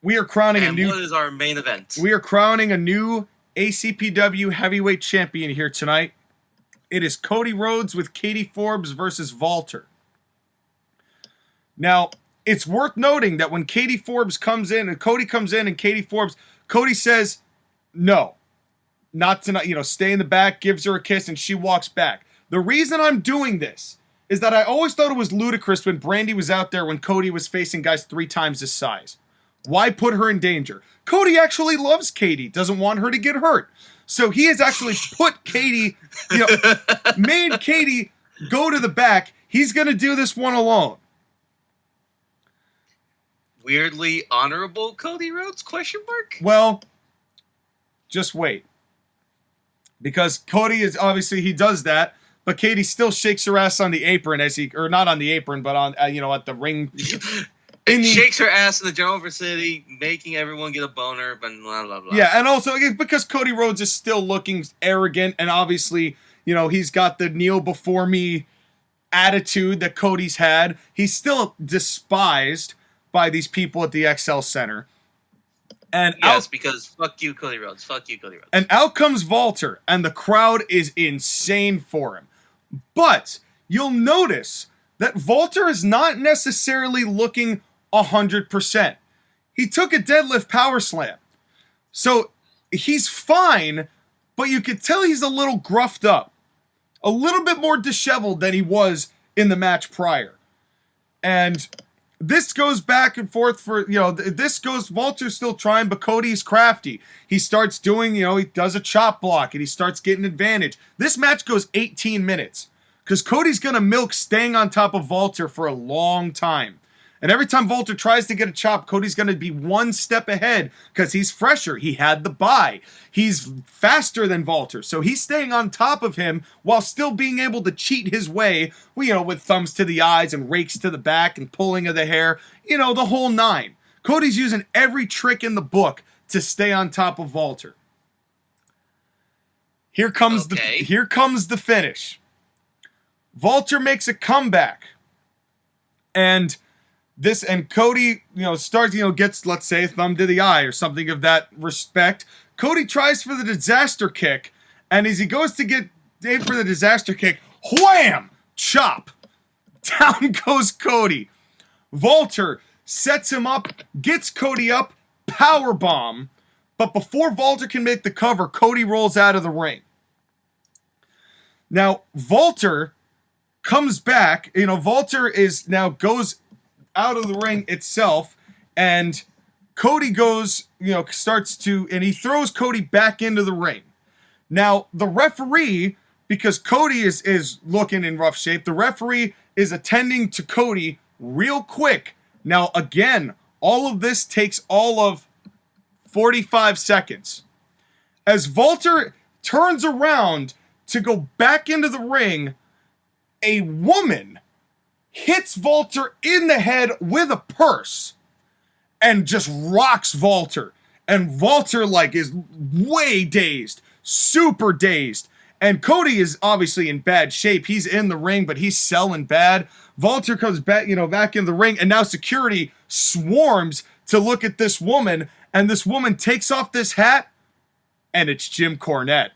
We are crowning what is our main event? We are crowning a new ACPW Heavyweight Champion here tonight. It is Cody Rhodes with Katie Forbes versus Walter. Now, it's worth noting that when Katie Forbes comes in, and Cody comes in, and Cody says, no, not tonight, stay in the back, gives her a kiss, and she walks back. The reason I'm doing this is that I always thought it was ludicrous when Brandy was out there when Cody was facing guys 3 times his size. Why put her in danger? Cody actually loves Katie, doesn't want her to get hurt. So he has actually put Katie, made Katie go to the back. He's going to do this one alone. Weirdly honorable Cody Rhodes, ? Well, just wait. Because Cody is, obviously, he does that, but Katie still shakes her ass on the apron or not on the apron, but on, at the ring. Shakes her ass in the general vicinity, making everyone get a boner, but blah, blah, blah. Yeah, and also because Cody Rhodes is still looking arrogant, and obviously, he's got the kneel before me attitude that Cody's had. He's still despised by these people at the XL Center. And because fuck you, Cody Rhodes. Fuck you, Cody Rhodes. And out comes Walter, and the crowd is insane for him. But you'll notice that Walter is not necessarily looking 100%. He took a deadlift power slam. So he's fine, but you could tell he's a little gruffed up. A little bit more disheveled than he was in the match prior. And this goes back and forth Walter's still trying, but Cody's crafty. He starts doing, he does a chop block and he starts getting advantage. This match goes 18 minutes because Cody's going to milk staying on top of Walter for a long time. And every time Walter tries to get a chop, Cody's going to be one step ahead because he's fresher. He had the bye. He's faster than Walter. So he's staying on top of him while still being able to cheat his way, with thumbs to the eyes and rakes to the back and pulling of the hair, the whole 9. Cody's using every trick in the book to stay on top of Walter. Here comes the finish. Walter makes a comeback. And Cody, starts, gets, let's say, a thumb to the eye or something of that respect. Cody tries for the disaster kick, and as he goes to get aim for the disaster kick, wham! Chop! Down goes Cody. Walter sets him up, gets Cody up, powerbomb, but before Walter can make the cover, Cody rolls out of the ring. Now, Walter comes back, Walter goes out of the ring itself, and Cody goes, and he throws Cody back into the ring. Now, the referee, because Cody is looking in rough shape, the referee is attending to Cody real quick. Now, again, all of this takes all of 45 seconds. As Walter turns around to go back into the ring, a woman hits Walter in the head with a purse and just rocks Walter. And Walter, like, is way dazed, super dazed. And Cody is obviously in bad shape. He's in the ring, but he's selling bad. Walter comes back, back in the ring, and now security swarms to look at this woman, and this woman takes off this hat, and it's Jim Cornette.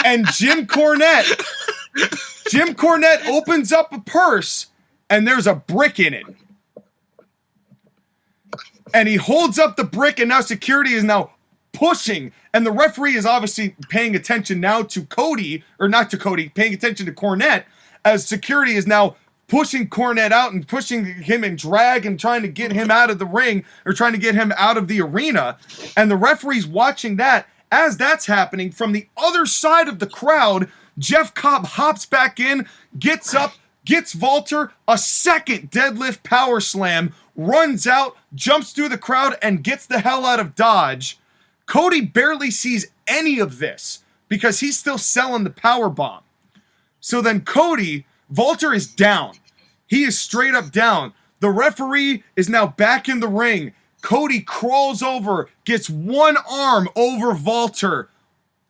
And Jim Cornette opens up a purse, and there's a brick in it. And he holds up the brick, and now security is now pushing, and the referee is obviously paying attention now to Cody, or not to Cody, paying attention to Cornette, as security is now pushing Cornette out and pushing him in drag and trying to get him out of the ring, or trying to get him out of the arena. And the referee's watching that. As that's happening, from the other side of the crowd, Jeff Cobb hops back in, gets up, gets Walter a second deadlift power slam, runs out, jumps through the crowd, and gets the hell out of Dodge. Cody barely sees any of this because he's still selling the power bomb. So then Walter is down. He is straight up down. The referee is now back in the ring. Cody crawls over, gets one arm over Walter.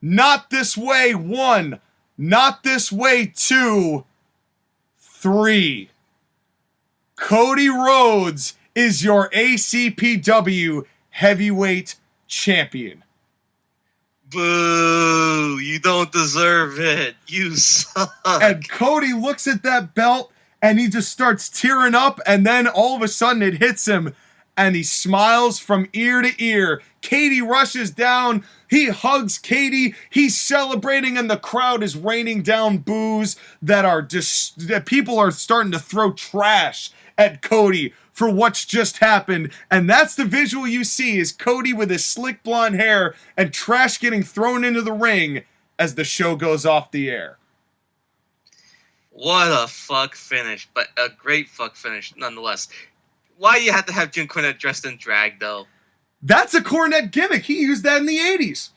Not this way, 1. Not this way, 2. 3. Cody Rhodes is your ACPW Heavyweight Champion. Boo! You don't deserve it. You suck. And Cody looks at that belt and he just starts tearing up, and then all of a sudden it hits him and he smiles from ear to ear. Katie rushes down. He hugs Katie. He's celebrating, and the crowd is raining down boos that people are starting to throw trash at Cody for what's just happened. And that's the visual you see, is Cody with his slick blonde hair and trash getting thrown into the ring as the show goes off the air. What a fuck finish, but a great fuck finish nonetheless. Why you have to have Jim Cornette dressed in drag, though? That's a Cornette gimmick. He used that in the 80s.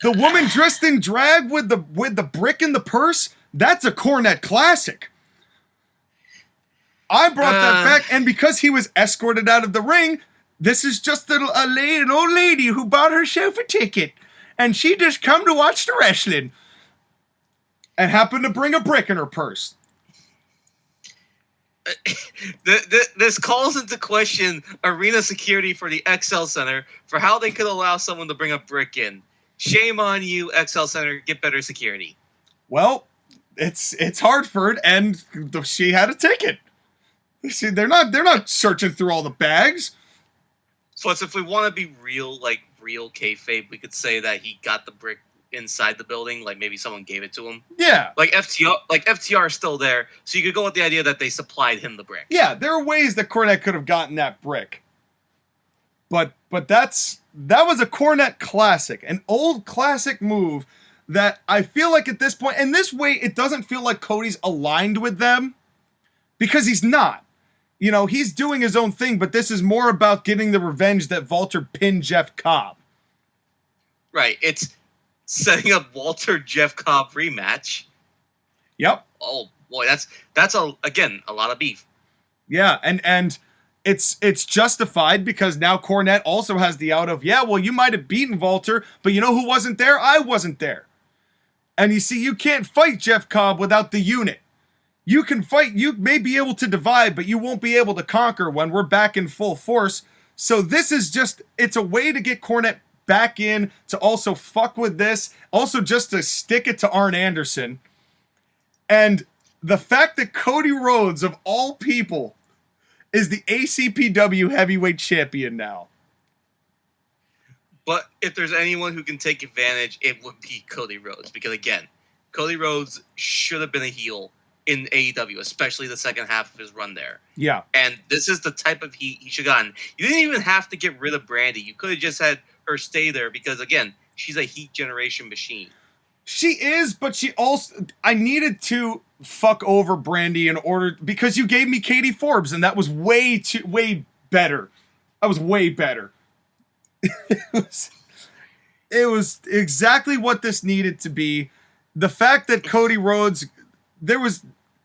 The woman dressed in drag with the brick in the purse, that's a Cornette classic. I brought that back, and because he was escorted out of the ring, this is just an old lady who bought herself a ticket, and she just come to watch the wrestling, and happened to bring a brick in her purse. This calls into question arena security for the XL Center for how they could allow someone to bring a brick in. Shame on you, XL Center. Get better security. Well, it's Hartford, and she had a ticket. See, they're not searching through all the bags. Plus, if we want to be real kayfabe, we could say that he got the brick inside the building, like maybe someone gave it to him. Yeah. Like FTR is still there, so you could go with the idea that they supplied him the brick. Yeah, there are ways that Cornette could have gotten that brick. But that was a Cornette classic, an old classic move that I feel like at this point, and this way it doesn't feel like Cody's aligned with them, because he's not. He's doing his own thing, but this is more about getting the revenge that Walter pinned Jeff Cobb. Right, it's setting up Walter Jeff Cobb rematch. Yep. Oh boy, that's a lot of beef. Yeah, and it's justified because now Cornette also has the out of, yeah, well, you might have beaten Walter, but you know who wasn't there? I wasn't there. And you see, you can't fight Jeff Cobb without the unit. You can fight, you may be able to divide, but you won't be able to conquer when we're back in full force. So this is just, it's a way to get Cornette back in, to also fuck with this, also just to stick it to Arn Anderson. And the fact that Cody Rhodes, of all people, is the ACPW Heavyweight Champion now. But if there's anyone who can take advantage, it would be Cody Rhodes. Because again, Cody Rhodes should have been a heel in AEW, especially the second half of his run there. Yeah. And this is the type of heat he should have gotten. You didn't even have to get rid of Brandy. You could have just had her stay there because, again, she's a heat generation machine. She is, but she also... I needed to fuck over Brandy in order... Because you gave me Katie Forbes, and that was way better. That was way better. It was exactly what this needed to be. The fact that Cody Rhodes...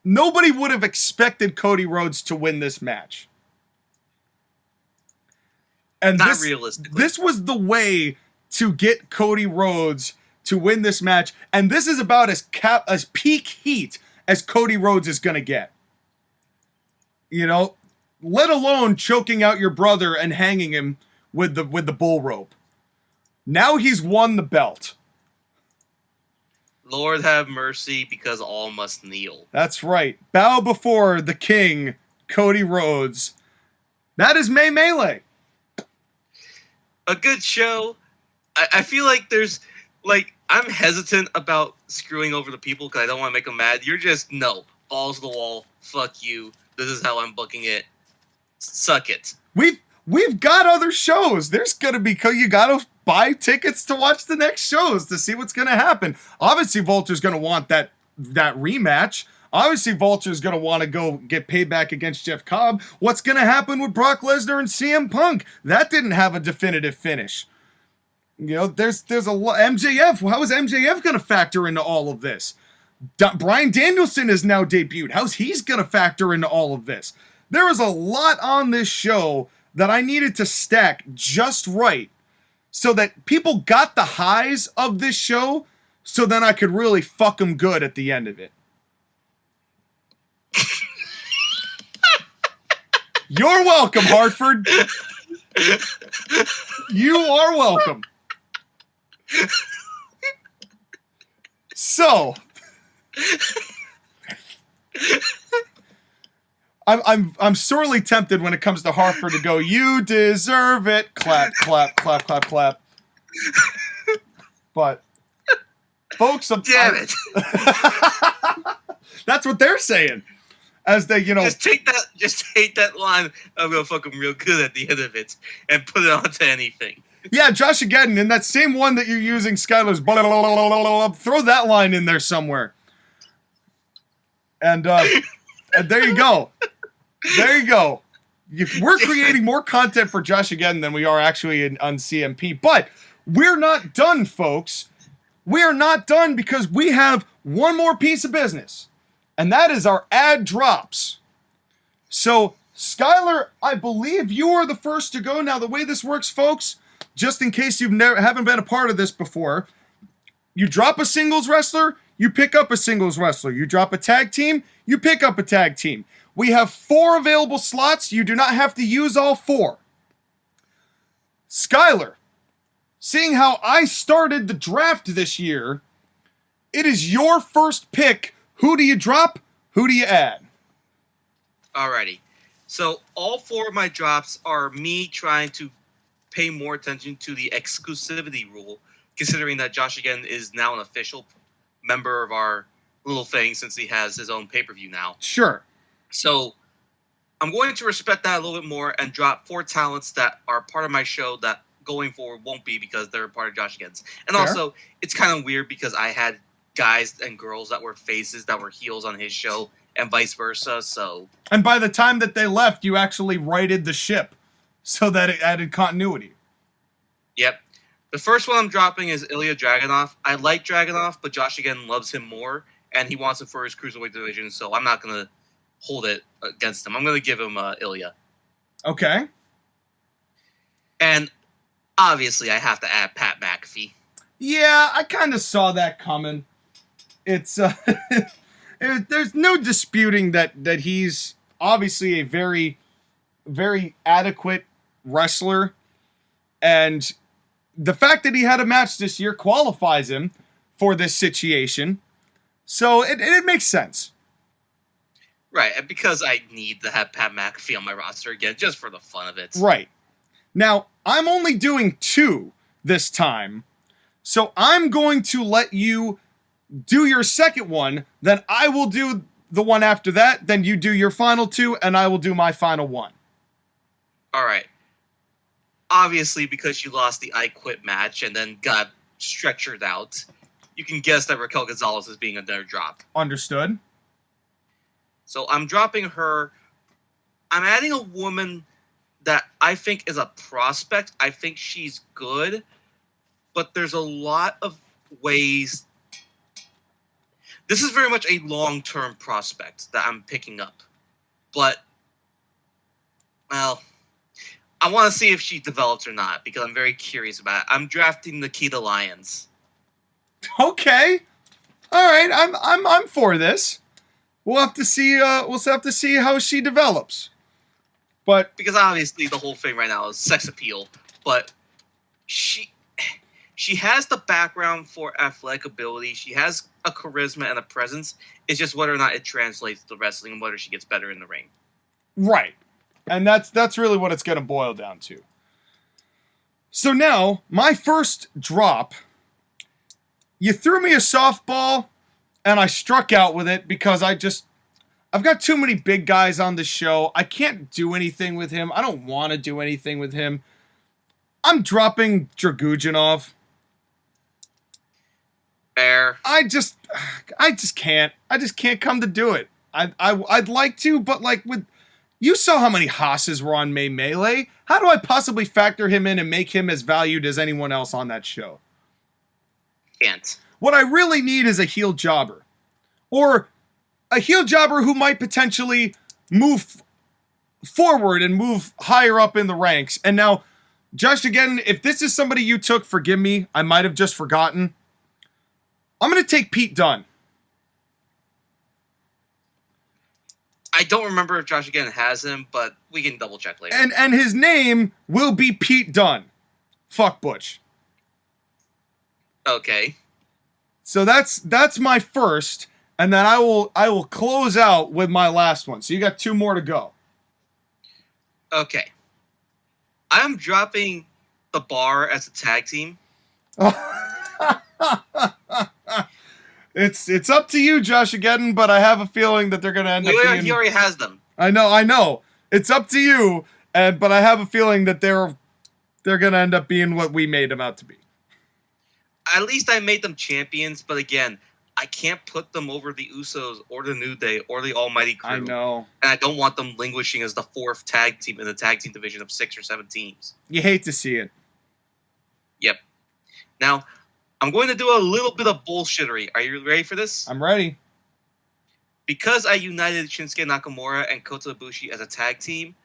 Nobody would have expected Cody Rhodes to win this match. And Not realistically. This was the way to get Cody Rhodes to win this match, and this is about as peak heat as Cody Rhodes is going to get. You know, let alone choking out your brother and hanging him with the bull rope. Now he's won the belt. Lord have mercy, because all must kneel. That's right. Bow before the king, Cody Rhodes. That is May Melee. A good show. I feel like there's, like, I'm hesitant about screwing over the people because I don't want to make them mad. You're just, no. Balls to the wall. Fuck you. This is how I'm booking it. Suck it. We've got other shows. There's going to be... You got to buy tickets to watch the next shows to see what's going to happen. Obviously, Vulture's going to want that rematch. Obviously, Vulture's going to want to go get payback against Jeff Cobb. What's going to happen with Brock Lesnar and CM Punk? That didn't have a definitive finish. You know, there's a lot. MJF, how is MJF going to factor into all of this? Bryan Danielson is now debuted. How's he's going to factor into all of this? There is a lot on this show that I needed to stack just right so that people got the highs of this show so then I could really fuck them good at the end of it. You're welcome, Hartford. You are welcome. So, I'm sorely tempted when it comes to Hartford to go, you deserve it. Clap, clap, clap, clap, clap. But, folks, damn it. That's what they're saying. As they, you know, just take that line. I'm gonna fuck them real good at the end of it and put it onto anything. Yeah, Josh again, in that same one that you're using, Skylar's blah, blah, blah, blah, blah, blah, throw that line in there somewhere. And there you go. There you go. We're creating more content for Josh again than we are actually on CMP. But we're not done, folks. We are not done because we have one more piece of business. And that is our ad drops. So, Skylar, I believe you are the first to go. Now, the way this works, folks, just in case haven't been a part of this before, you drop a singles wrestler, you pick up a singles wrestler. You drop a tag team, you pick up a tag team. We have 4 available slots. You do not have to use all 4. Skylar, seeing how I started the draft this year, it is your first pick. Who do you drop? Who do you add? Alrighty. So all 4 of my drops are me trying to pay more attention to the exclusivity rule, considering that Josh again is now an official member of our little thing since he has his own pay-per-view now. Sure. So I'm going to respect that a little bit more and drop 4 talents that are part of my show that going forward won't be because they're part of Josh again's. And Fair. Also, it's kind of weird because I had guys and girls that were faces that were heels on his show and vice versa, so... And by the time that they left, you actually righted the ship so that it added continuity. Yep. The first one I'm dropping is Ilja Dragunov. I like Dragunov, but Josh again loves him more, and he wants it for his Cruiserweight division, so I'm not going to hold it against him. I'm going to give him Ilja. Okay. And obviously, I have to add Pat McAfee. Yeah, I kind of saw that coming. It's there's no disputing that he's obviously a very, very adequate wrestler, and the fact that he had a match this year qualifies him for this situation, so it makes sense. Right, and because I need to have Pat McAfee on my roster again, just for the fun of it. Right. Now, I'm only doing 2 this time, so I'm going to let you do your second one, then I will do the one after that, then you do your final 2, and I will do my final 1. All right. obviously, because she lost the I Quit match and then got stretchered out, you can guess that Raquel Gonzalez is being another drop. Understood. So I'm dropping her. I'm adding a woman that I think is a prospect. I think she's good, but there's a lot of ways. This is very much a long-term prospect that I'm picking up. But, well, I want to see if she develops or not because I'm very curious about it. I'm drafting Nikita Lyons. Okay. All right. I'm for this. We'll have to see. We'll have to see how she develops. But because obviously the whole thing right now is sex appeal, but she has the background for athletic ability. She has a charisma and a presence. It's just whether or not it translates to wrestling and whether she gets better in the ring. Right. And that's really what it's going to boil down to. So now, my first drop, you threw me a softball, and I struck out with it because I've got too many big guys on the show. I can't do anything with him. I don't want to do anything with him. I'm dropping Dragunov. Fair. I just can't. I just can't come to do it. I'd like to, but like you saw how many Haas's were on May Melee. How do I possibly factor him in and make him as valued as anyone else on that show? Can't. What I really need is a heel jobber. Or a heel jobber who might potentially move forward and move higher up in the ranks. And now, Josh, again, if this is somebody you took, forgive me. I might have just forgotten. I'm going to take Pete Dunne. I don't remember if Josh again has him, but we can double check later. And his name will be Pete Dunne. Fuck Butch. Okay. So that's my first, and then I will close out with my last one. So you got two more to go. Okay. I'm dropping the Bar as a tag team. It's up to you, Josh again, but I have a feeling that they're going to end up being... He already has them. I know. It's up to you, but I have a feeling that they're going to end up being what we made them out to be. At least I made them champions, but again, I can't put them over the Usos or the New Day or the Almighty Crew. I know. And I don't want them languishing as the fourth tag team in the tag team division of 6 or 7 teams. You hate to see it. Yep. Now, I'm going to do a little bit of bullshittery. Are you ready for this? I'm ready. Because I united Shinsuke Nakamura and Kota Ibushi as a tag team,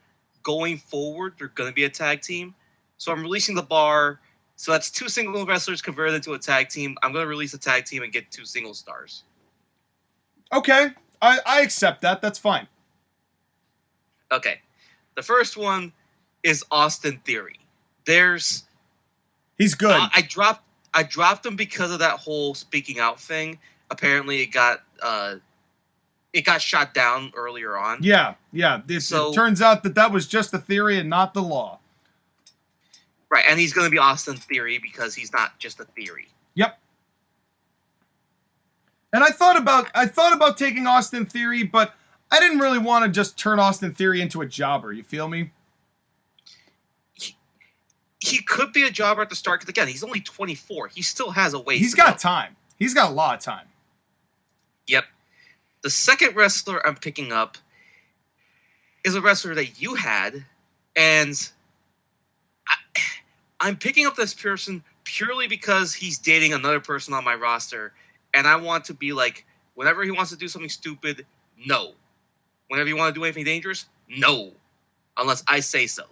going forward, they're going to be a tag team. So I'm releasing the Bar. So that's 2 single wrestlers converted into a tag team. I'm going to release a tag team and get 2 single stars. Okay. I accept that. That's fine. Okay. The first one is Austin Theory. He's good. I dropped him because of that whole speaking out thing. Apparently it got shot down earlier on. Yeah. It turns out that was just a theory and not the law. Right, and he's going to be Austin Theory because he's not just a theory. Yep. And I thought about taking Austin Theory, but I didn't really want to just turn Austin Theory into a jobber. You feel me? He could be a jobber at the start because again, he's only 24. He still has a ways. He's got time. He's got a lot of time. Yep. The second wrestler I'm picking up is a wrestler that you had, and I'm picking up this person purely because he's dating another person on my roster, and I want to be like, whenever he wants to do something stupid, no. Whenever you want to do anything dangerous, no. Unless I say so.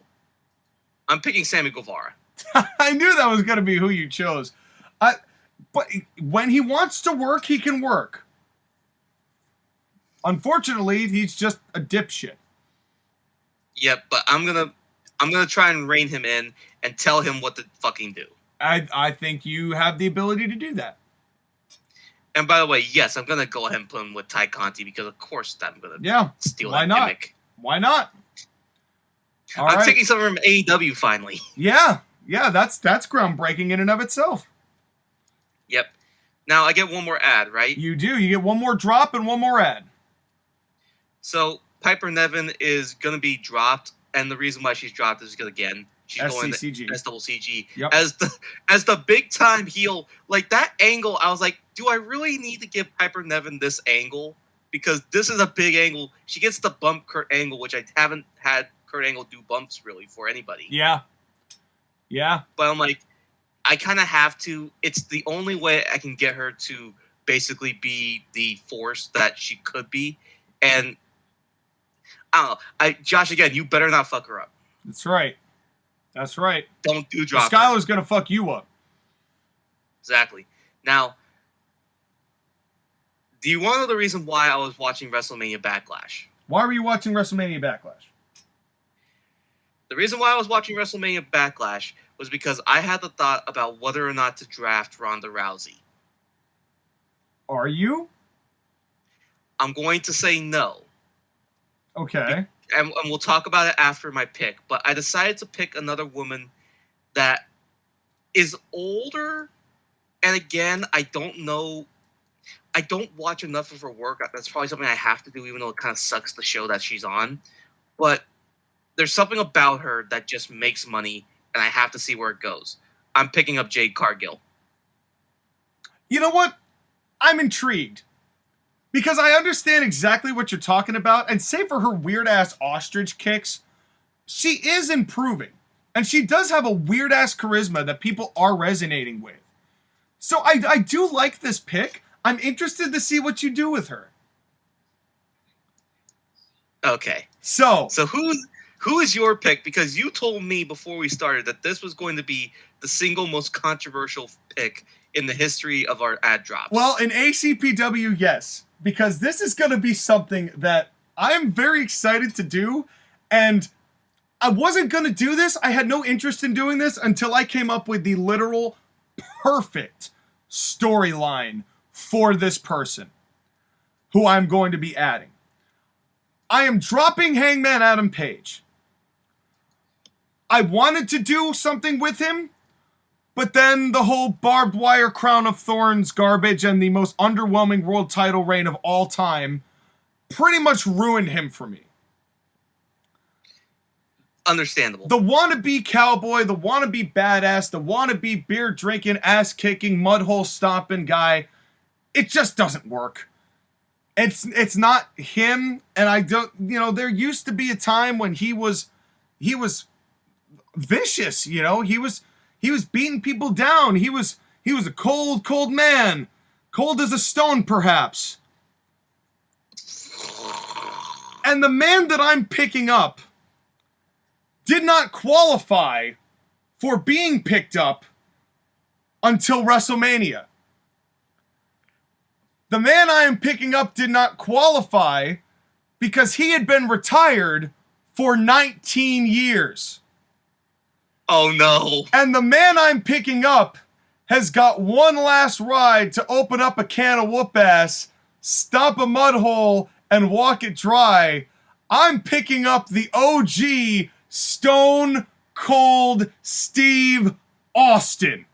I'm picking Sammy Guevara. I knew that was going to be who you chose. But when he wants to work, he can work. Unfortunately, he's just a dipshit. Yep, but I'm gonna try and rein him in and tell him what to fucking do. I think you have the ability to do that. And by the way, yes, I'm gonna go ahead and put him with Ty Conti because of course I'm gonna steal that gimmick. Why not? I'm taking something from AEW finally. Yeah, that's groundbreaking in and of itself. Yep. Now I get one more ad, right? You do. You get one more drop and one more ad. So Piper Niven is gonna be dropped, and the reason why she's dropped is because again, She's going to SCCG. SCCG Yep. as the big time heel. Like that angle, I was like, do I really need to give Piper Niven this angle? Because this is a big angle. She gets the bump Kurt Angle, which I haven't had Kurt Angle do bumps really for anybody. Yeah. Yeah. But I'm like, I kind of have to. It's the only way I can get her to basically be the force that she could be. And I don't know. Josh, again, you better not fuck her up. That's right. That's right. Don't do drop her. Skylar's going to fuck you up. Exactly. Now, do you want to know the reason why I was watching WrestleMania Backlash? Why were you watching WrestleMania Backlash? The reason why I was watching WrestleMania Backlash was because I had the thought about whether or not to draft Ronda Rousey. Are you? I'm going to say no. Okay. And we'll talk about it after my pick. But I decided to pick another woman that is older. And again, I don't know. I don't watch enough of her work. That's probably something I have to do, even though it kind of sucks the show that she's on. But there's something about her that just makes money, and I have to see where it goes. I'm picking up Jade Cargill. You know what? I'm intrigued. Because I understand exactly what you're talking about, and save for her weird-ass ostrich kicks, she is improving. And she does have a weird-ass charisma that people are resonating with. So I do like this pick. I'm interested to see what you do with her. Okay. So who is your pick? Because you told me before we started that this was going to be the single most controversial pick in the history of our ad drops. Well, in ACPW, yes. Because this is going to be something that I'm very excited to do. And I wasn't going to do this. I had no interest in doing this until I came up with the literal perfect storyline for this person who I'm going to be adding. I am dropping Hangman Adam Page. I wanted to do something with him, but then the whole barbed wire crown of thorns garbage and the most underwhelming world title reign of all time pretty much ruined him for me. Understandable. The wannabe cowboy, the wannabe badass, the wannabe beer drinking, ass kicking, mud hole stomping guy, it just doesn't work. It's not him, and I don't, there used to be a time when he was vicious, he was beating people down. He was a cold man. Cold as a stone, perhaps. And the man that I'm picking up did not qualify for being picked up until WrestleMania. The man I am picking up did not qualify because he had been retired for 19 years. Oh, no. And the man I'm picking up has got one last ride to open up a can of whoop ass, stomp a mud hole, and walk it dry. I'm picking up the OG Stone Cold Steve Austin.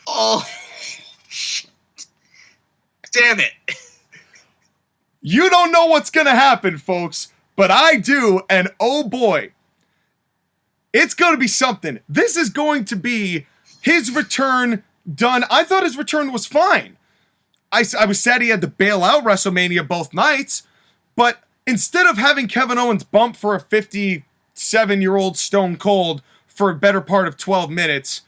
Oh, shit. Damn it. You don't know what's going to happen, folks, but I do, and oh boy. It's going to be something. This is going to be his return done. I thought his return was fine. I was sad he had to bail out WrestleMania both nights, but instead of having Kevin Owens bump for a 57-year-old Stone Cold for a better part of 12 minutes,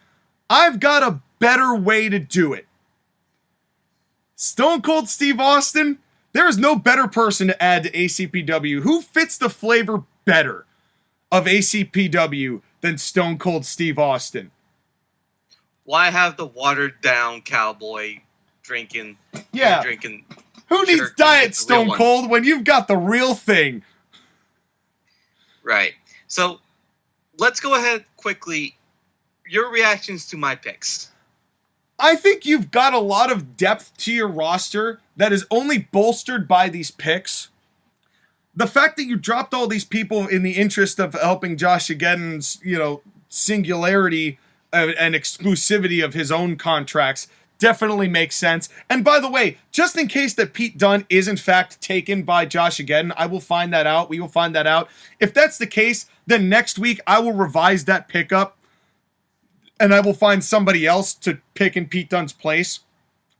I've got a better way to do it. Stone Cold Steve Austin, there is no better person to add to ACPW. Who fits the flavor better of ACPW than Stone Cold Steve Austin? Why have the watered down cowboy drinking? Yeah. Drinking. Who needs Diet Stone Cold when you've got the real thing? Right. So let's go ahead quickly. Your reactions to my picks. I think you've got a lot of depth to your roster that is only bolstered by these picks. The fact that you dropped all these people in the interest of helping Josh Ageddon's, singularity and exclusivity of his own contracts definitely makes sense. And by the way, just in case that Pete Dunne is in fact taken by Josh again, I will find that out. We will find that out. If that's the case, then next week I will revise that pickup and I will find somebody else to pick in Pete Dunne's place.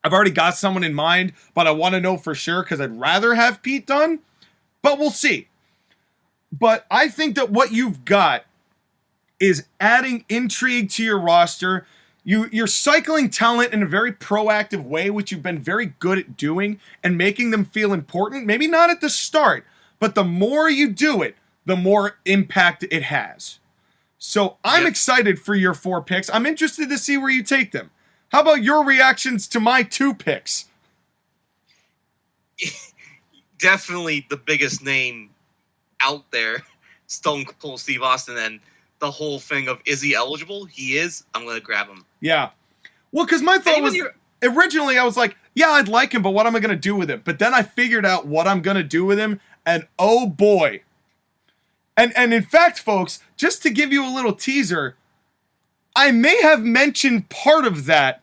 I've already got someone in mind, but I want to know for sure because I'd rather have Pete Dunne, but we'll see. But I think that what you've got is adding intrigue to your roster. You're cycling talent in a very proactive way, which you've been very good at doing, and making them feel important. Maybe not at the start, but the more you do it, the more impact it has. So I'm excited for your 4 picks. I'm interested to see where you take them. How about your reactions to my 2 picks? Definitely the biggest name out there, Stone Cold Steve Austin, and the whole thing of, is he eligible? He is. I'm going to grab him. Yeah. Well, because my thought was, originally I was like, yeah, I'd like him, but what am I going to do with him? But then I figured out what I'm going to do with him, and oh boy. And in fact, folks, just to give you a little teaser, I may have mentioned part of that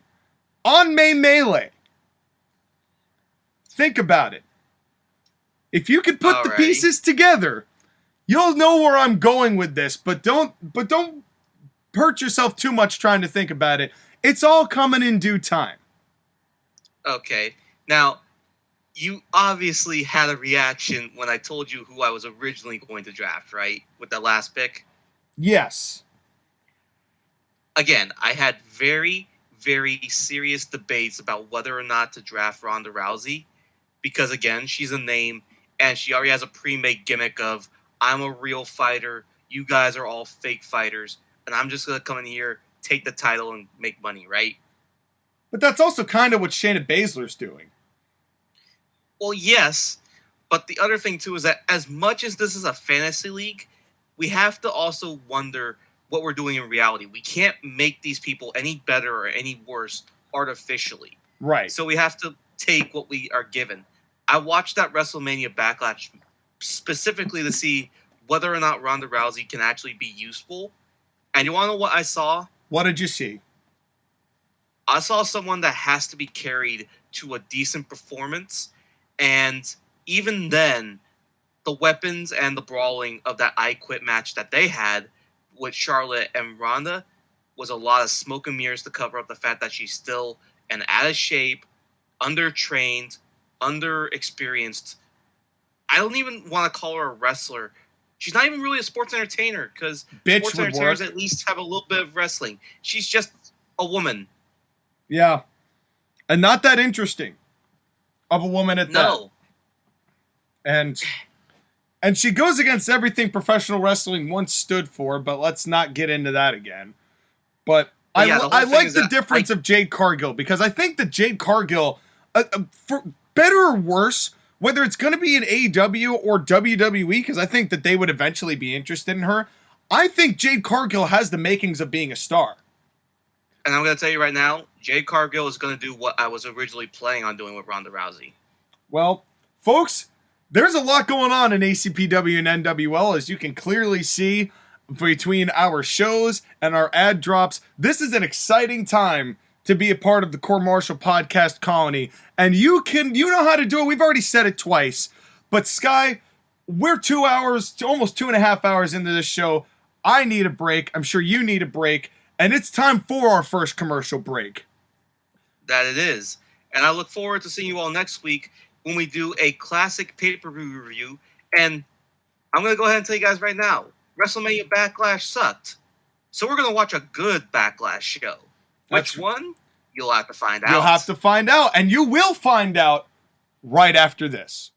on May Melee. Think about it. If you could put the pieces together, you'll know where I'm going with this, but don't hurt yourself too much trying to think about it. It's all coming in due time. Okay. Now, you obviously had a reaction when I told you who I was originally going to draft, right? With the last pick? Yes. Again, I had very, very serious debates about whether or not to draft Ronda Rousey because, again, she's a name and she already has a pre-made gimmick of, I'm a real fighter, you guys are all fake fighters, and I'm just going to come in here, take the title, and make money, right? But that's also kind of what Shayna Baszler's doing. Well, yes, but the other thing, too, is that as much as this is a fantasy league, we have to also wonder what we're doing in reality. We can't make these people any better or any worse artificially. Right. So we have to take what we are given. I watched that WrestleMania Backlash specifically to see whether or not Ronda Rousey can actually be useful. And you want to know what I saw? What did you see? I saw someone that has to be carried to a decent performance. And even then, the weapons and the brawling of that I Quit match that they had with Charlotte and Ronda was a lot of smoke and mirrors to cover up the fact that she's still an out of shape, undertrained, underexperienced. I don't even want to call her a wrestler. She's not even really a sports entertainer because sports entertainers at least have a little bit of wrestling. She's just a woman. Yeah. And not that interesting of a woman at that. And she goes against everything professional wrestling once stood for, but let's not get into that again. But I like the difference of Jade Cargill because I think that Jade Cargill, for better or worse, whether it's going to be in AEW or WWE, because I think that they would eventually be interested in her, I think Jade Cargill has the makings of being a star. And I'm going to tell you right now, Jade Cargill is going to do what I was originally planning on doing with Ronda Rousey. Well, folks, there's a lot going on in ACPW and NWL, as you can clearly see between our shows and our ad drops. This is an exciting time to be a part of the Court Martial podcast colony. And you know how to do it. We've already said it twice. But Sky, we're 2 hours, almost 2.5 hours into this show. I need a break. I'm sure you need a break. And it's time for our first commercial break. That it is. And I look forward to seeing you all next week when we do a classic pay-per-view review. And I'm going to go ahead and tell you guys right now, WrestleMania Backlash sucked. So we're going to watch a good Backlash show. Which one? You'll have to find out. You'll have to find out. And you will find out right after this.